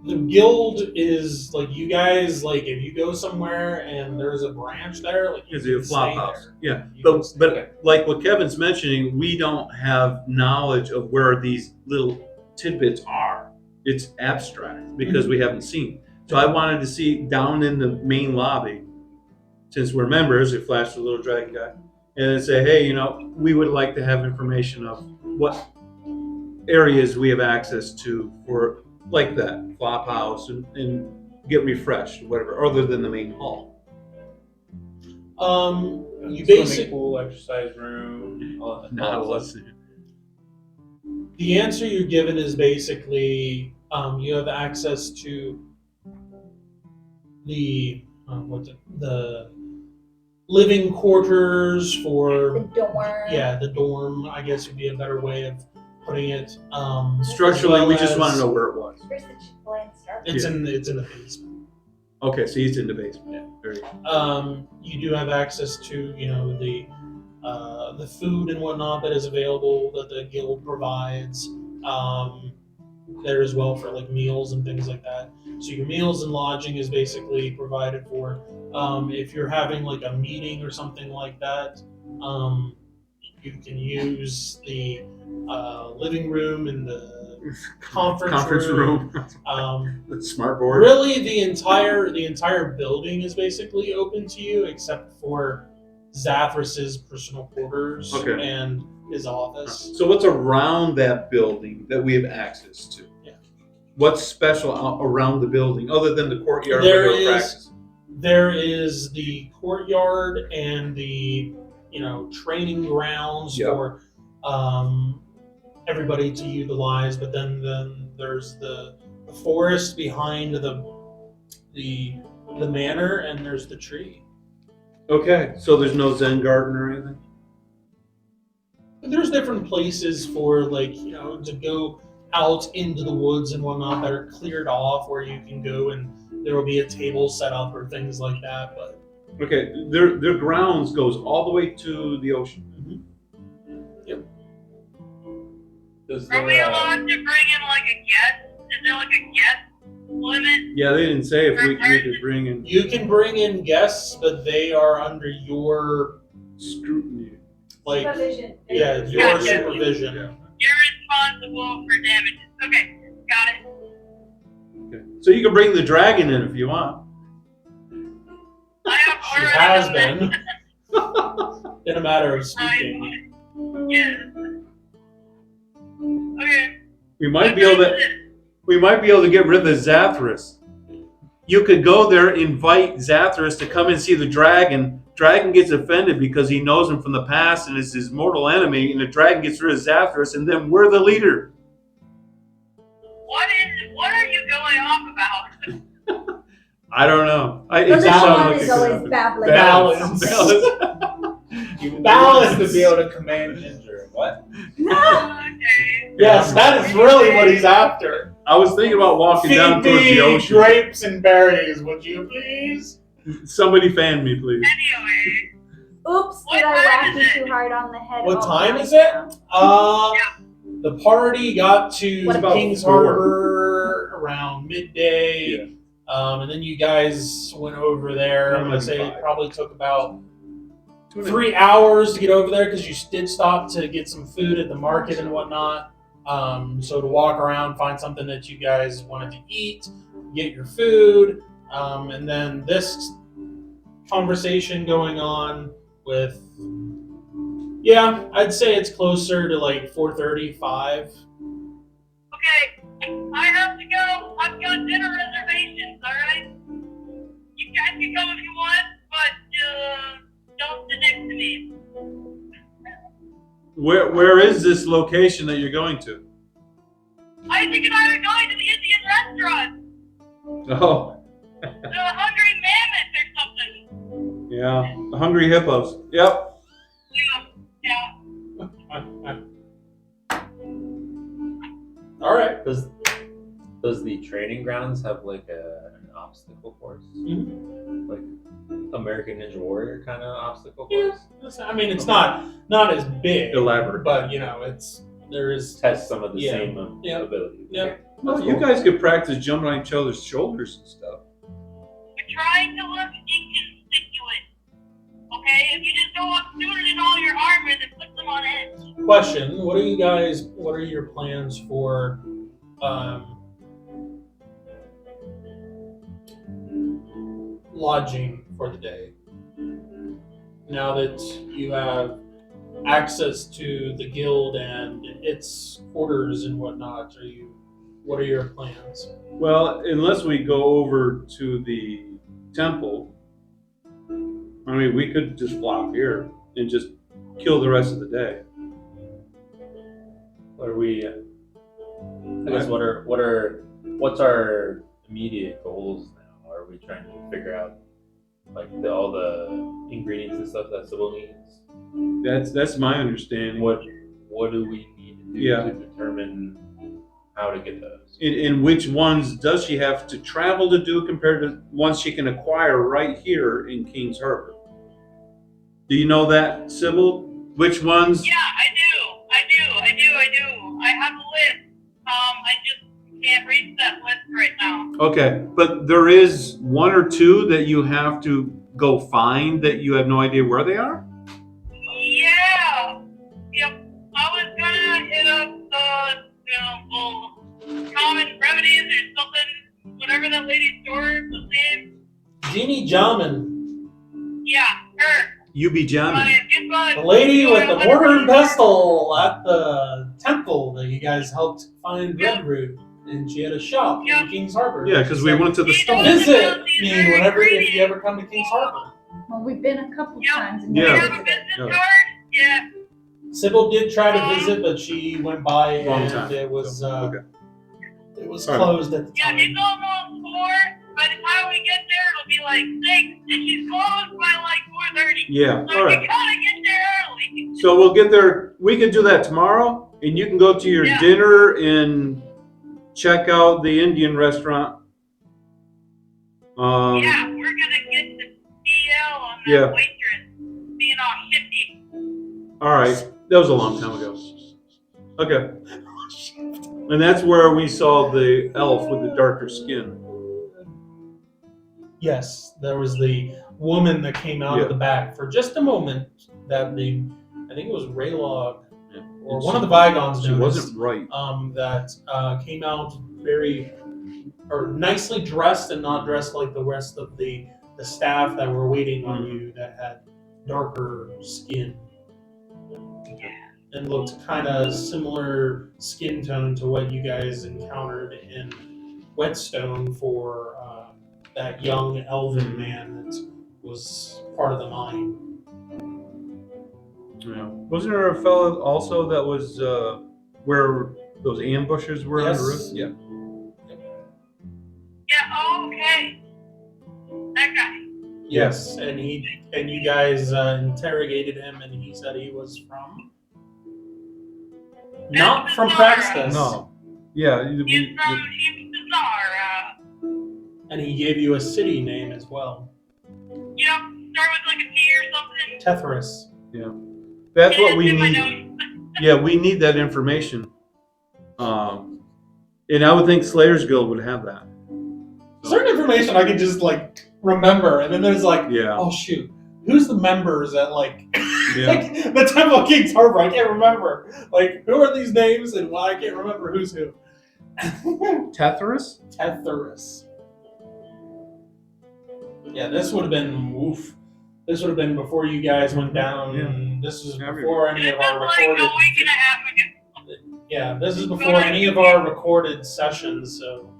the guild is like you guys like if you go somewhere and there's a branch there like you Is it a can flop stay house? there. Yeah, You can but stay but there. like what Kevin's mentioning, we don't have knowledge of where these little tidbits are. It's abstract because we haven't seen. So I wanted to see down in the main lobby, since we're members, it flashed the little dragon guy, and say, hey, we would like to have information of what areas we have access to for like that flop house and get refreshed, whatever, other than the main hall. You Swimming basically pool, exercise room, all that. Not all that listening. the answer you're given is basically you have access to the the living quarters for The dorm. yeah the dorm I guess would be a better way of putting it. Structurally, as well we just want as- to know where it was. Where's the Chick-fil-A and Starbucks? It's in the basement. Okay, so he's in the basement. Yeah, very good. You do have access to the food and whatnot that is available that the guild provides. There as well for like meals and things like that. So your meals and lodging is basically provided for. If you're having like a meeting or something like that, you can use the living room and the conference room. The smart board. Really, the entire building is basically open to you, except for Zathras's personal quarters Okay. and his office. So what's around that building that we have access to? Yeah. What's special around the building other than the courtyard There where we're is- practicing? There is the courtyard and the training grounds Yep. for everybody to utilize, but then there's the forest behind the manor, and there's the tree. Okay, so there's no Zen garden or anything? There's different places for to go out into the woods and whatnot that are cleared off where you can go and there will be a table set up or things like that. But Okay, their grounds goes all the way to the ocean. Does Are we allowed to bring in like a guest? Is there like a guest limit? Yeah, they didn't say if we could bring in you can bring in guests, but they are under your scrutiny. Supervision. your Gotcha. supervision. Yeah. You're responsible for damages. Okay, got it. Okay. So you can bring the dragon in if you want. I have She already has done been. In a matter of speaking. that. Yes. Okay. We might be able to get rid of Zathras. you could go there, invite Zathras to come and see the dragon. Dragon gets offended because he knows him from the past and is his mortal enemy, and the dragon gets rid of Zathras, and then we're the leader. What are you going off about? I don't know. The It little just sounded one like is it could always happen. babbling. Balance. You Balance. to be able to command Ginger. What? Okay. Yes, that is really what he's after. I was thinking about walking down Feed towards the me ocean. grapes and berries, would you please? Somebody fan me, please. Anyway, Oops, What did I time whack is you it? too hard on the head? What Oh, time my is it? God. The party got to What about Kings 4? Harbor around midday. And then you guys went over there. I'm gonna say it 5. probably took about 3 hours to get over there because you did stop to get some food at the market and whatnot. So to walk around, find something that you guys wanted to eat, get your food, and then this conversation going on with, yeah, I'd say it's closer to like 4:35. okay, I have to go. I've got dinner reservations, alright? You guys can go if you want, but don't sit next to me. Where is this location that you're going to? Isaac and I are going to the Indian restaurant. Oh, The Hungry Mammoth or something. yeah. The Hungry Hippos. Yep. Yeah. All right. Does the training grounds have like an obstacle course? Mhm. Like American Ninja Warrior kind of obstacle Yeah, course? I mean, it's not as big, Elaborate. but there is. Test some of the Yeah. same Yeah. abilities. Yeah. Okay. Well, That's you cool. guys could practice jumping on each other's shoulders and stuff. We're trying to look inconspicuous. Okay? If you just go up suited in all your armor, then put them on edge. Question: what are your plans for lodging for the day? Now that you have access to the guild and its quarters and whatnot, what are your plans? Well, unless we go over to the temple, I mean, we could just flop here and just kill the rest of the day. Are we? I guess what's our immediate goals now? Are we trying to figure out like all the ingredients and stuff that Sibble needs? That's my understanding. What do we need to do Yeah. to determine how to get those? And which ones does she have to travel to do compared to ones she can acquire right here in Kings Harbor? Do you know that, Sibble? Which ones? Yeah, I do. I have a list. I just can't reach that list right now. Okay, but there is one or two that you have to go find that you have no idea where they are? Yeah. Yep. I was gonna hit up common remedies or something, whatever that lady's store was named. Jeannie Jamin, Yeah, her. You be jamming. the lady with the mortar and pestle at the temple that you guys helped find Redroot, and she had a shop in Kings Harbor. Yeah, because we went to the store. Visit me if you ever come to Kings Harbor. Well, we've been a couple Yeah. times. And Do you Yeah. have a business Yeah. card? Yeah. Sybil did try to visit, but she went by Wrong and time. it was Okay. it was All right. closed at the Yeah, time. it's almost 4. By the time we get there, it'll be like 6, and she's closed by like 4:30. Yeah, So all we right. gotta get there early. So we'll get there. We can do that tomorrow, and you can go to your Yeah. dinner and check out the Indian restaurant. Yeah, we're gonna get the DL on that Yeah. waitress being all shifty. All right. That was a long time ago. Okay. And that's where we saw the elf with the darker skin. Yes, there was the woman that came out Yeah. of the back for just a moment. I think it was Raylog or And one of the Bygons She noticed, wasn't right. that came out nicely dressed and not dressed like the rest of the staff that were waiting on you that had darker skin and looked kind of similar skin tone to what you guys encountered in Whetstone for that young elven man that was part of the mine. Yeah. Wasn't there a fellow also that was where those ambushes were on the roof? Yes. Yeah. Yeah, oh, okay. That guy. Yes, and you guys interrogated him, and he said he was from not from Praxis. No. Yeah. He's from Bizarre. And he gave you a city name as well. You know, start with like a T or something. Tethris. That's what we It's in my need. notes. Yeah, we need that information. And I would think Slayer's Guild would have that. Certain information I can just like remember, and then there's like, Yeah. oh shoot, who's the members at like, Yeah. like the Temple of King's Harbor? I can't remember. Like, who are these names and why I can't remember who's who? Tethris? Tethris. Yeah, this would have been woof. This would have been before you guys went down. Yeah. This is before any This of was our like recorded. a week and a half ago. Yeah, this is before any of our recorded sessions. So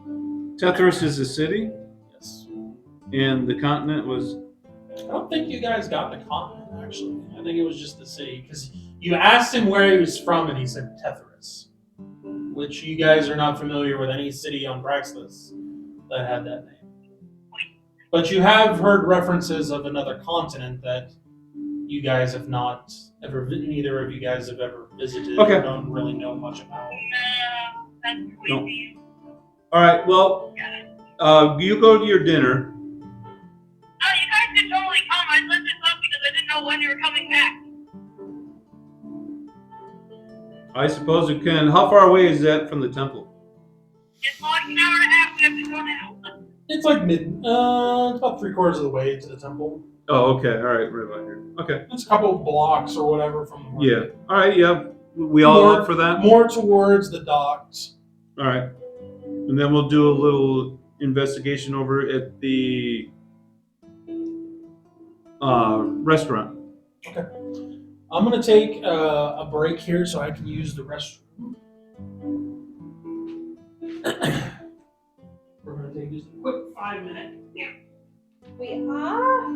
Tethris is a city, yes, and the continent was. I don't think you guys got the continent actually. I think it was just the city because you asked him where he was from, and he said Tethris, which you guys are not familiar with any city on Praxis that had that name. But you have heard references of another continent that you guys have not ever, neither of you guys have ever visited. Okay. Or don't really know much about. No, that's No. crazy. All right. Well, you go to your dinner. Oh, you guys could totally come. I looked this up because I didn't know when you were coming back. I suppose you can. How far away is that from the temple? It's like an hour and a half. We have to go now. It's like it's about 3/4 of the way to the temple. Oh, okay. All right. Right about here. Okay. It's a couple blocks or whatever from the market. Yeah. All right. Yeah. We all More- up for that? More towards the docks. All right. And then we'll do a little investigation over at the restaurant. I'm gonna take a break here so I can use the restroom. We're gonna take just a quick 5-minute. We are.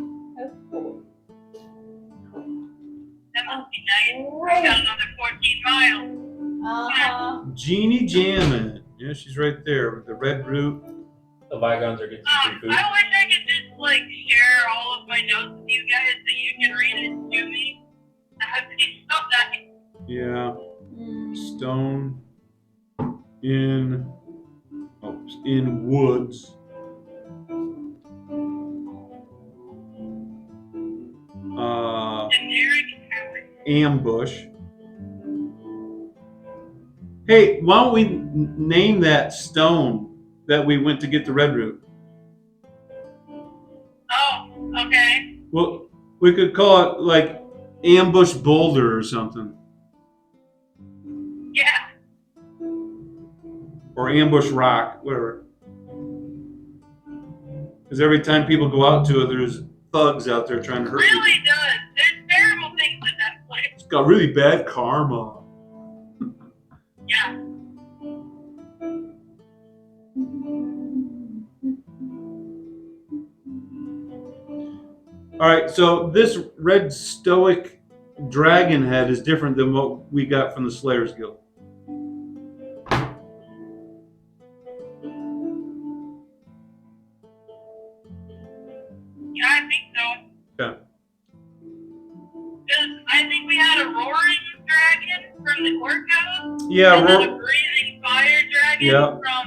That must be nice. We got another 14 miles. Jeannie Jammin. Yeah, she's right there with the red root. The Vigons are getting some free food. I wish I could just like share all of my notes with you guys so you can read it to me. That would be so nice. Yeah. Stone in woods. Generic Ambush. Hey, why don't we name that stone that we went to get the red root? Oh, okay. Well, we could call it like Ambush Boulder or something. Yeah. Or Ambush Rock, whatever. Because every time people go out to it, there's thugs out there trying to hurt people. Really does. There's terrible things in that place. It's got really bad karma. Yeah. All right, so this red stoic dragon head is different than what we got from the Slayers Guild. Yeah, I think so. Okay. Because I think we had a roaring dragon from the Orcos. Yeah, And then a breathing fire dragon Yeah. from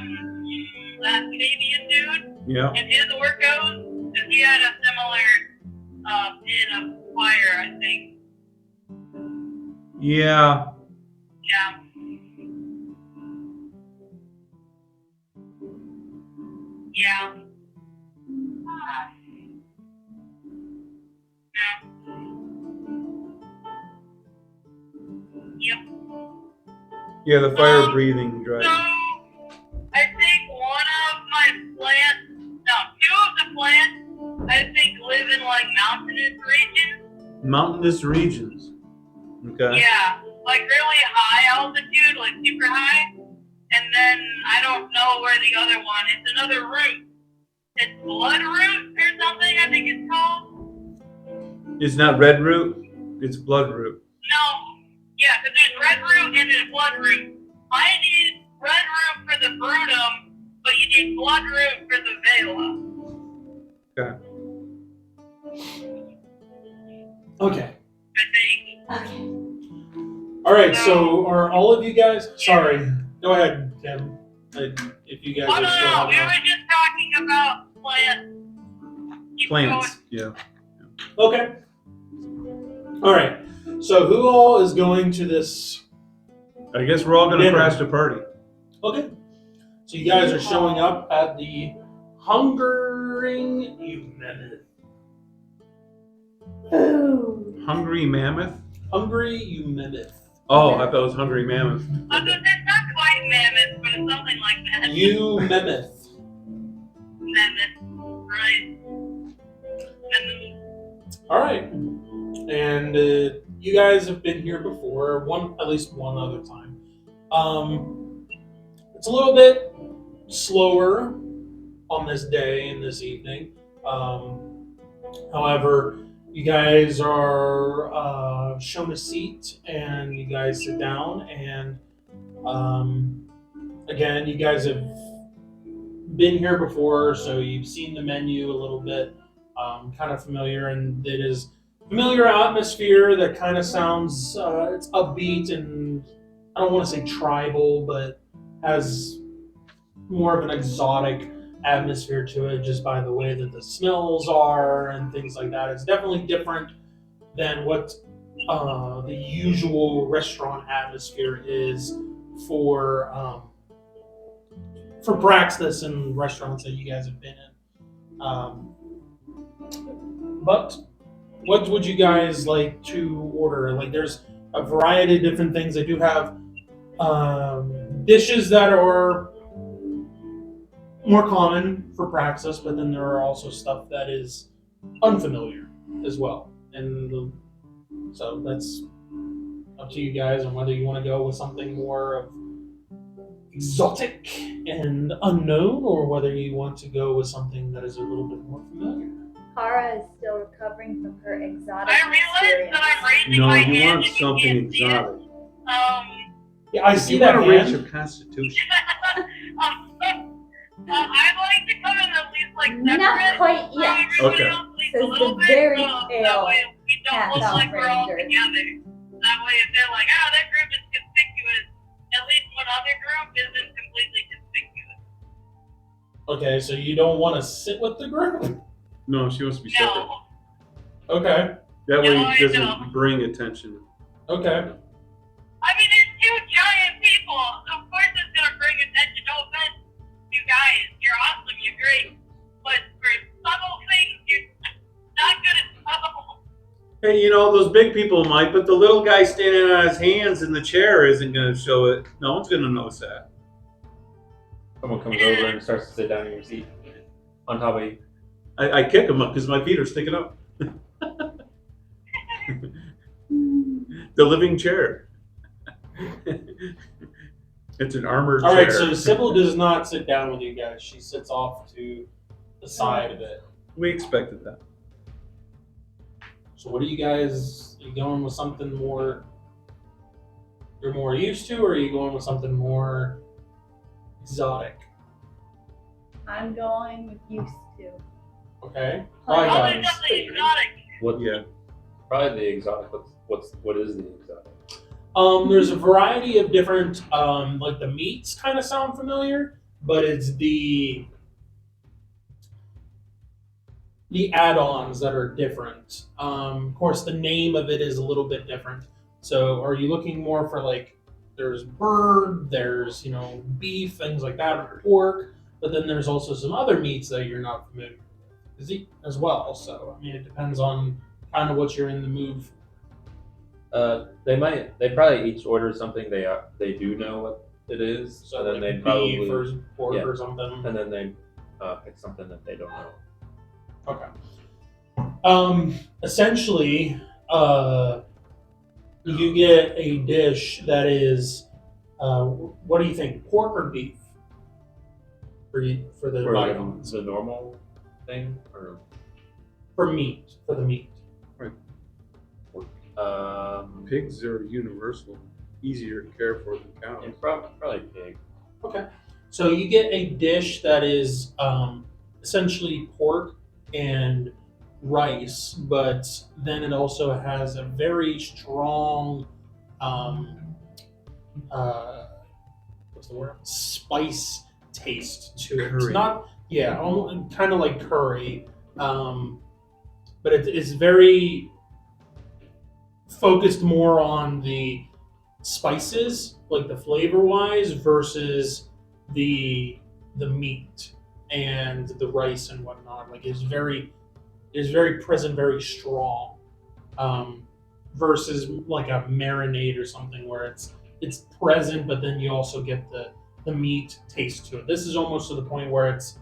that Canadian dude yeah. and his Orcos. And he had a similar pit of fire, I think. Yeah. Yeah. Yeah. Ah. Yeah. Yep. Yeah, the fire breathing dragon. So, I think one of my plants, no, two of the plants, I think live in like mountainous regions. Mountainous regions. Okay. Yeah, like really high altitude, like super high. And then I don't know where the other one. It's another root. It's bloodroot or something, I think it's called. It's not red root, it's blood root. No. Yeah, because there's red root and there's blood root. I need red root for the brutum, but you need blood root for the vela. Okay. I think. Okay. All right. So are all of you guys? Sorry. Go ahead, Tim. If you guys Oh, are no, still no, we having. were just talking about plants. Keep Plants, yeah. Okay. All right. So who all is going to this? I guess we're all gonna Dinner. crash the party. Okay. So you guys are showing up at the Hungering Mammoth. Ooh. Hungry mammoth? Hungry Mammoth. Oh, I thought it was hungry mammoth. It's not quite mammoth, but it's something like that. Mammoth. Mammoth, right? Mammoth. All right. And you guys have been here before, at least one other time. It's a little bit slower on this day and this evening. However, you guys are shown a seat and you guys sit down, and again, you guys have been here before, so you've seen the menu a little bit, kind of familiar, and it is familiar atmosphere that kind of sounds it's upbeat, and I don't want to say tribal, but has more of an exotic atmosphere to it just by the way that the smells are and things like that. It's definitely different than what the usual restaurant atmosphere is for Praxis and restaurants that you guys have been in. But what would you guys like to order? Like, there's a variety of different things. They do have dishes that are more common for Praxis, but then there are also stuff that is unfamiliar as well. And so that's up to you guys on whether you want to go with something more of exotic and unknown, or whether you want to go with something that is a little bit more familiar. Kara is still recovering from her exotic I realize that I'm raising No, my you hand want and something you can't see it. exotic. Yeah, I see You that want to raise hand. your constitution. I'd like to come in at least like Not separate quite from yet. everybody Okay. else, at least Says a little the bit, very so pale that way we don't half look like we're all ranger. together. That way if they're like, oh, that group is conspicuous, at least one other group isn't completely conspicuous. Okay, so you don't want to sit with the group? No, she wants to be separate. No. Okay. That way No, I it doesn't don't. bring attention. Okay. I mean, there's two giant people. Of course it's going to bring attention. No offense, you guys. You're awesome. You're great. But for subtle things, you're not good at subtle. Hey, you know, those big people might, but the little guy standing on his hands in the chair isn't going to show it. No one's going to notice that. Someone comes over and starts to sit down in your seat on top of you. I kick him up because my feet are sticking up. The living chair. It's an armored All chair. right, so Sibble does not sit down with you guys. She sits off to the side of it. We expected that. So what are you guys, are you going with something more you're more used to, or are you going with something more exotic? I'm going with used to. Okay. Hi, Hi, Probably guys. something exotic. What? Yeah. Probably the exotic. What is the exotic? There's a variety of different, like the meats kind of sound familiar, but it's the add-ons that are different. Of course, the name of it is a little bit different. So, are you looking more for like, there's bird, there's beef, things like that, or pork, but then there's also some other meats that you're not familiar with as well. So, I mean, it depends on kind of what you're in the mood for. They probably each order something they do know what it is, So, and then like they beef probably or pork yeah. or something. and then they pick something that they don't know. Okay. Essentially, you get a dish that is, what do you think, pork or beef? For the For bygones. the normal thing or for the meat. Pigs are universal, easier to care for than cows. and probably pig. Okay. So you get a dish that is essentially pork and rice, but then it also has a very strong, what's the word? Spice taste to it. It's Curry. not, kind of like curry, but it is very focused more on the spices, like the flavor wise, versus the meat and the rice and whatnot. Like it's very present, very strong, versus like a marinade or something where it's present, but then you also get the meat taste to it. This is almost to the point where it's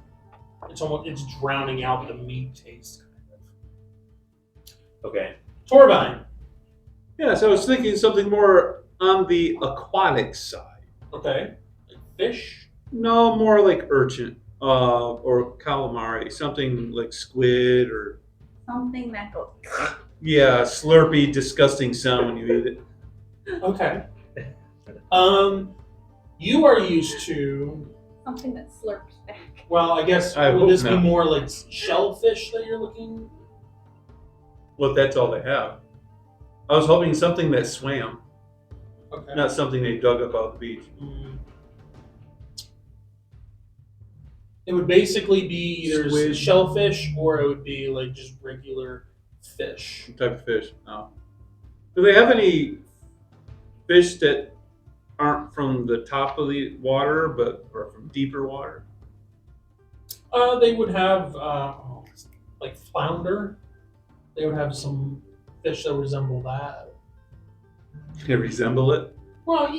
drowning out the meat taste kind of. Okay. Torbine. Yeah, so I was thinking something more on the aquatic side. Okay. Like fish. No, more like urchin or calamari, something like squid or Something that goes. slurpy, disgusting sound when you eat it. Okay. You are used to. Something that slurps back. Well, I guess I would hope this be not. more like shellfish that you're looking? Well, that's all they have. I was hoping something that swam, Okay. not something they dug up out the beach. It would basically be either Squid. shellfish or it would be like just regular fish. What type of fish? No. Do they have any fish that aren't from the top of the water, or from deeper water? They would have like flounder. They would have some fish that resemble that. They resemble it. Well,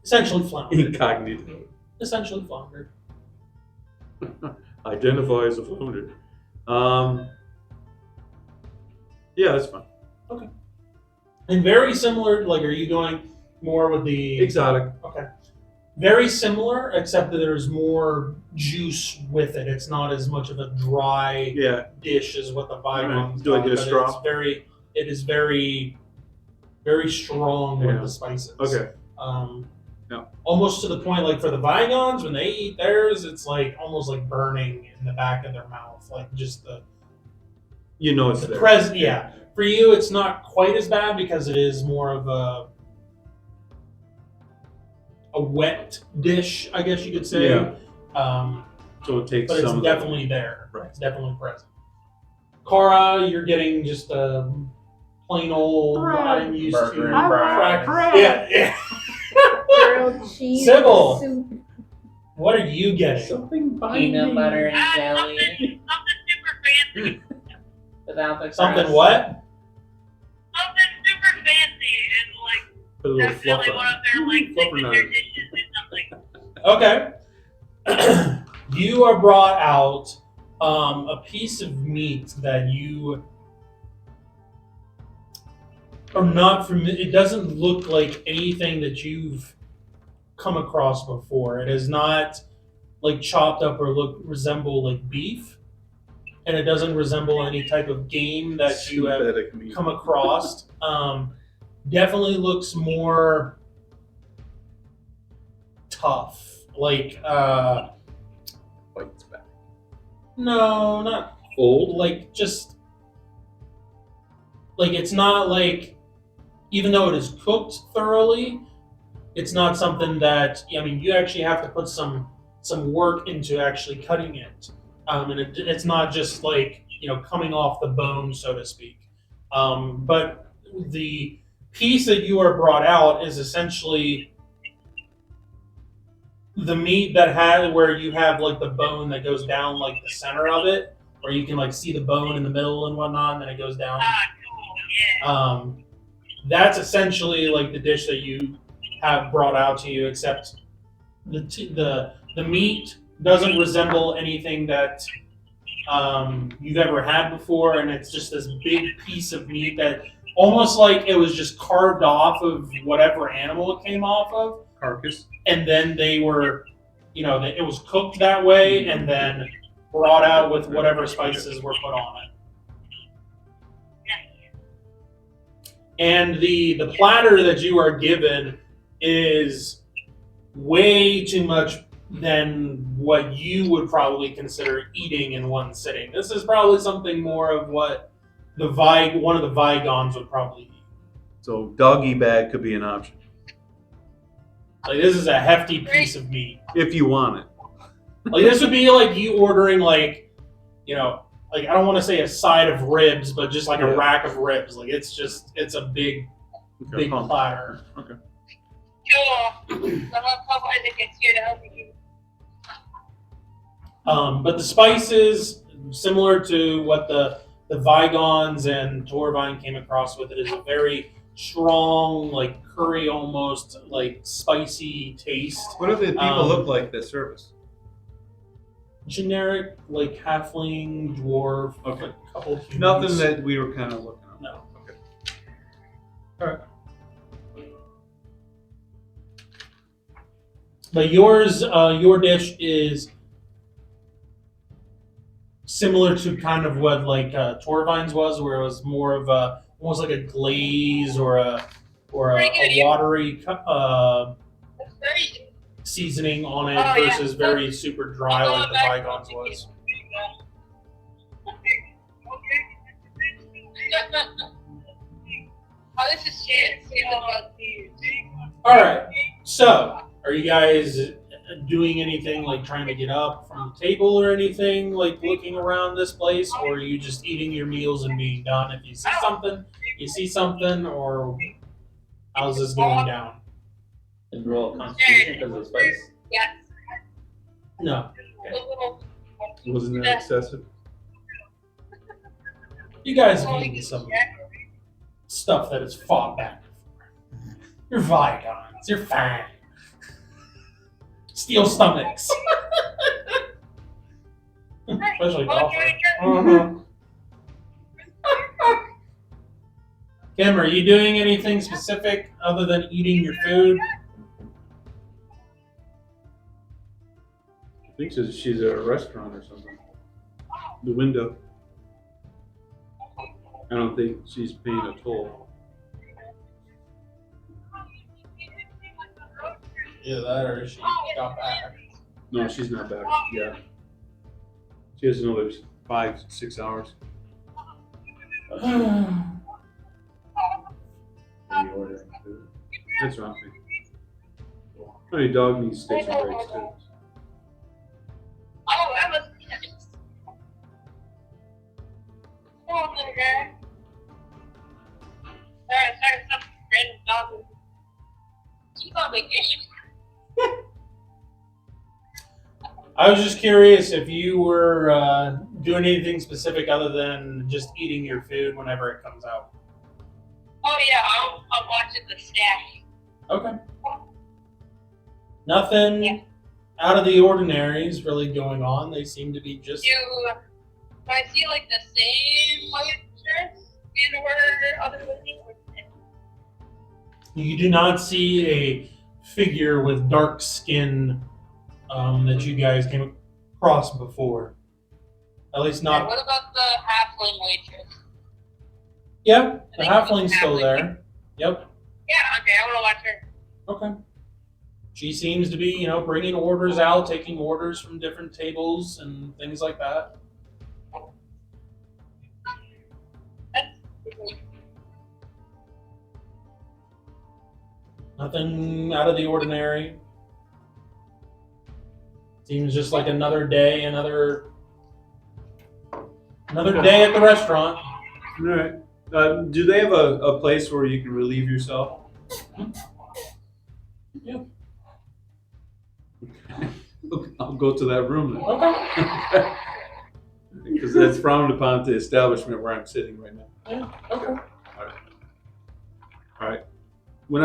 essentially flounder. Incognito. Essentially flounder. Identify as a flounder. Yeah, that's fine. And very similar. Like, are you going more with the Exotic. Okay. Very similar, except that there's more juice with it. It's not as much of a dry Yeah. dish as what the Bygones Do I get a but straw? It is very, very strong with Yeah. the spices. Okay. Yeah. Almost to the point, like for the Bygones, when they eat theirs, it's like almost like burning in the back of their mouth, like just You know it's the there. present. Yeah. For you, it's not quite as bad because it is more of a wet dish, I guess you could say. Yeah. Um, So it takes but it's some of definitely there. Right. It's definitely present. Cara, you're getting just a plain old I'm used Burger to and fries. Yeah. Grilled cheese. Sybil. Soup. What are you getting? something Peanut butter and Ah, jelly something super fancy. without the crust. Something what? Something super fancy and like Put a little fluff definitely one on of their like Fluffer signature nut. dishes or something. Okay. You are brought out a piece of meat that you are not familiar. It doesn't look like anything that you've come across before. It is not like chopped up or resemble like beef, and it doesn't resemble any type of game that you have Synthetic meat. come across. Definitely looks more tough. Like Bites back. no, not Old. like just like it's not like, even though it is cooked thoroughly, it's not something that, I mean, you actually have to put some work into actually cutting it, and it's not just like, coming off the bone, so to speak. But the piece that you are brought out is essentially the meat that where you have like the bone that goes down like the center of it, where you can like see the bone in the middle and whatnot, and then it goes down. Ah, cool, yeah. That's essentially like the dish that you have brought out to you, except the meat doesn't resemble anything that you've ever had before, and it's just this big piece of meat that almost like it was just carved off of whatever animal it came off of, Carcass. and then they were, it was cooked that way, and then brought out with whatever spices were put on it. And the platter that you are given is way too much than what you would probably consider eating in one sitting. This is probably something more of what one of the Vigons would probably eat. So doggy bag could be an option Like this is a hefty piece of meat. if you want it. Like this would be like you ordering like, like I don't want to say a side of ribs, but just like a rack of ribs. Like it's a big platter. Okay. Cool. Someone that gets here to help you. But the spices, similar to what the Vigons and Torvine came across with, it is a very strong, like curry almost, like spicy taste. What do the people look like that service? Generic, like halfling, dwarf, Okay. like, a couple humans. Nothing that we were kind of looking at. No. Okay. All right. But your dish is similar to kind of what like Torvine's was, where it was more of a almost like a glaze or a watery That's very seasoning on it Oh, yeah. versus very super dry like the Vigons was. Oh, this is shit. All right. So, are you guys doing anything like trying to get up from the table or anything, like looking around this place, or are you just eating your meals and being done? If you see something, or how's this going down? And roll Constitution because of the spice. Yes. No. A little. Wasn't that excessive? You guys have eaten some stuff that has fought back before. You're Vigons. You're fine. Steel stomachs. Especially coffee. Kim, are you doing anything specific other than eating your food? I think she's at a restaurant or something. The window. I don't think she's paying a toll. Yeah, that or she got back. No, she's not back. Yeah. She has another 5-6 hours. Maybe ordering food. That's right. I mean, dog needs station breaks too. Oh, that was nice. Come on, little guy. Sorry, some random dog. She's on vacation. I was just curious if you were doing anything specific other than just eating your food whenever it comes out. Oh yeah, I'm watching the stash. Okay. Nothing Yeah. out of the ordinary is really going on. They seem to be just. Do I see like the same white dress in where other women were? You do not see a figure with dark skin that you guys came across before. At least And not. what about the halfling waitress? Yeah, the I think halfling's it's still halfling. there. Yep. Yeah, okay, I want to watch her. Okay. She seems to be, bringing orders out, taking orders from different tables and things like that. Nothing out of the ordinary. Seems just like another day, another day at the restaurant. All right. Do they have a place where you can relieve yourself? Yeah. I'll go to that room then. Okay. Because that's frowned upon at the establishment where I'm sitting right now. Yeah. Okay. All right. When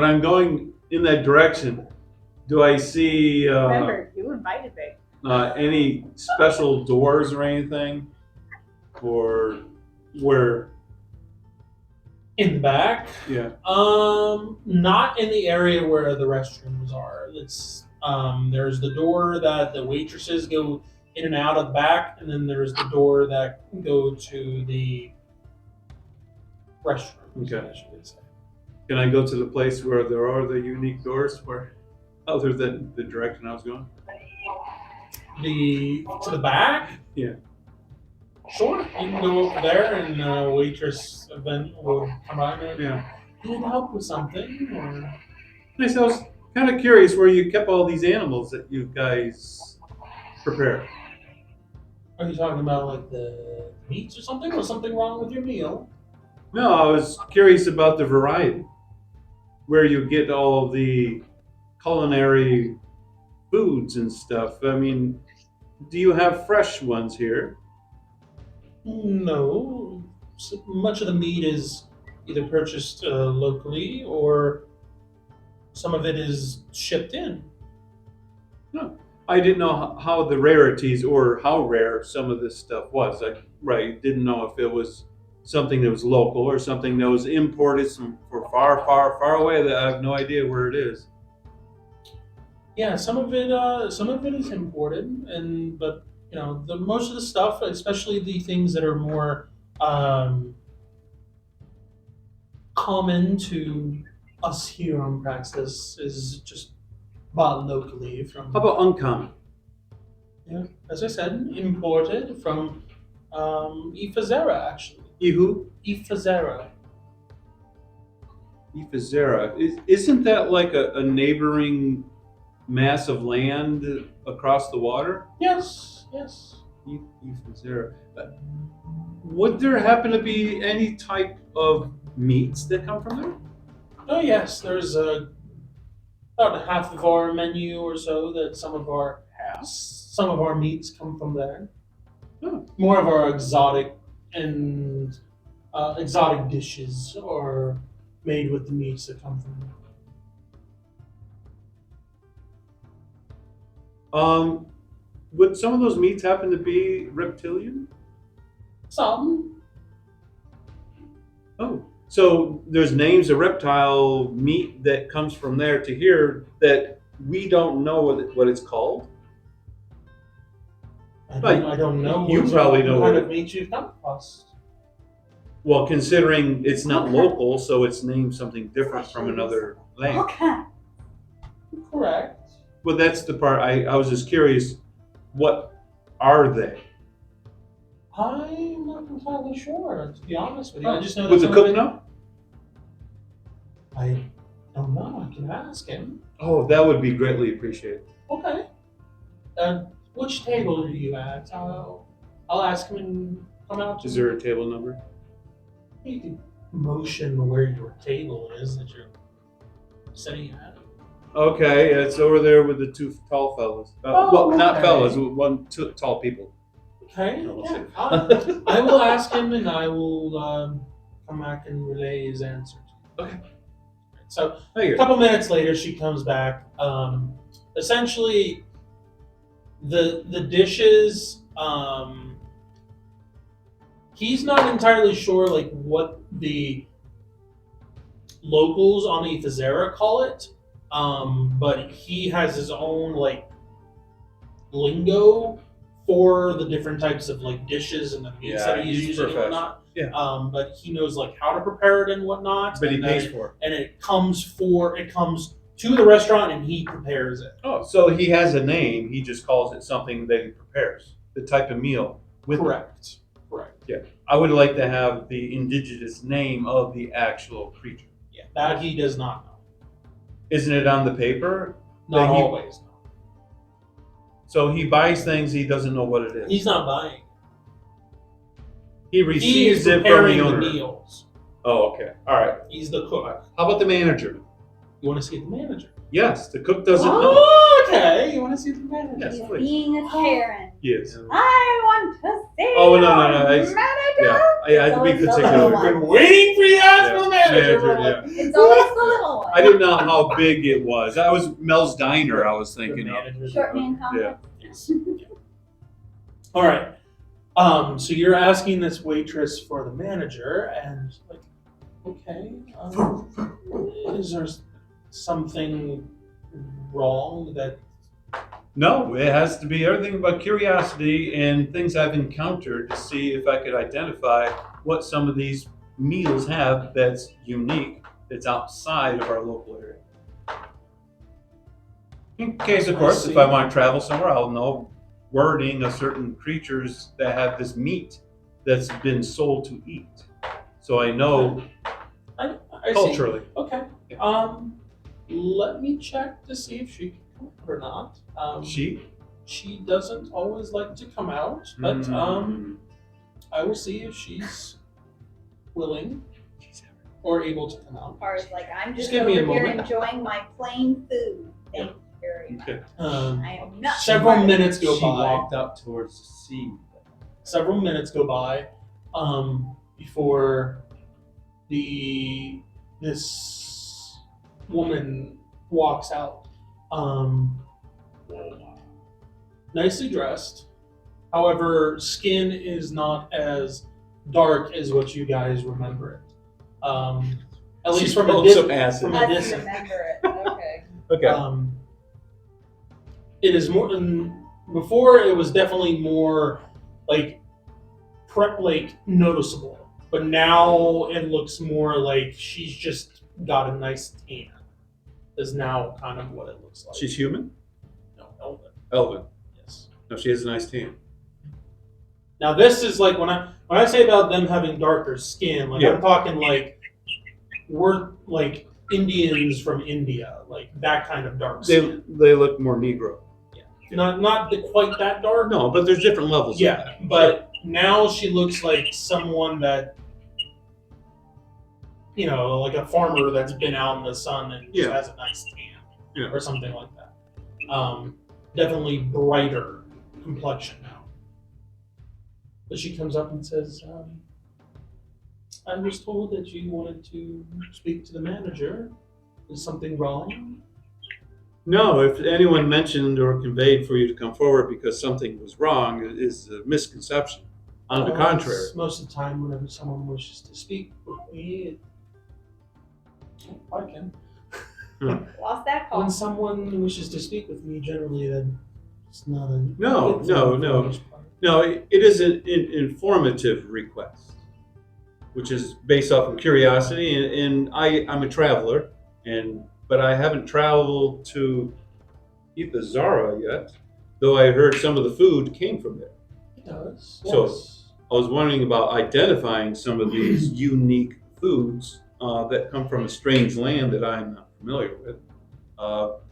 I'm going in that direction, do I see Remember, you invited me. any special doors or anything, or where? In the back. Yeah. Not in the area where the restrooms are. It's There's the door that the waitresses go in and out of the back, and then there's the door that go to the restroom. Okay. I should say. Can I go to the place where there are the unique doors, where other than the direction I was going? To the back? Yeah. Sure, you can go over there, and waitress event will come by and Yeah. need help with something, or Nice. I was kind of curious where you kept all these animals that you guys prepare. are you talking about like the meats or something, or something wrong with your meal? No, I was curious about the variety, where you get all the culinary foods and stuff. I mean, do you have fresh ones here? No, much of the meat is either purchased locally or some of it is shipped in. No. I didn't know how the rarities or how rare some of this stuff was. I didn't know if it was something that was local or something that was imported from far, far, far away that I have no idea where it is. Yeah, some of it is imported, but the most of the stuff, especially the things that are more common to us here on Praxis, is just bought locally from. How about uncommon? Yeah, as I said, imported from Ifazera, actually. Ihu? Ifazera. Ifazera. Isn't that like a neighboring mass of land across the water? Yes, yes. Ifazera. Would there happen to be any type of meats that come from there? Oh yes, there's about half of our menu or so that some of our meats come from there. Oh. More of our exotic dishes are made with the meats that come from there. Would some of those meats happen to be reptilian? Some. Oh, so there's names of reptile meat that comes from there to here that we don't know what it's called? I don't know. You probably know what kind what- of meat you've come across. Well, considering it's not local, so it's named something different from another land. Okay. Correct. Well, that's the part I was just curious. What are they? I'm not entirely sure, to be honest with you. I just know that Would the some cook of it- know? I don't know. I can ask him. Oh, that would be greatly appreciated. Okay. Which table are you at? I'll ask him and come out. Is there a table number? You can motion where your table is that you're sitting at. Okay, it's over there with the two tall fellas. Oh, Well, not okay. fellas, two tall people. Okay. No, we'll Yeah. see. I will ask him, and I will come back and relay his answer. Okay. So Thank a you. couple minutes later, she comes back. Essentially, the dishes. He's not entirely sure like what the locals on Ifazera call it, but he has his own like lingo for the different types of like dishes and the meats that he's he's using and professional. whatnot. Yeah. But he knows like how to prepare it and whatnot. But he and pays then- for it. and it comes to the restaurant and he prepares it. Oh, so he has a name. He just calls it something that he prepares. The type of meal. With Correct. I would like to have the indigenous name of the actual creature. Yeah, that he does not know. Isn't it on the paper? Not That he- always. No. So he buys things he doesn't know what it is. He's not buying. He He receives is it from preparing the the owner. meals. Oh, okay. All right. He's the cook. How about the manager? You want to see the manager? Yes, the cook doesn't know. Oh, okay. You want to see the manager? Yes, He's please. being a Karen. Yes. I want to see Oh, no, our no, manager. Yeah, I had to be It's always the particular. little I've one. been waiting for you to ask for the manager. Manager, yeah. It's always the little one. I didn't know how big it was. That was Mel's Diner I was The thinking of. manager. Short man complex. Yes. All right. So you're asking this waitress for the manager, and like, okay, is there something wrong that No, it has to be everything about curiosity and things I've encountered to see if I could identify what some of these meals have that's unique, that's outside of our local area. In case, of I course, see. if I want to travel somewhere, I'll know wording of certain creatures that have this meat that's been sold to eat. So I know I see. culturally. Okay. Let me check to see if she can come out or not. She doesn't always like to come out, but I will see if she's willing or able to come out. As far as like, I'm Just just give over me a here moment. enjoying my plain food. Thank you very much. Okay. I am not. Several minutes go She by. walked up towards the sea. Several minutes go by before this woman walks out. Nicely dressed. However, skin is not as dark as what you guys remember it. At least from a smoked some distance. acid. From a Let's distance. remember it. Okay. Okay. It is more than before. It was definitely more like noticeable, but now it looks more like she's just got a nice tan. Is now kind of what it looks like. She's human? No, elven. Elven. Yes. No, she has a nice tan. Now this is like when I say about them having darker skin, like Yeah. I'm talking like we're like Indians from India, like that kind of dark skin. They look more Negro. Not quite that dark. No, but there's different levels. of Yeah, that. but now she looks like someone that, like a farmer that's been out in the sun and just Yeah. has a nice tan, Yeah. or something like that. Definitely brighter complexion now. But she comes up and says, "I was told that you wanted to speak to the manager. Is something wrong?" No, if anyone mentioned or conveyed for you to come forward because something was wrong, it is a misconception. On the contrary. Most of the time, whenever someone wishes to speak with me, I can. Lost that call. When someone wishes to speak with me, generally, then it's not a No, good thing no, for no. the most part. No, it is an informative request, which is based off of curiosity. And I'm a traveler, but I haven't traveled to Ithazara yet, though I heard some of the food came from there. It does. So- Yes. I was wondering about identifying some of these unique foods that come from a strange land that I'm not familiar with.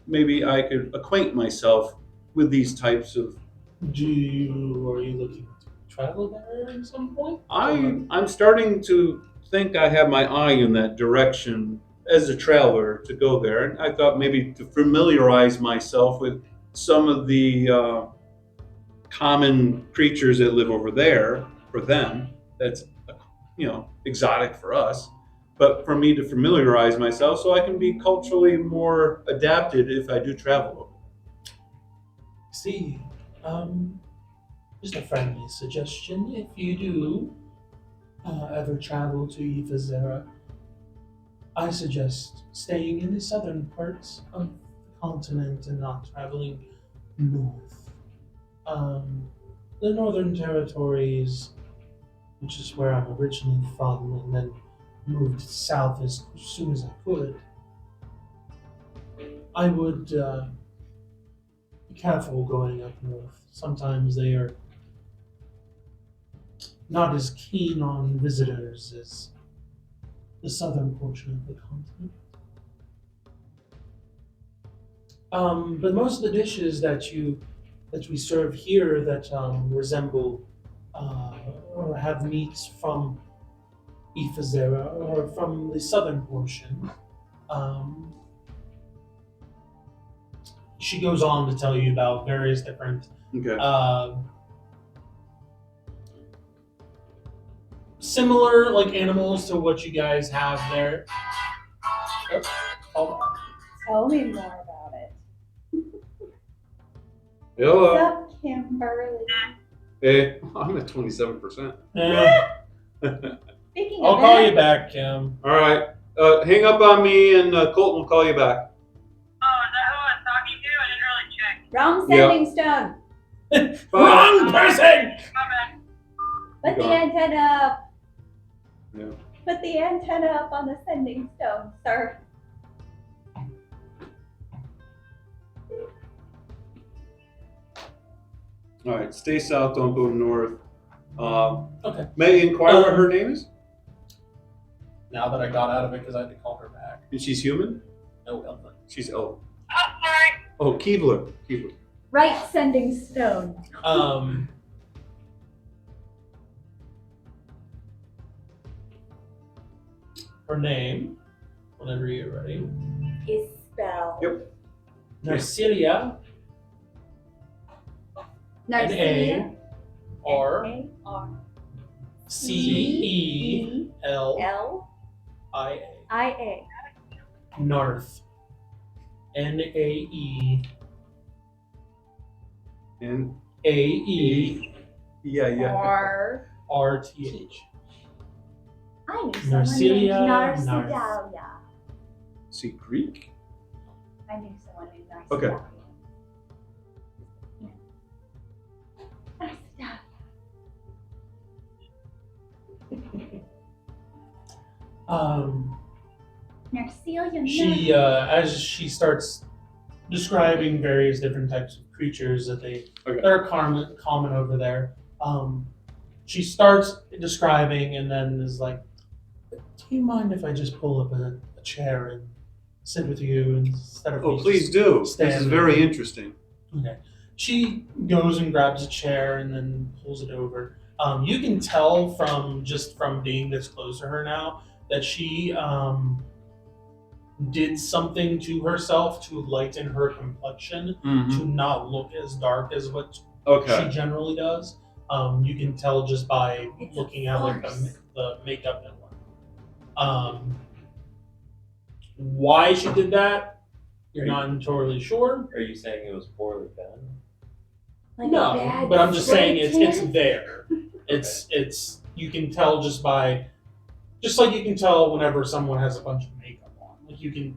Maybe I could acquaint myself with these types of. Are you looking to travel there at some point? I'm starting to think I have my eye in that direction as a traveler to go there, and I thought maybe to familiarize myself with some of the common creatures that live over there. For them, that's exotic for us, but for me to familiarize myself so I can be culturally more adapted if I do travel. See, just a friendly suggestion. If you do ever travel to Ithazera, I suggest staying in the southern parts of the continent and not traveling north. The northern territories, which is where I'm originally from, and then moved south as soon as I could. I would be careful going up north. Sometimes they are not as keen on visitors as the southern portion of the continent. But most of the dishes that we serve here that resemble or have meats from Ithazera or from the southern portion. She goes on to tell you about various different Okay. similar like animals to what you guys have there. Oops, hold on. Tell me more about it. Hello. What's up, Kimberly? Hey, I'm at 27%. Speaking I'll of call that, you back, Kim. All right. Hang up on me, and Colton will call you back. Oh, is that who I was talking to? I didn't really check. Wrong sending stone. Wrong person! Put the Go on. antenna up. Yeah. Put the antenna up on the sending stone, sir. All right, stay south, don't go north. Okay. May I inquire what her name is? Now that I got out of it because I had to call her back. And she's human? No, Elvin. She's Oh, sorry. Oh, Keebler. Keebler. Right sending stone. Her name, whenever you're ready, Is spelled Yep. Narcilia, Narcilia. N-A-R-C-E-L-I-A. N-A-R-C-E-L-I-A. Narth. N-A-E. And A-E. yeah. R. R-T-H. I knew someone Narcilia named Narth. Narcidalia. See Greek? I knew someone named Narcidalia. Okay. Narcidalia. Narcilia. She, as she starts describing various different types of creatures that Okay. that are common over there, she starts describing and then is like, "Do you mind if I just pull up a chair and sit with you instead of Oh, me please just do. This is standing?" very interesting. Okay. She goes and grabs a chair and then pulls it over. You can tell from being this close to her now that she did something to herself to lighten her complexion to not look as dark as what she Okay. generally does. You can tell just by It's looking at like force. the makeup and whatnot. Why she did that, you're not entirely sure. Are you saying it was poorly done? Like a No, bad but I'm just saying it's tan? there. It's you can tell just by, just like you can tell whenever someone has a bunch of makeup on. Like you can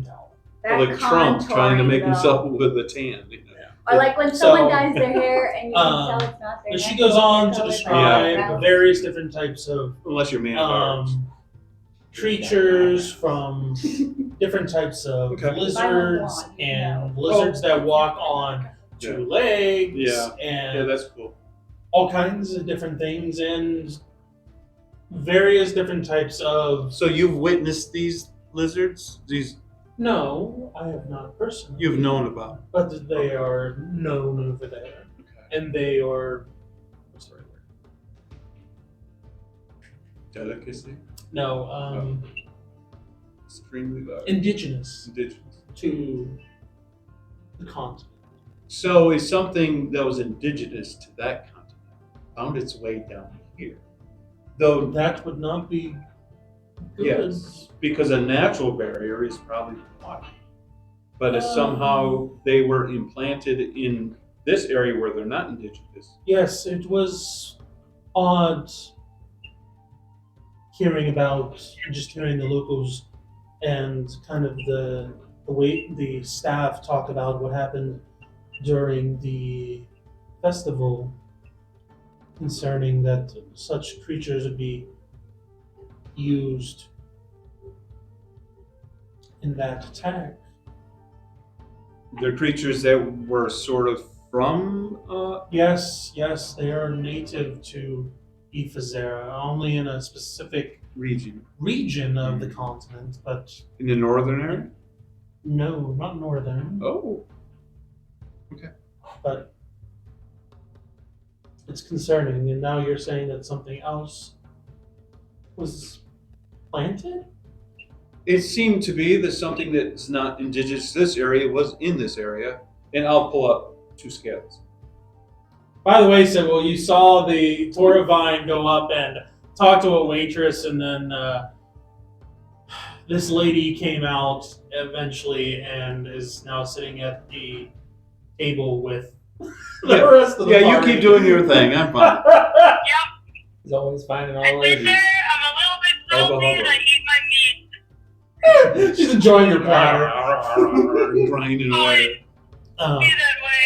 tell. That Like Trump trying to contouring, make though. himself with a tan. Or like when So- someone dyes their hair and you can tell it's not their But she natural goes on hair to color, describe brown. various different types of Unless you're man of ours. creatures from different types of Okay. lizards Blonde, and no. lizards that walk on two legs Yeah. and Yeah, that's cool. all kinds of different things and various different types of. So you've witnessed these lizards? These No, I have not personally. you've known about? But they are known over there, Okay. and they are. What's the right word? Delicacy? No, Extremely large. indigenous Indigenous. to the continent. So is something that was indigenous to that continent found its way down here? Though, That would not be good. yes, because a natural barrier is probably water. But if somehow they were implanted in this area where they're not indigenous, Yes, it was odd hearing the locals and kind of the way the staff talk about what happened during the festival concerning that such creatures would be used in that attack. they're creatures that were sort of from, Yes, they are native to Ifazera, only in a specific region. region of the continent, but In the northern area? no, not northern. Oh. But it's concerning. And now you're saying that something else was planted? It seemed to be that something that's not indigenous to this area was in this area. And I'll pull up 2 scales. By the way, Sibble, you saw the Torah Vine go up and talk to a waitress, and then this lady came out eventually and is now sitting at the table with the rest of the Yeah, you party. keep doing your thing. I'm fine. He's always finding all I sit ladies. there, I'm a little bit salty, and I eat my meat. She's enjoying her platter. Grinding away. Be that way.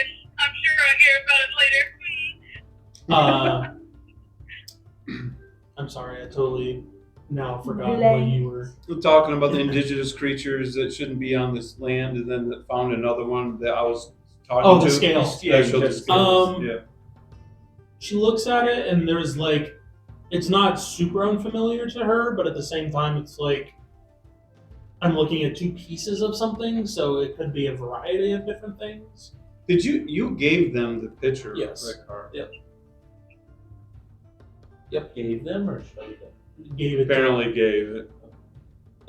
I'm sorry, I totally now forgot Relay. what you were. We're talking about the indigenous creatures that shouldn't be on this land, and then found another one that I was talking Oh, to. the scales. Yeah, Special you the said scales. Um, yeah. She looks at it, and there's like, it's not super unfamiliar to her, but at the same time, it's like I'm looking at two pieces of something, so it could be a variety of different things. Did you gave them the picture? Yes. Rickard? Yep. Gave them or showed them? Gave it. Apparently gave it.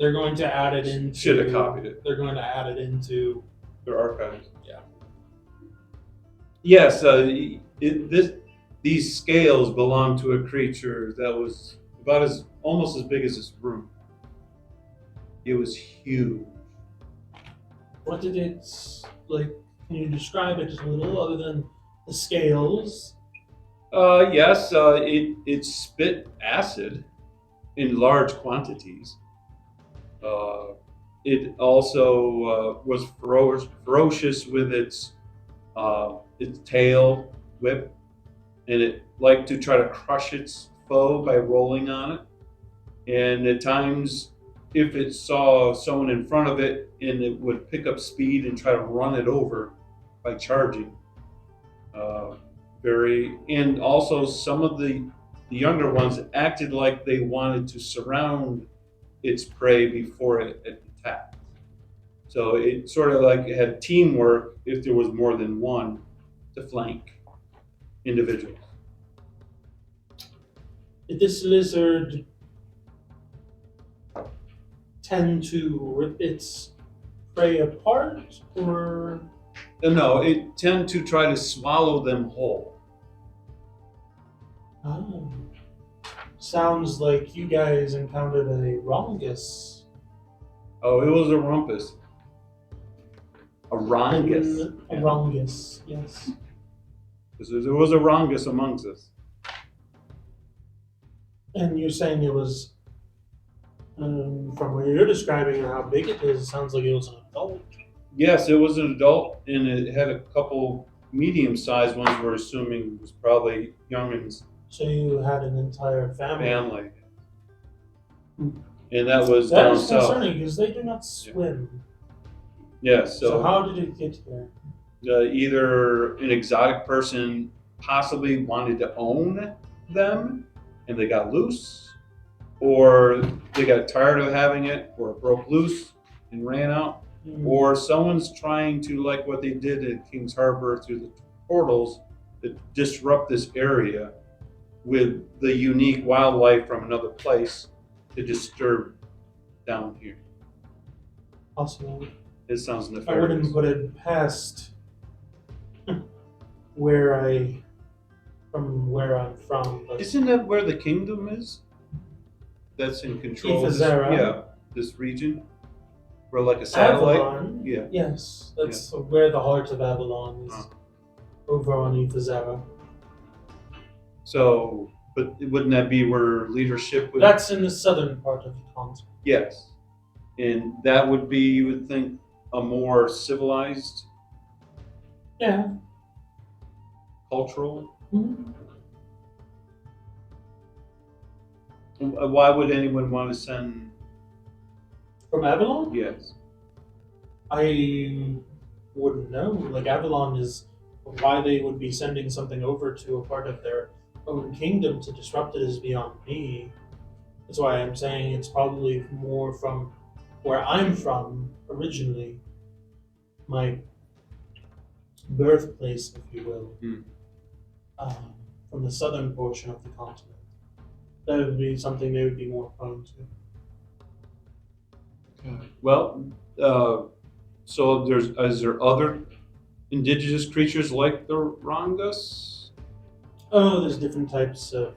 They're going to add it into. Should have copied it. They're going to add it into. Their archives. Yeah. Yes. These scales belong to a creature that was about almost as big as this room. It was huge. What did it like? Can you describe it just a little, other than the scales? Yes, it spit acid in large quantities. It also was ferocious with its tail whip, and it liked to try to crush its foe by rolling on it. And at times, if it saw someone in front of it, and it would pick up speed and try to run it over by charging. And also some of the younger ones acted like they wanted to surround its prey before it attacked. So it sort of like had teamwork if there was more than one to flank individuals. Did this lizard tend to rip its prey apart, or? No, it tend to try to swallow them whole. Oh. Sounds like you guys encountered a rongus. Oh, it was a rumpus. A rongus. A rongus, yes. There was a rongus amongst us. And you're saying it was, from what you're describing and how big it is, it sounds like it was an adult. Yes, it was an adult, and it had a couple medium-sized ones. We're assuming it was probably youngins. So you had an entire family. And that was That down is south. concerning because they do not swim. Yes, So so how did it get here? either an exotic person possibly wanted to own them, and they got loose, or they got tired of having it, or it broke loose and ran out. Or someone's trying to, like what they did at Kings Harbor through the portals, to disrupt this area with the unique wildlife from another place to disturb down here. Possible. It sounds I nefarious. wouldn't put it past where I'm from. But Isn't that where the kingdom is? That's in control of this, Ifazera. yeah, this region? We're like a satellite? Avalon, Yeah. yes, that's where the heart of Avalon is. Over on Ifazera. So, but wouldn't that be where leadership would... That's in the southern part of the continent. Yes. And that would be, you would think, a more civilized, Yeah. cultural... Mhm. Why would anyone want to send... From Avalon? Yes. I wouldn't know. Like, Avalon is why they would be sending something over to a part of their own kingdom to disrupt it is beyond me. That's why I'm saying it's probably more from where I'm from originally, my birthplace, if you will, from the southern portion of the continent. That would be something they would be more prone to. Well, so is there other indigenous creatures like the Rangas? Oh, there's different types of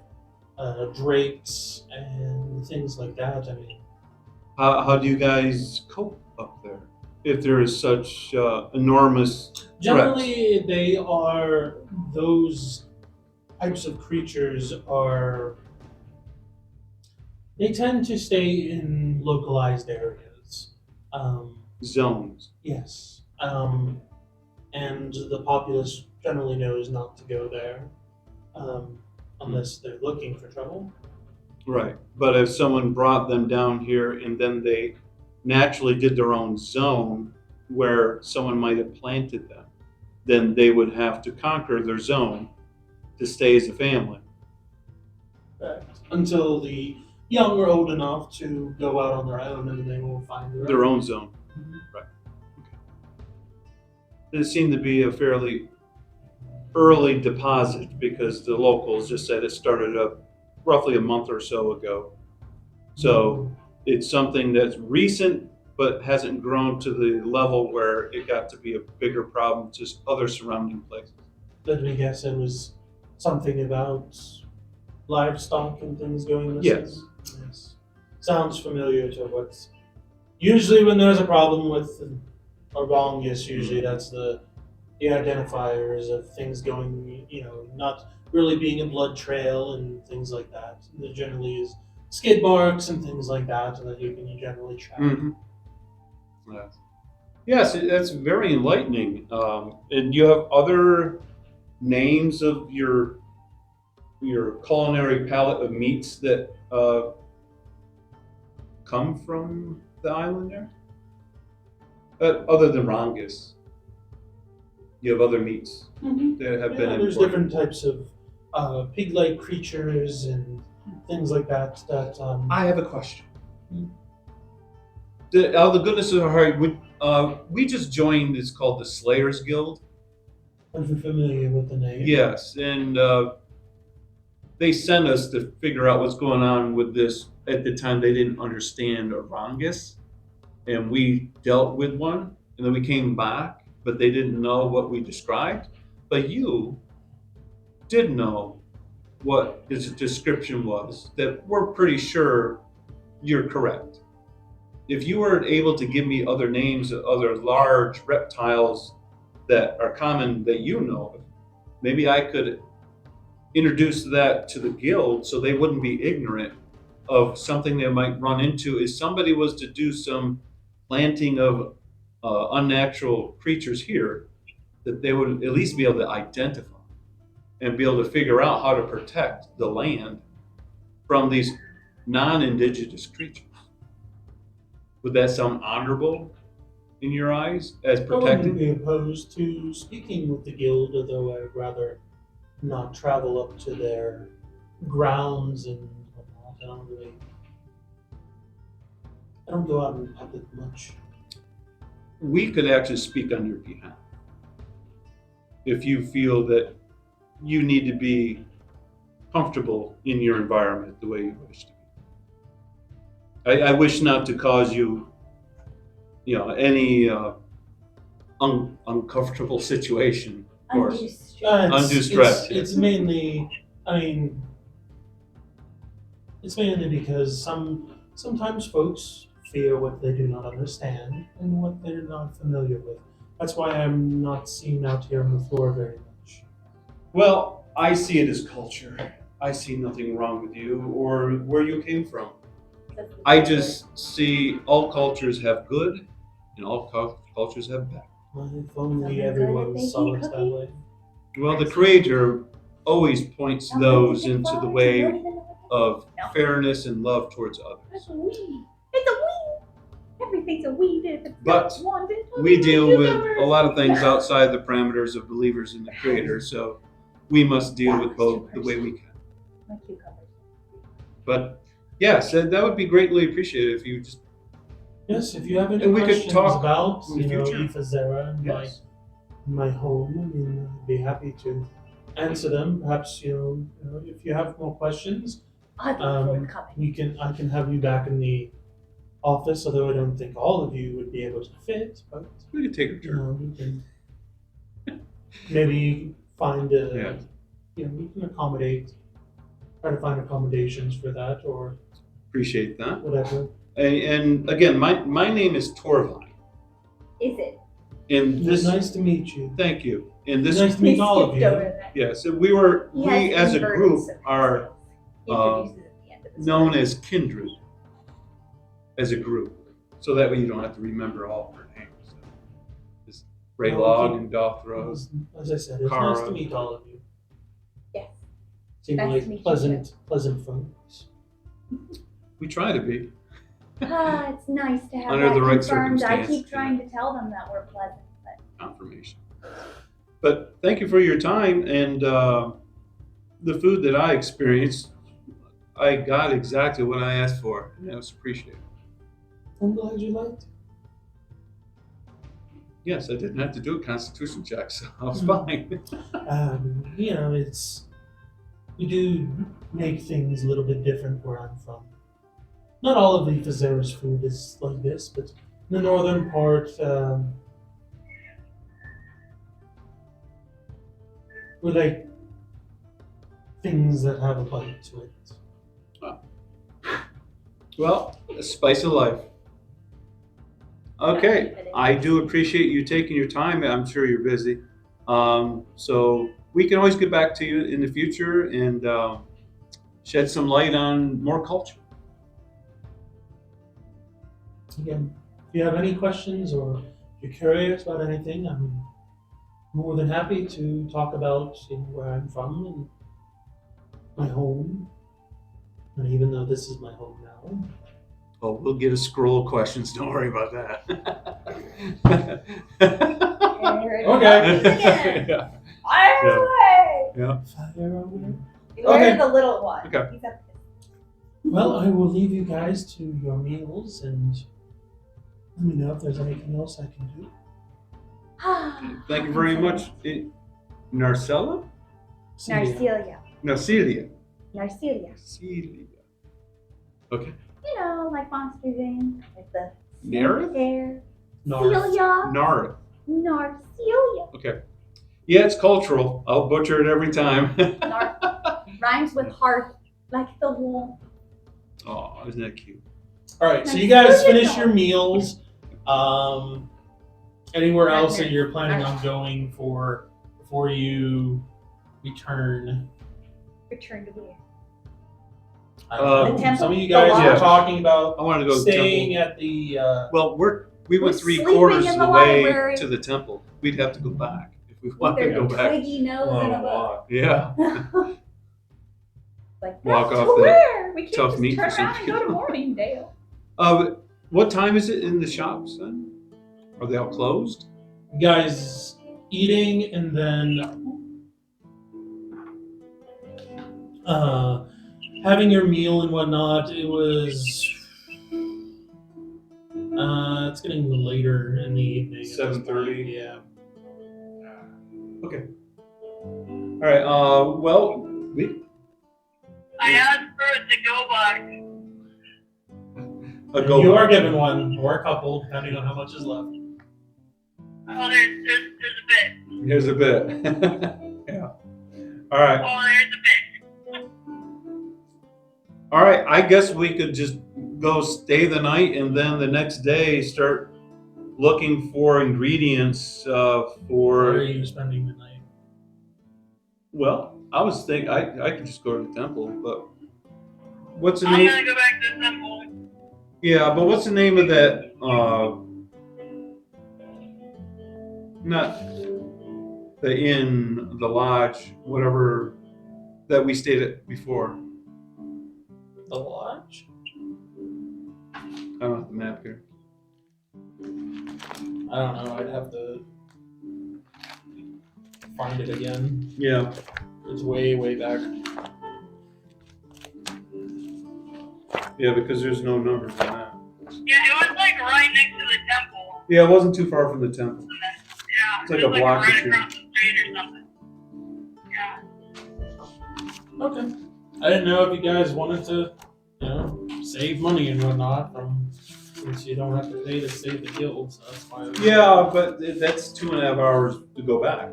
drakes and things like that. I mean, How do you guys cope up there if there is such enormous generally they are those types of creatures are. They tend to stay in localized areas. zones? Yes. And the populace generally knows not to go there. unless they're looking for trouble. Right. But if someone brought them down here and then they naturally did their own zone where someone might have planted them, then they would have to conquer their zone to stay as a family. Until the young are old enough to go out on their own, and they will find Their own zone. Mhm. Right. It seemed to be a fairly early deposit because the locals just said it started up roughly a month or so ago. So it's something that's recent but hasn't grown to the level where it got to be a bigger problem to other surrounding places. Let me guess, it was something about livestock and things going missing. Yes. Sounds familiar to what's usually when there's a problem with a wrong. Yes, usually that's the identifiers of things going, not really being a blood trail and things like that. There generally is skid marks and things like that that you can generally track. Mm-hmm. Yes, that's very enlightening. And you have other names of your culinary palette of meats that come from the island there? Other than Rongus, you have other meats that have been There's imported. different types of pig-like creatures and things like that. I have a question. Out of the goodness of our heart, we just joined. It's called the Slayers Guild. I'm familiar with the name. Yes, and they sent us to figure out what's going on with this. At the time, they didn't understand Orongus, and we dealt with one, and then we came back, but they didn't know what we described. But you did know what his description was, that we're pretty sure you're correct. If you were able to give me other names of other large reptiles that are common that you know of, maybe I could introduce that to the guild so they wouldn't be ignorant of something they might run into if somebody was to do some planting of unnatural creatures here, that they would at least be able to identify and be able to figure out how to protect the land from these non-indigenous creatures. Would that sound honorable in your eyes as I wouldn't protecting? be opposed to speaking with the guild, although I'd rather not travel up to their grounds and whatnot. I don't go out in public much. We could actually speak on your behalf if you feel that you need to be comfortable in your environment the way you wish to be. I wish not to cause you, any uncomfortable situation, of course. Undue stress, yes. It's mainly, it's mainly because sometimes folks fear what they do not understand and what they're not familiar with. That's why I'm not seen out here on the floor very much. Well, I see it as culture. I see nothing wrong with you or where you came from. I just see all cultures have good and all cultures have bad. If only everyone saw it that way. Well, the Creator always points those into the way of fairness and love towards others. It's a weed. Everything's a weed if it's But not wanted. we deal with a lot of things outside the parameters of believers in the Creator, so we must deal with both the way we can. My cucumbers. But yes, that would be greatly appreciated if you just. Yes, if you have any And we could questions talk about in the future. Ifazera and Yes. my home, I'd be happy to answer them. Perhaps if you have more questions, I look forward to coming. I can have you back in the office. Although I don't think all of you would be able to fit, but We could take a turn. we can maybe find Yeah. we can try to find accommodations for that or Appreciate that. whatever. And again, my name is Torvine. Is it? And this. Nice to meet you. Thank you. And this. Nice to meet all of Skipped you. over that. Yeah. So we He has as a inverted group circumstances. are He introduces at the end of the known story. as kindred. As a group, so that way you don't have to remember all of our names. Just Raylog and Dothra. As I said, it's Kara. nice to meet all of you. Yes. Seem Nice to like meet you, pleasant folks. We try to be. It's nice to have Under that the right confirmed. I circumstance, keep trying to tell them that we're pleasant, but Confirmation. But thank you for your time and the food that I experienced. I got exactly what I asked for, and that was appreciated. I'm glad you liked it. Yes, I didn't have to do a constitution check, so I was Hmm. fine. You know, we do make things a little bit different where I'm from. Not all of the Fazera's food is like this, but in the northern part, we like things that have a bite to it. Well, the spice of life. Okay, I do appreciate you taking your time. I'm sure you're busy. So we can always get back to you in the future and shed some light on more culture. Again, if you have any questions or if you're curious about anything, I'm more than happy to talk about where I'm from and my home. And even though this is my home now, Oh, we'll get a scroll of questions. Don't worry about that. Okay. Yeah. fire Yeah. away! fire away. Where's Okay. the little one? Okay. He's up Well, I will leave you guys to your meals and let me know if there's anything else I can do. Thank you very much. Narcella? Narcelia. Narcelia. Narcelia. Narcelia. Okay. You know, like Monsters Inc. With the Nareth? hair. Narth. Celia. Narth. Narcelia. Okay. Yeah, it's cultural. I'll butcher it every time. Narth. Rhymes with hearth, like the wall. Oh, isn't that cute? All right, so you guys finish your meals. Anywhere else that you're planning on going for before you return? Return to where? I don't know. The temple? Some of you guys The are lodge? talking about I wanted to go to the staying temple. at the. Well, we We're went three sleeping quarters in of the the way library. to the temple. We'd have to go back if we With wanted to their go back. twiggy nose and a book. walk. Yeah. Like, Walk that's off to the where? We can't tough just meat turn for some around and go to Morningdale. What time is it in the shops then? Are they all closed? You guys eating and then having your meal and whatnot. It was. It's getting later in the evening. at this point. 7:30? Yeah. Okay. All right. Well, I asked for it to go back. You are given one or a couple, depending on how much is left. Oh, there's a bit. Here's a bit. Yeah. All right. Oh, there's a bit. All right. I guess we could just go stay the night and then the next day start looking for ingredients Where are for. you spending the night? Well, I was thinking I could just go to the temple, but what's the I'm name? gonna go back to the temple. Yeah, but what's the name of that? Not the inn, the lodge, whatever that we stayed at before. The lodge? I don't have the map here. I don't know. I'd have to find it again. Yeah. It's way, way back. Yeah, because there's no numbers on that. Yeah, it was like right next to the temple. Yeah, it wasn't too far from the temple. Yeah, It's like it a was block or right two. across the street or something. Yeah. Okay. I didn't know if you guys wanted to, save money and whatnot since you don't have to pay to save the guild. So that's why. Yeah, but that's 2.5 hours to go back.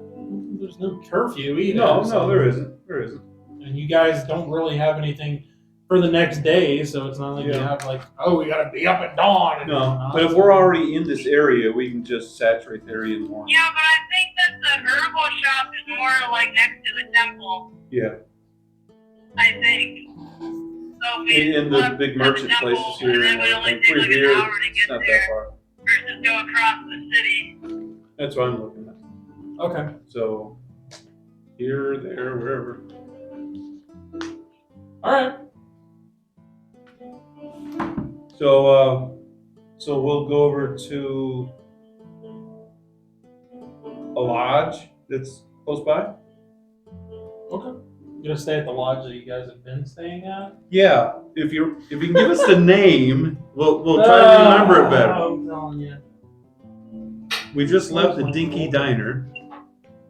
There's no curfew either. No, so- there isn't. There isn't. And you guys don't really have anything for the next day, so it's not like you Yeah. have like, oh, we gotta be up at dawn. And No, whatnot. but if we're already in this area, we can just saturate the area in the morning. Yeah, but I think that the herbal shop is more like next to the temple. Yeah. I think. So we And the left big at the merchant temple, places here, and then and we only everything. take We're like here. an hour to It's get not that there far. versus go across the city. That's what I'm looking at. Okay. So here, there, wherever. All right. So we'll go over to a lodge that's close by. Okay. You gonna stay at the lodge that you guys have been staying at? Yeah, if you can give us the name, we'll try to remember it better. I'm telling you. We just left the Dinky Diner.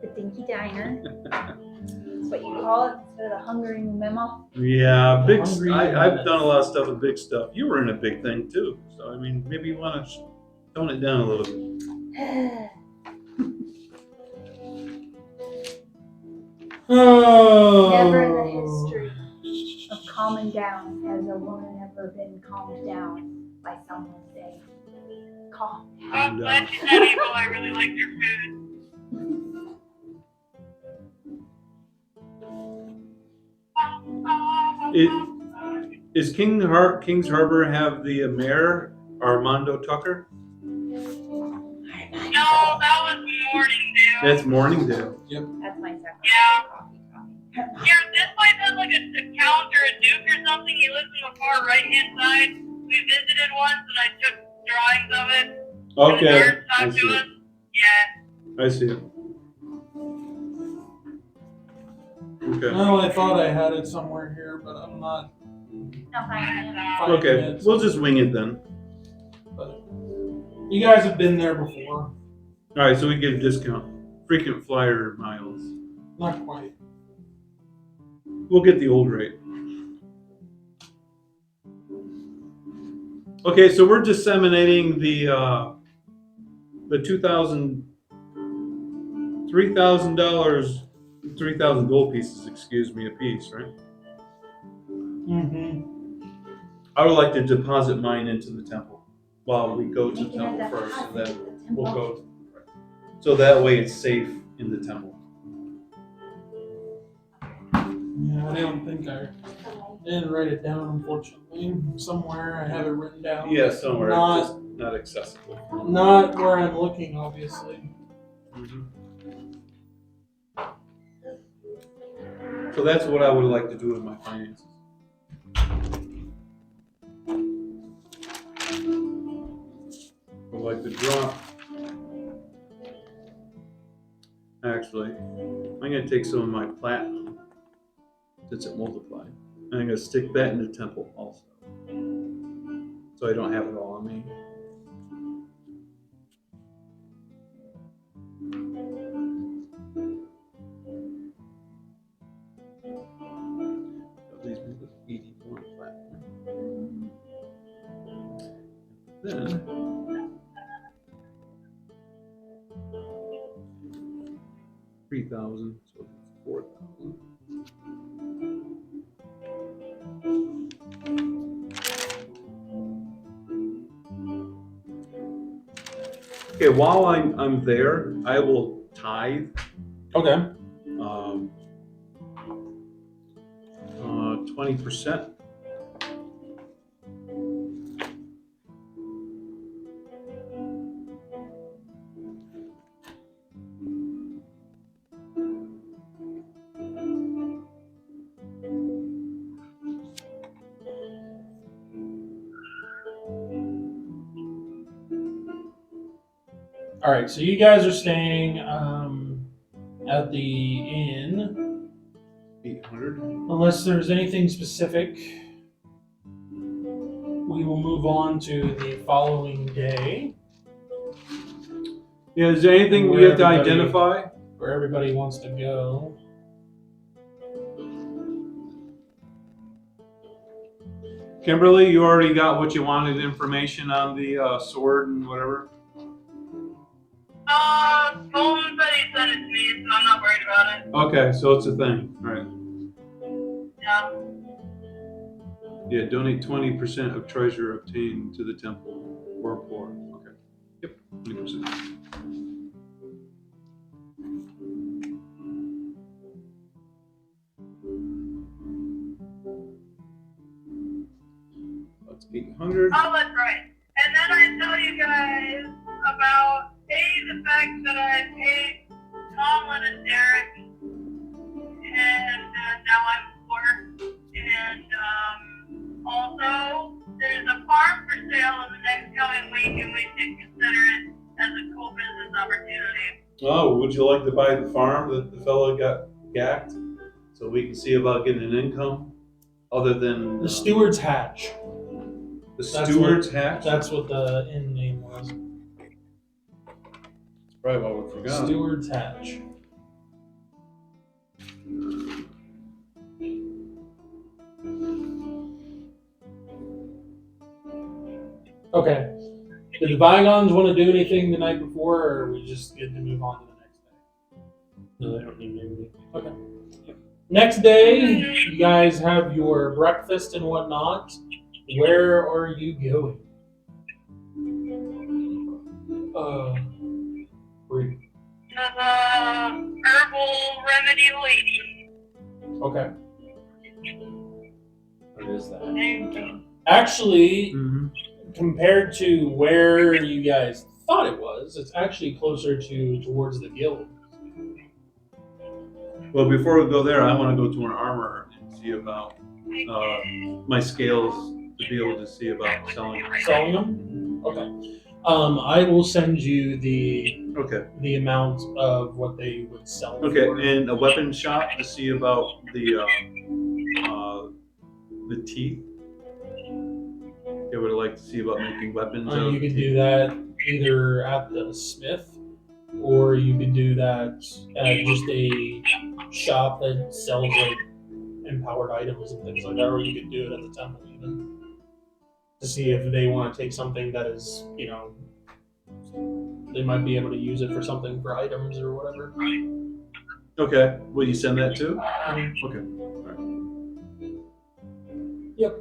The Dinky Diner. That's what you call it instead of the Hungering Memo. Yeah, big. Hungry I've Minutes. done a lot of stuff with big stuff. You were in a big thing too, so I mean, maybe you want to tone it down a little bit. Oh. Never in the history of calming down has a woman ever been calmed down by someone saying, calm down. I'm glad you said April. I really liked your food. Is King's Harbor have the mayor Armando Tucker? No, that was Morningdale. That's Morningdale. That's my second Yeah. coffee. Here, this place has like a count or a duke or something. He lives in the far right-hand side. We visited once, and I took drawings of it. Okay, The nurse I talked to see. us. Yeah. I see. Okay. Well, I thought I had it somewhere here, but I'm not. No, fine. And, Okay, minutes. we'll just wing it then. But you guys have been there before. All right, so we get a discount. Frequent flyer miles. Not quite. We'll get the old rate. Okay, so we're disseminating the $2,000, $3,000, 3,000 gold pieces, excuse me, a piece, right? Mm-hmm. I would like to deposit mine into the temple while we go to the temple first, and then we'll go. So that way it's safe in the temple. Yeah, I don't think I didn't write it down, unfortunately. Somewhere I have it written down. Yeah, somewhere, Not, just not accessible. not where I'm looking, obviously. So that's what I would like to do with my finances. I would like to drop. Actually, I'm going to take some of my platinum, since it multiplied. And I'm going to stick that in the temple also. So I don't have it all on me. That leaves me with 81 platinum. Then 3,000, so it's 4,000. Okay, while I'm there, I will tithe Okay. 20%. All right. So you guys are staying at the inn. 800. Unless there's anything specific, we will move on to the following day, Yeah, is there anything we Where have to everybody- identify? where everybody wants to go. Kimberly, you already got what you wanted, information on the sword and whatever? Coleman said he sent it to me, so I'm not worried about it. Okay, so it's a thing. All right. Yeah. Yeah, donate 20% of treasure obtained to the temple or poor. Okay. Yep, 20%. That's 800. Oh, that's right. And then I tell you guys about the fact that I paid Tomlin and Derek, and now I'm poor. And And also, there's a farm for sale in the next coming week, and we should consider it as a cool business opportunity. Oh, would you like to buy the farm that the fellow got gacked? So we can see about getting an income other than The Steward's Hatch. the Steward's Hatch? That's what the inn name was. That's probably what we forgot. Steward's Hatch. Okay. Did the Bygones want to do anything the night before, or are we just good to move on to the next day? No, I don't need anything. Okay. Next day, you guys have your breakfast and whatnot. Where are you going? Where- The herbal remedy lady. Okay. What is that? Actually, Mhm. compared to where you guys thought it was, it's actually closer towards the guild. Well, before we go there, I want to go to an armorer and see about my scales to be able to see about selling. Selling them? Okay. I will send you the Okay. amount of what they would sell. Okay, for. and a weapon shop to see about the teeth. They would like to see about making weapons. out You of could teeth. do that either at the smith, or you could do that at just a shop that sells like empowered items and things like that, or you could do it at the temple even to see if they want to take something that is, they might be able to use it for something for items or whatever. Okay, will you send that too? Um, Okay. Yep.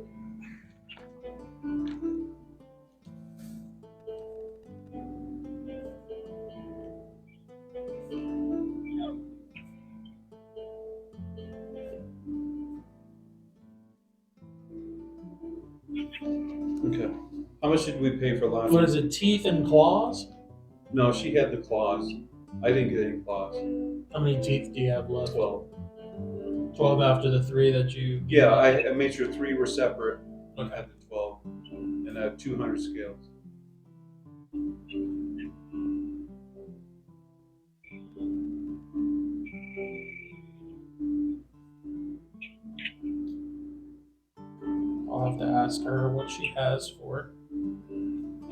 Okay. How much did we pay for last? What is it? Teeth and claws? No, she had the claws. I didn't get any claws. How many teeth do you have left? 12. 12 after the 3 that you. Yeah, I made sure 3 were separate. I Okay. had the 12, and I have 200 scales. I'll have to ask her what she has for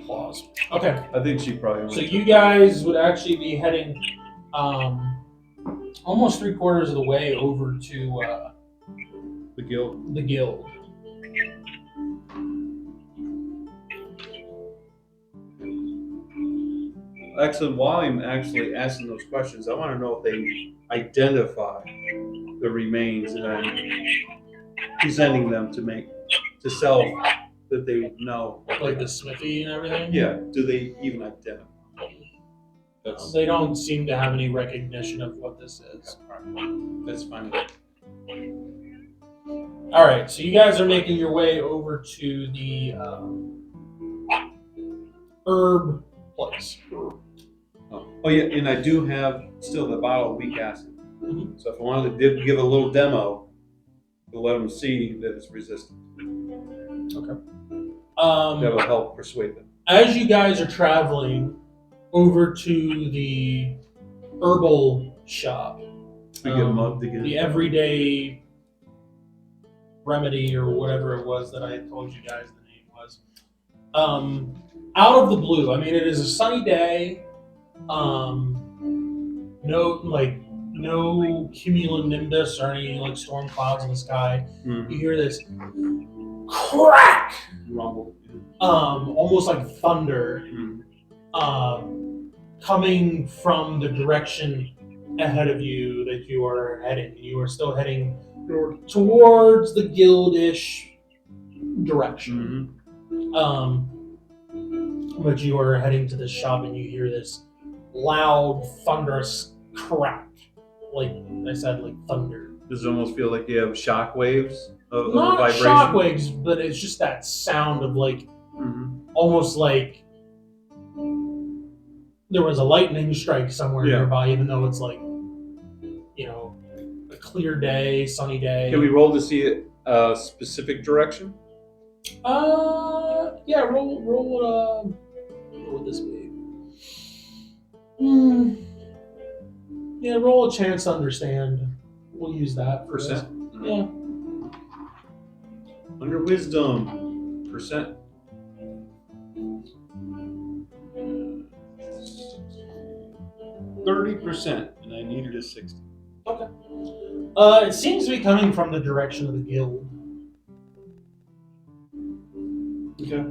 claws. Okay. I think she probably. So you guys would actually be heading almost 3/4 of the way over to the guild. the guild. Actually, while I'm actually asking those questions, I want to know if they identify the remains that I'm presenting them to sell, that they know. Like the smithy and everything? Yeah. Do they even identify? That's They don't seem to have any recognition of what this is. that's fine. Alright, so you guys are making your way over to the herb place. Oh yeah, and I do have still the bottle of weak acid. Mhm. So if I wanted to give a little demo to let them see that it's resistant, that'll help persuade them. As you guys are traveling over to the herbal shop, We get them up to get the everyday remedy or whatever it was that I had told you guys the name was. Out of the blue, I mean, it is a sunny day. No cumulonimbus or any like storm clouds in the sky. You hear this crack, Rumble. almost like thunder, Mhm. coming from the direction ahead of you that you are heading. You are still heading towards the guildish direction. But you are heading to the shop and you hear this loud, thunderous crack. Like I said, like thunder. Does it almost feel like you have shock waves of Not vibration? shockwaves, but it's just that sound of like, almost like there was a lightning strike somewhere Yeah. nearby, even though it's like, a clear day, sunny day. Can we roll to see it a specific direction? Yeah. Roll. What would this be? Yeah. Roll a chance to understand. We'll use that for this. Percent? Yeah. Under wisdom. Percent. 30%, and I needed a 60. Okay. It seems to be coming from the direction of the guild. Okay.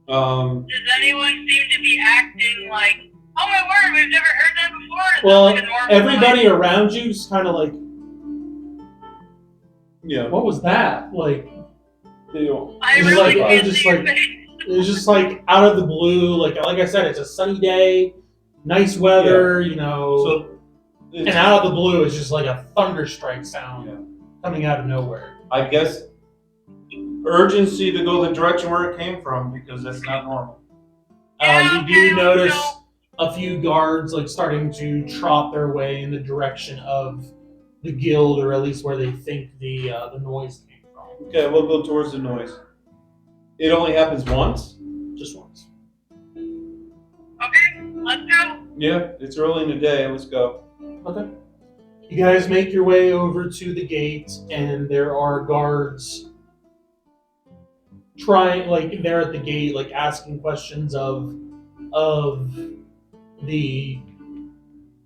Does anyone seem to be acting like, oh my word, we've never heard that before? Is that Well, like a normal everybody around you's kind of like, Yeah. what was that? Like, They don't. I It was really like- it can't was just see your like- face. it was just like out of the blue. Like I said, it's a sunny day, nice weather, you know. So, and out of the blue, it's just like a thunderstrike sound Yeah. coming out of nowhere. I guess urgency to go the direction where it came from because that's not normal. You do notice a few guards like starting to trot their way in the direction of the guild, or at least where they think the noise came from. Okay, we'll go towards the noise. It only happens once? Just once. Okay, let's go. Yeah, it's early in the day. Let's go. Okay. You guys make your way over to the gate, and there are guards they're at the gate, like asking questions of the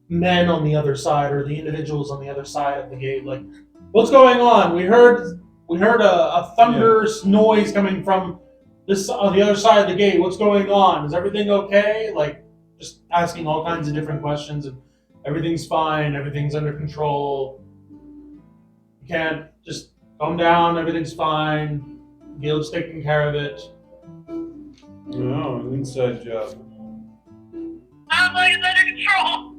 men on the other side, or the individuals on the other side of the gate. Like, what's going on? We heard a thunderous noise coming from this on the other side of the gate. What's going on? Is everything okay? Like, just asking all kinds of different questions, and everything's fine. Everything's under control. You can't just calm down. Everything's fine. Guild's taking care of it. No, inside job. Sounds like it's under control.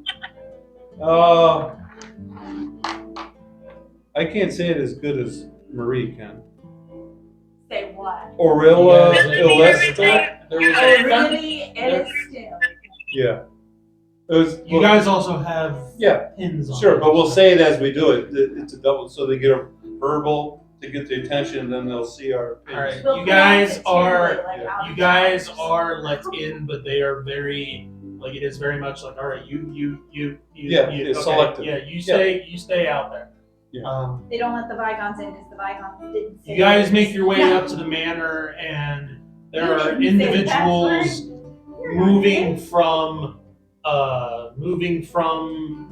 I can't say it as good as Marie can. Say what? Orilla, Yeah, Ilesta. There was Oh, a really? It is still. Yeah. It was, You guys also have Yeah, pins on sure, it. but we'll say it as we do it. It's a double, so they get a verbal to get the attention, then they'll see our pins. All right. We'll You guys pronounce it too, are like, out you of guys touch. are let in, but they are very like, it is very much like, all right, you Yeah, you it's selective. Yeah, you stay out there. Yeah. They don't let the bygones in because the bygones didn't say You guys it. make your way No. up to the manor, and there You are didn't say the individuals You're not moving here. from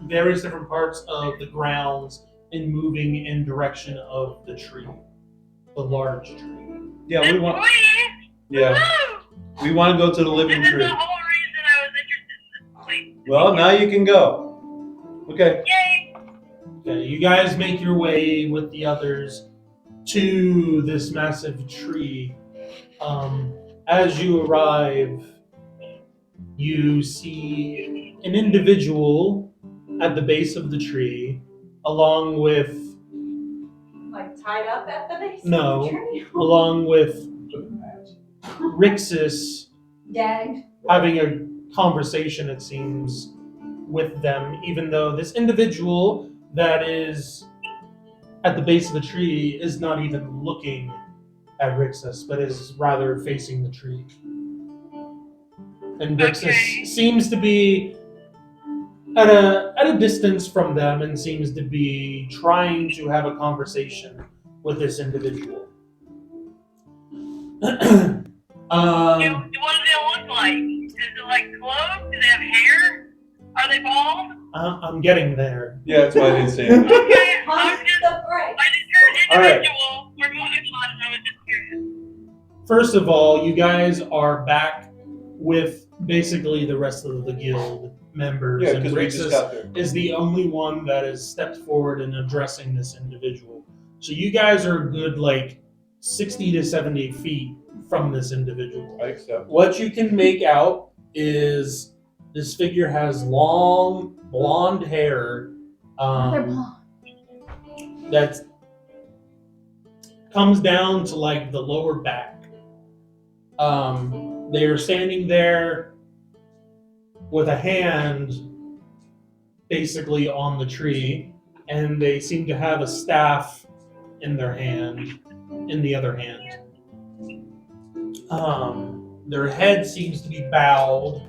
various different parts of the grounds and moving in direction of the tree, the large tree. Yeah, we want. Please. Yeah, Woo! we want to go to the living This is tree. the whole reason I was interested in this place. Well, now you can go. Okay. Yay! Okay, you guys make your way with the others to this massive tree. As you arrive, you see an individual at the base of the tree, along with Like tied up at the base No. of the tree? along with Rixus, Gagged. having a conversation, it seems, with them, even though this individual that is at the base of the tree is not even looking at Rixus, but is rather facing the tree. And Rixus Okay. seems to be at a distance from them, and seems to be trying to have a conversation with this individual. What do they look like? Is it like clothes? Do they have hair? Are they bald? I'm getting there. Yeah, that's why I didn't say it. Okay, Pump the brakes. I just heard All right. individual. We're moving on. I was just curious. First of all, you guys are back with basically the rest of the guild members, Yeah, and because we just Rixus got there. is the only one that has stepped forward in addressing this individual. So you guys are a good like 60 to 70 feet from this individual. I accept. What you can make out is this figure has long blonde hair They're blonde. that comes down to like the lower back. They are standing there with a hand basically on the tree, and they seem to have a staff in their hand, in the other hand. Their head seems to be bowed,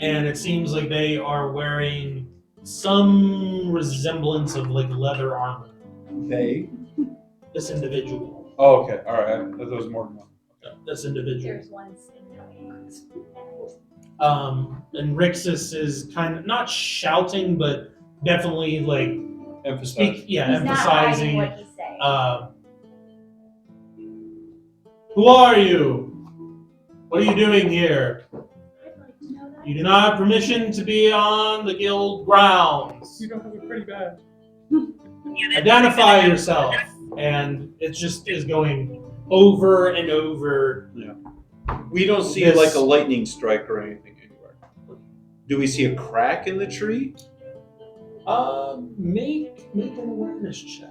and it seems like they are wearing some resemblance of like leather armor. They? This individual. Oh, okay. All right. I thought there was more than one. This individual. There's one single. And Rixus is kind of not shouting, but definitely like Emphasize. He's not hiding emphasizing. what he's saying. Who are you? What are you doing here? I'd like to know that. You do not have permission to be on the guild grounds. You don't have a pretty bad. Identify yourself. And it just is going over and over. We don't see This- like a lightning strike or anything anywhere. Do we see a crack in the tree? Make an awareness check.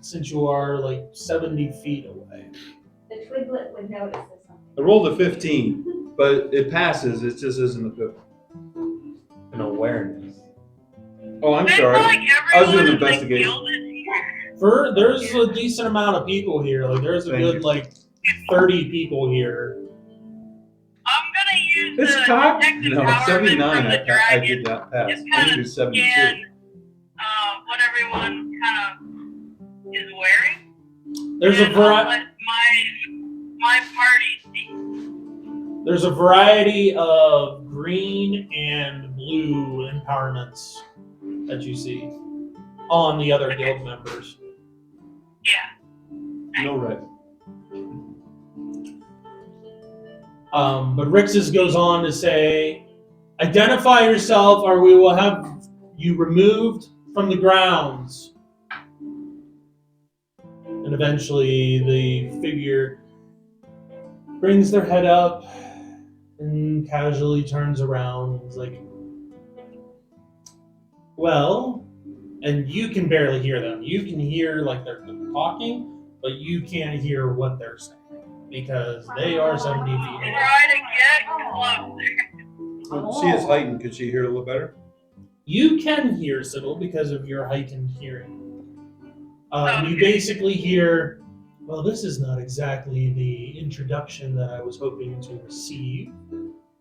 Since you are like 70 feet away. The twiglet would notice this something. I rolled a 15, but it passes. It just isn't a good. An awareness. Oh, I'm I feel sorry. like I was doing everyone in the investigation. guild is here. There's a decent amount of people here. Like there's a Thank good you. like 30 people here. I'm gonna use It's the cocked. detective No, empowerment 79. from the I dragon. did not pass. Just I kind can do of 72. scan what everyone kind of is wearing. There's a And I'll variety. let my party see. There's a variety of green and blue empowerments that you see on the other guild members. Yeah. No red. But Rixus goes on to say, identify yourself or we will have you removed from the grounds. And eventually the figure brings their head up and casually turns around and is like, well, and you can barely hear them. You can hear like they're talking, but you can't hear what they're saying because they are 70 feet away. Try to get closer. Well, she is heightened. Could she hear a little better? You can hear Sibble because of your heightened hearing. You Okay. basically hear, well, this is not exactly the introduction that I was hoping to receive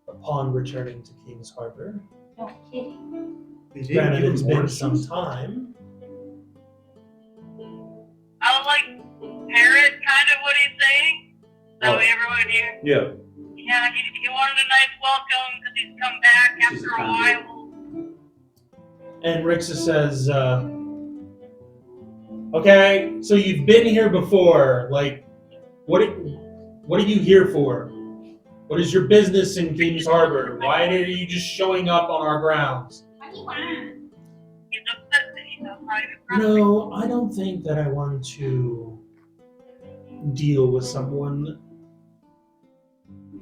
upon returning to King's Harbor. No kidding. They didn't Granted, give it's him been horses. some time. I'll like parrot kind of what he's saying. So Oh. everyone here. Yeah. Yeah, he wanted a nice welcome because he's come back This is after a kind of- while. And Rixa says, okay, so you've been here before. Like, what are you here for? What is your business in King's Harbor? Why are you just showing up on our grounds? What do you want? He's upset that he's a private property. No, I don't think that I want to deal with someone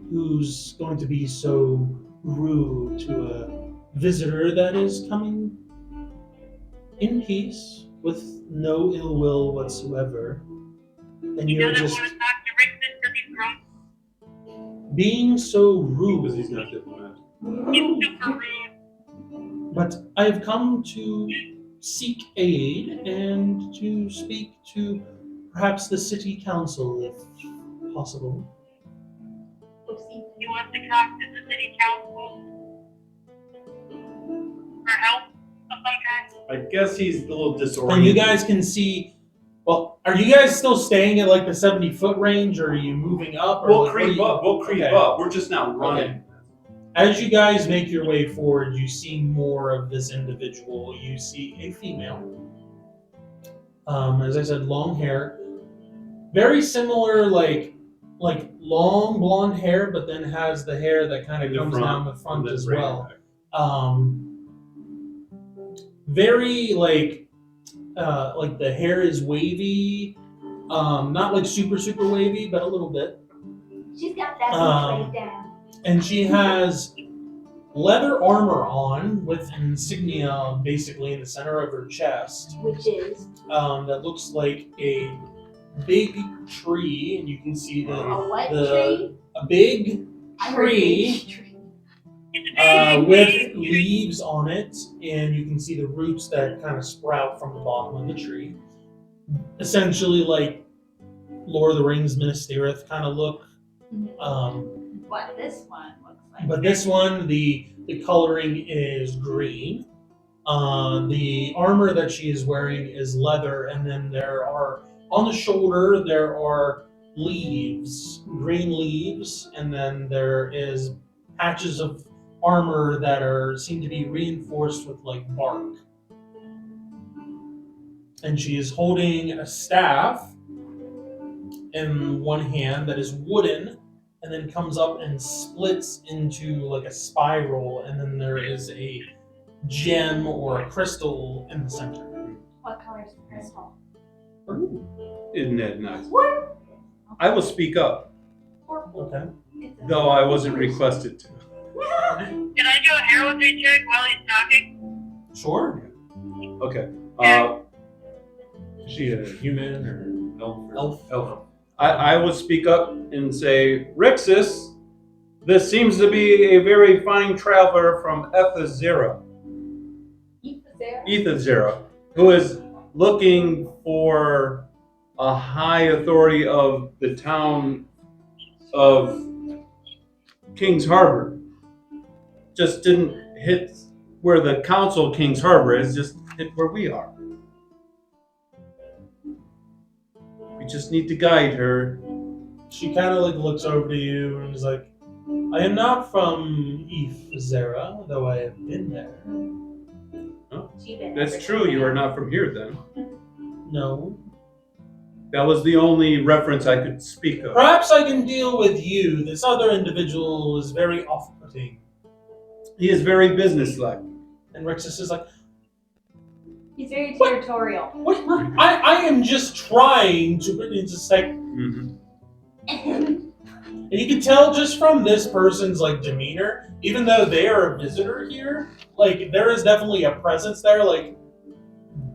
who's going to be so rude to a visitor that is coming in peace with no ill will whatsoever. And He you're doesn't just want to talk to Rick because he's drunk. being so Because he's rude. not diplomatic. He's super rude. But I've come to seek aid and to speak to perhaps the city council if possible. Oopsie. He wants to talk to the city council for help of some kind. I guess he's a little disoriented. And you guys can see, well, are you guys still staying at like the 70-foot range or are you moving up? Or We'll like, what are creep you- up. We'll creep Okay. up. We're just not running. Okay. As you guys make your way forward, you see more of this individual. You see a female. As I said, long hair. Very similar, like long blonde hair, but then has the hair that kind of In the comes front, down the front and as then well. right Very like the hair is wavy, not like super wavy, but a little bit. She's got that laid down. And she has leather armor on with an insignia basically in the center of her chest Which is that looks like a big tree, and you can see a what the tree? a big I heard tree beech tree. It's a big, with big tree. leaves on it, and you can see the roots that kind of sprout from the bottom of the tree. essentially like Lord of the Rings, Minas Tirith kind of look. What this one looks like. But this one, the coloring is green. The armor that she is wearing is leather, and then there are on the shoulder there are leaves, green leaves, and then there is patches of armor that are seem to be reinforced with like bark. And she is holding a staff in one hand that is wooden, and then comes up and splits into like a spiral, and then there is a gem or a crystal in the center. What color is the crystal? Isn't that nice? What? I will speak up, Okay. though I wasn't requested to. Can I do a heroism check while he's talking? Sure. Okay. Is she a human or elf? Elf. Elf. I will speak up and say, Rixus, this seems to be a very fine traveler from Ethazera, who is looking for a high authority of the town of King's Harbor. Just didn't hit where the council of King's Harbor is, just hit where we are. We just need to guide her. She kind of like looks over to you and is like, I am not from Ethazera, though I have been there. That's true, you are not from here then. No. That was the only reference I could speak of. Perhaps I can deal with you. This other individual is very off-putting. He is very businesslike. And Rexus is like, He's very territorial. what? I am just trying to put into like, Mm-hmm. and you can tell just from this person's like demeanor, even though they are a visitor here, like there is definitely a presence there. Like,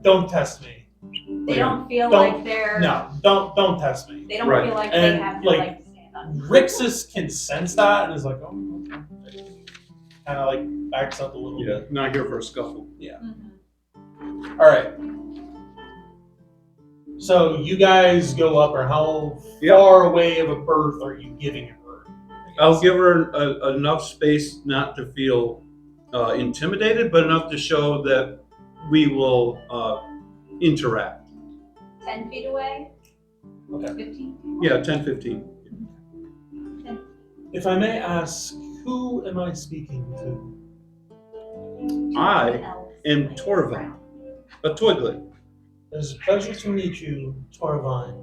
don't test me. They don't feel Don't- like they're. No, don't test me. They don't Right. feel like And, they have to like, like stand on. Rixus can sense that and is like, oh, okay. Kind of like backs up a little Yeah, bit. not here for a scuffle. Mhm. All right. So you guys go up, or how Yeah. far away of a berth are you giving her? I'll give her enough space not to feel intimidated, but enough to show that we will interact. 10 feet away? Okay. 15? Yeah, 10, 15. If I may ask, who am I speaking to? I am Torvine, a twiglet. It is a pleasure to meet you, Torvine.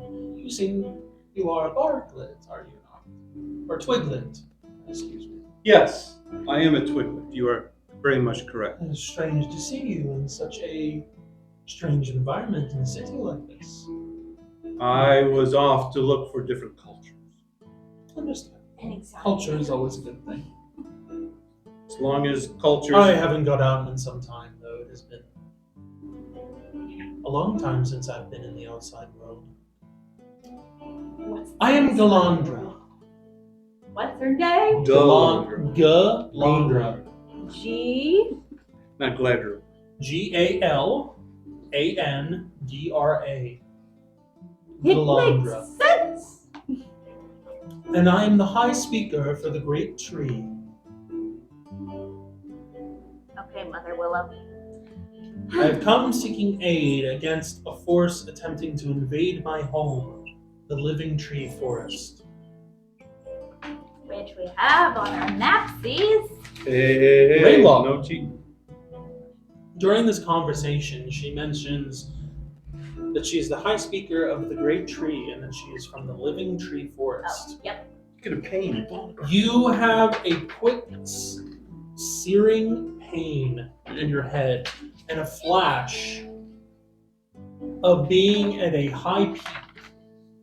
You are a barklet, are you not? Or twiglet, excuse me. Yes, I am a twiglet. You are very much correct. It is strange to see you in such a strange environment in a city like this. I was off to look for different cultures. Understand. An exotic Culture is always a good thing. As long as cultures... I haven't got out in some time, though. It has been a long time since I've been in the outside world. What's I am this? Galandra. What's her name? Galandra. Galandra. G. Not Gladra. Galandra. It Galandra. makes sense. And I am the High Speaker for the Great Tree. Okay, Mother Willow. I have come seeking aid against a force attempting to invade my home, the Living Tree Forest. Which we have on our napsies. Hey, Raylaw. no cheating. During this conversation, she mentions that she is the High Speaker of the Great Tree and that she is from the Living Tree Forest. Oh, yep. Get a pain. You have a quick, searing pain in your head and a flash of being at a high peak,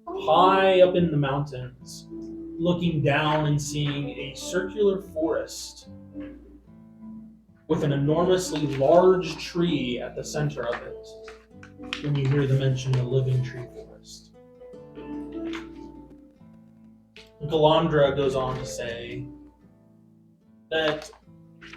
high up in the mountains, looking down and seeing a circular forest with an enormously large tree at the center of it. When you hear the mention of Living Tree Forest. Galandra goes on to say that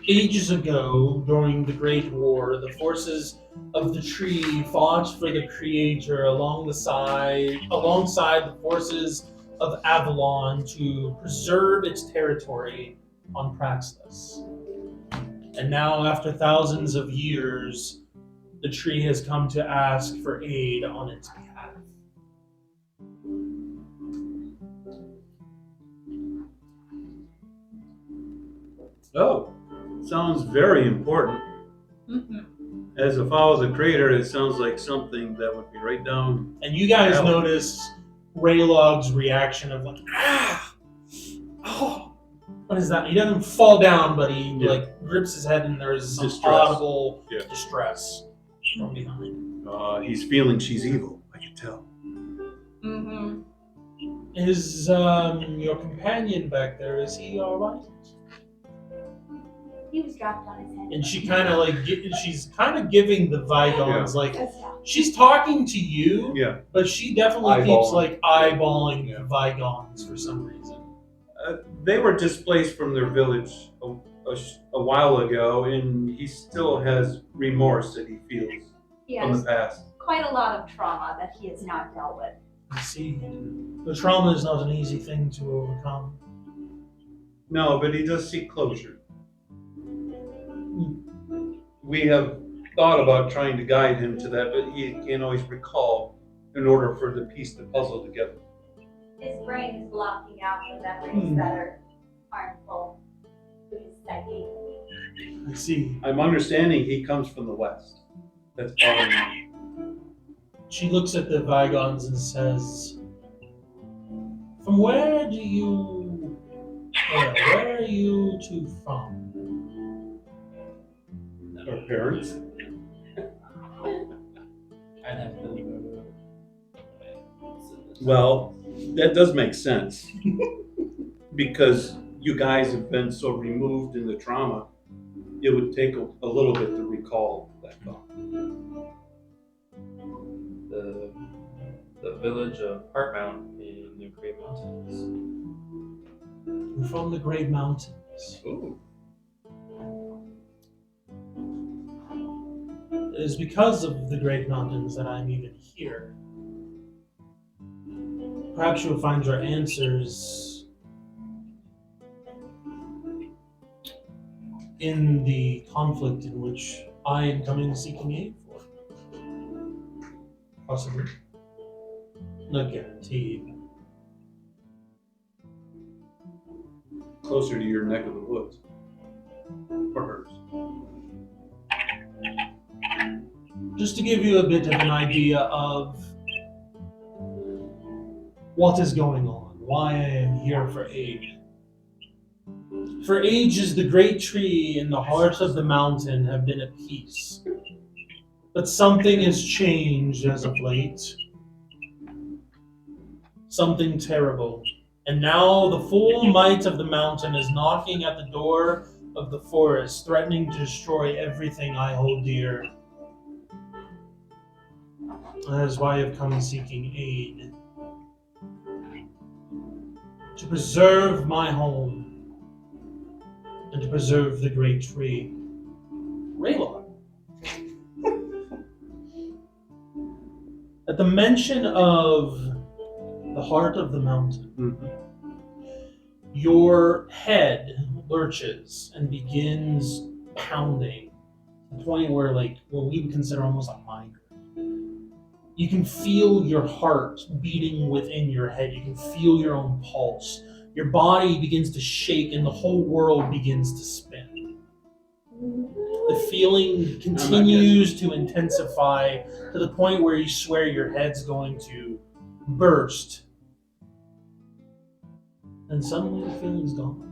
Ages ago, during the Great War, the forces of the tree fought for the creator alongside the forces of Avalon to preserve its territory on Praxis. And now, after thousands of years, the tree has come to ask for aid on its behalf. Oh, sounds very important. Mm-hmm. As a follow the creator, it sounds like something that would be right down. And you guys Alley. notice Raylog's reaction of like, ah, oh, what is that? He doesn't fall down, but he Yeah. like grips his head, and there's some Distress. audible Yeah. distress from behind. He's feeling she's evil. I can tell. Mm-hmm. Is your companion back there? Is he all right? He was dropped on his head. And she kind of like she's kind of giving the Vigons like That's how. she's talking to you, Yeah. but she definitely keeps Eyeballing. like eyeballing Yeah. the Vigons for some reason. They were displaced from their village a while ago, and he still has remorse that he feels He from the has past. quite a lot of trauma that he has not dealt with. I see. The trauma is not an easy thing to overcome. No, but he does seek closure. We have thought about trying to guide him to that, but he can't always recall in order for the piece to puzzle together. His brain is blocking out the memories that are harmful to his psyche. I see. I'm understanding he comes from the west. That's bothering me. She looks at the Vigons and says, "From where do you? Where are you two from?" Our parents. I'd have to. Well, that does make sense. Because you guys have been so removed in the trauma, it would take a little bit to recall that thought. The village of Heartmount in the Great Mountains. We're from the Great Mountains. Ooh. It is because of the Great Mountains that I'm even here. Perhaps you'll find your answers in the conflict in which I am coming seeking aid for. Possibly. Not guaranteed. Closer to your neck of the woods. Or hers. Just to give you a bit of an idea of what is going on, why I am here for aid. For ages, the great tree in the heart of the mountain have been at peace. But something has changed as of late. Something terrible. And now the full might of the mountain is knocking at the door of the forest, threatening to destroy everything I hold dear. That is why I have come seeking aid. To preserve my home. And to preserve the great tree. Raylord. At the mention of the heart of the mountain, Mm-hmm. your head lurches and begins pounding to the point where, like, what we would consider almost a migraine. You can feel your heart beating within your head. You can feel your own pulse. Your body begins to shake and the whole world begins to spin. The feeling continues to intensify to the point where you swear your head's going to burst. And suddenly the feeling's gone.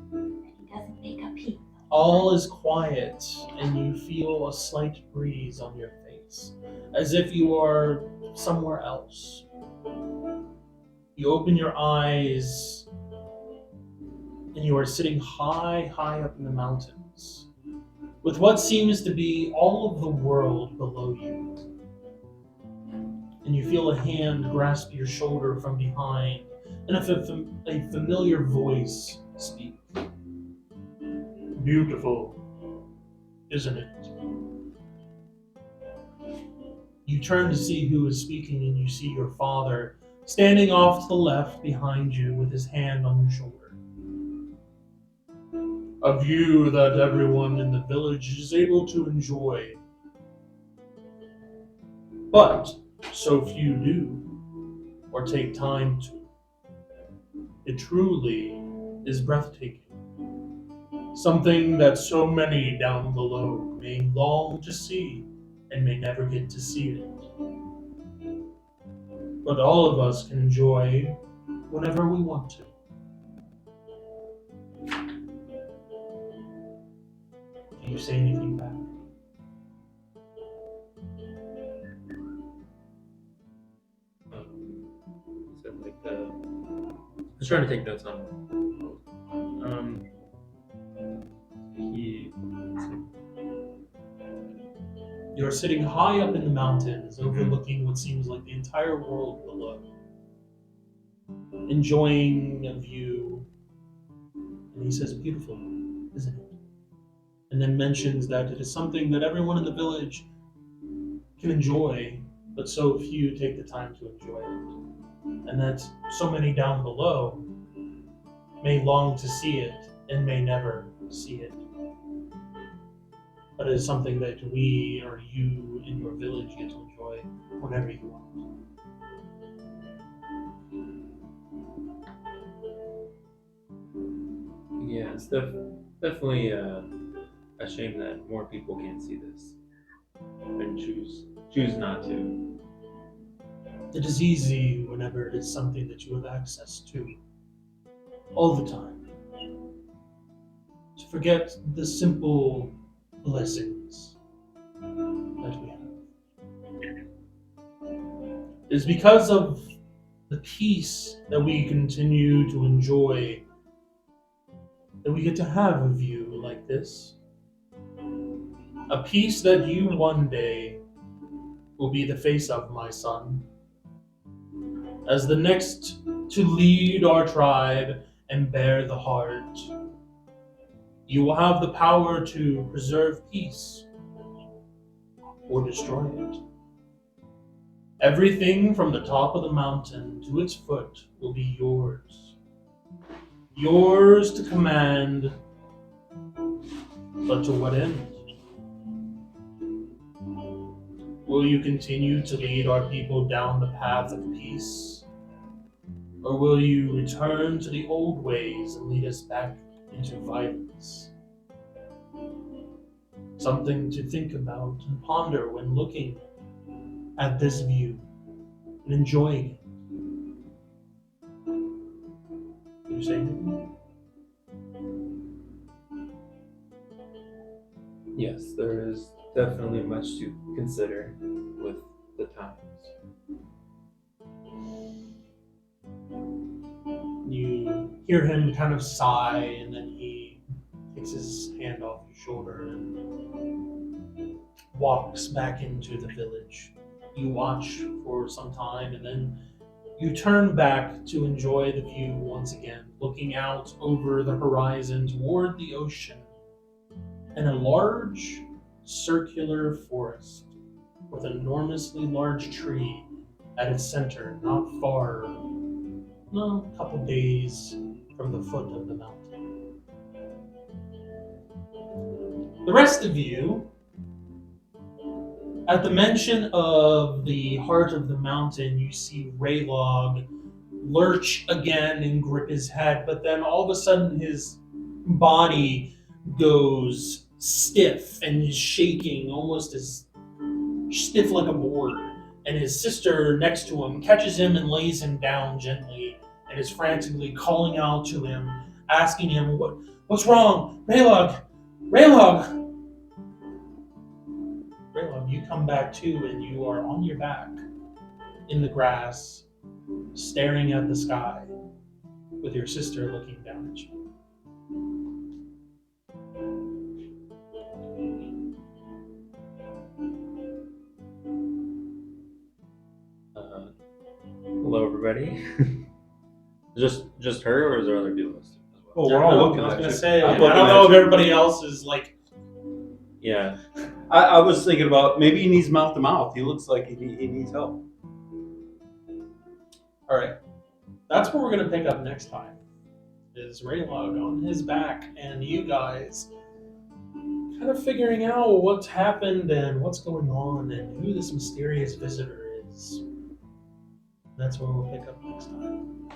He doesn't make a peep. All is quiet, and you feel a slight breeze on your face, as if you are somewhere else. You open your eyes, and you are sitting high up in the mountains, with what seems to be all of the world below you. And you feel a hand grasp your shoulder from behind, and a familiar voice speak. Beautiful. isn't it? You turn to see who is speaking, and you see your father standing off to the left behind you with his hand on your shoulder. A view that everyone in the village is able to enjoy. But so few do, or take time to. It truly is breathtaking. Something that so many down below may long to see and may never get to see it. But all of us can enjoy whenever we want to. Do you say anything back? He said like I was trying to take notes on. He. You're sitting high up in the mountains, overlooking what seems like the entire world below, enjoying a view. And he says, "Beautiful, isn't it?" And then mentions that it is something that everyone in the village can enjoy, but so few take the time to enjoy it. And that so many down below may long to see it and may never see it. But it is something that we or you in your village get to enjoy whenever you want. Yeah, it's definitely a shame that more people can't see this and choose not to. It is easy whenever it is something that you have access to all the time to forget the simple blessings that we have. It is because of the peace that we continue to enjoy that we get to have a view like this. A peace that you one day will be the face of, my son. As the next to lead our tribe and bear the heart, you will have the power to preserve peace or destroy it. Everything from the top of the mountain to its foot will be yours. Yours to command, but to what end? Will you continue to lead our people down the path of peace? Or will you return to the old ways and lead us back into violence? Something to think about and ponder when looking at this view and enjoying it. Did you say anything? Yes, there is definitely much to consider with the times. You hear him kind of sigh, and then he takes his hand off your shoulder and walks back into the village. You watch for some time, and then you turn back to enjoy the view once again, looking out over the horizon toward the ocean and a large circular forest with an enormously large tree at its center, not far, a couple days from the foot of the mountain. The rest of you, at the mention of the heart of the mountain, you see Raylog lurch again and grip his head, but then all of a sudden his body goes stiff and is shaking, almost as stiff like a board. And his sister next to him catches him and lays him down gently and is frantically calling out to him, asking him, what's wrong? Raylog! Raylog! Raylog, you come back too, and you are on your back in the grass, staring at the sky with your sister looking down at you. Hello, everybody. just her, or is there other people as well? Well, we're all looking I was at gonna you. say, I'm I looking don't at know if you. everybody else is like Yeah. I was thinking about maybe he needs mouth to mouth. He looks like he needs help. All right, that's where we're gonna pick up next time. Is Raylog on his back, and you guys kind of figuring out what's happened and what's going on, and who this mysterious visitor is. That's where we'll pick up next time.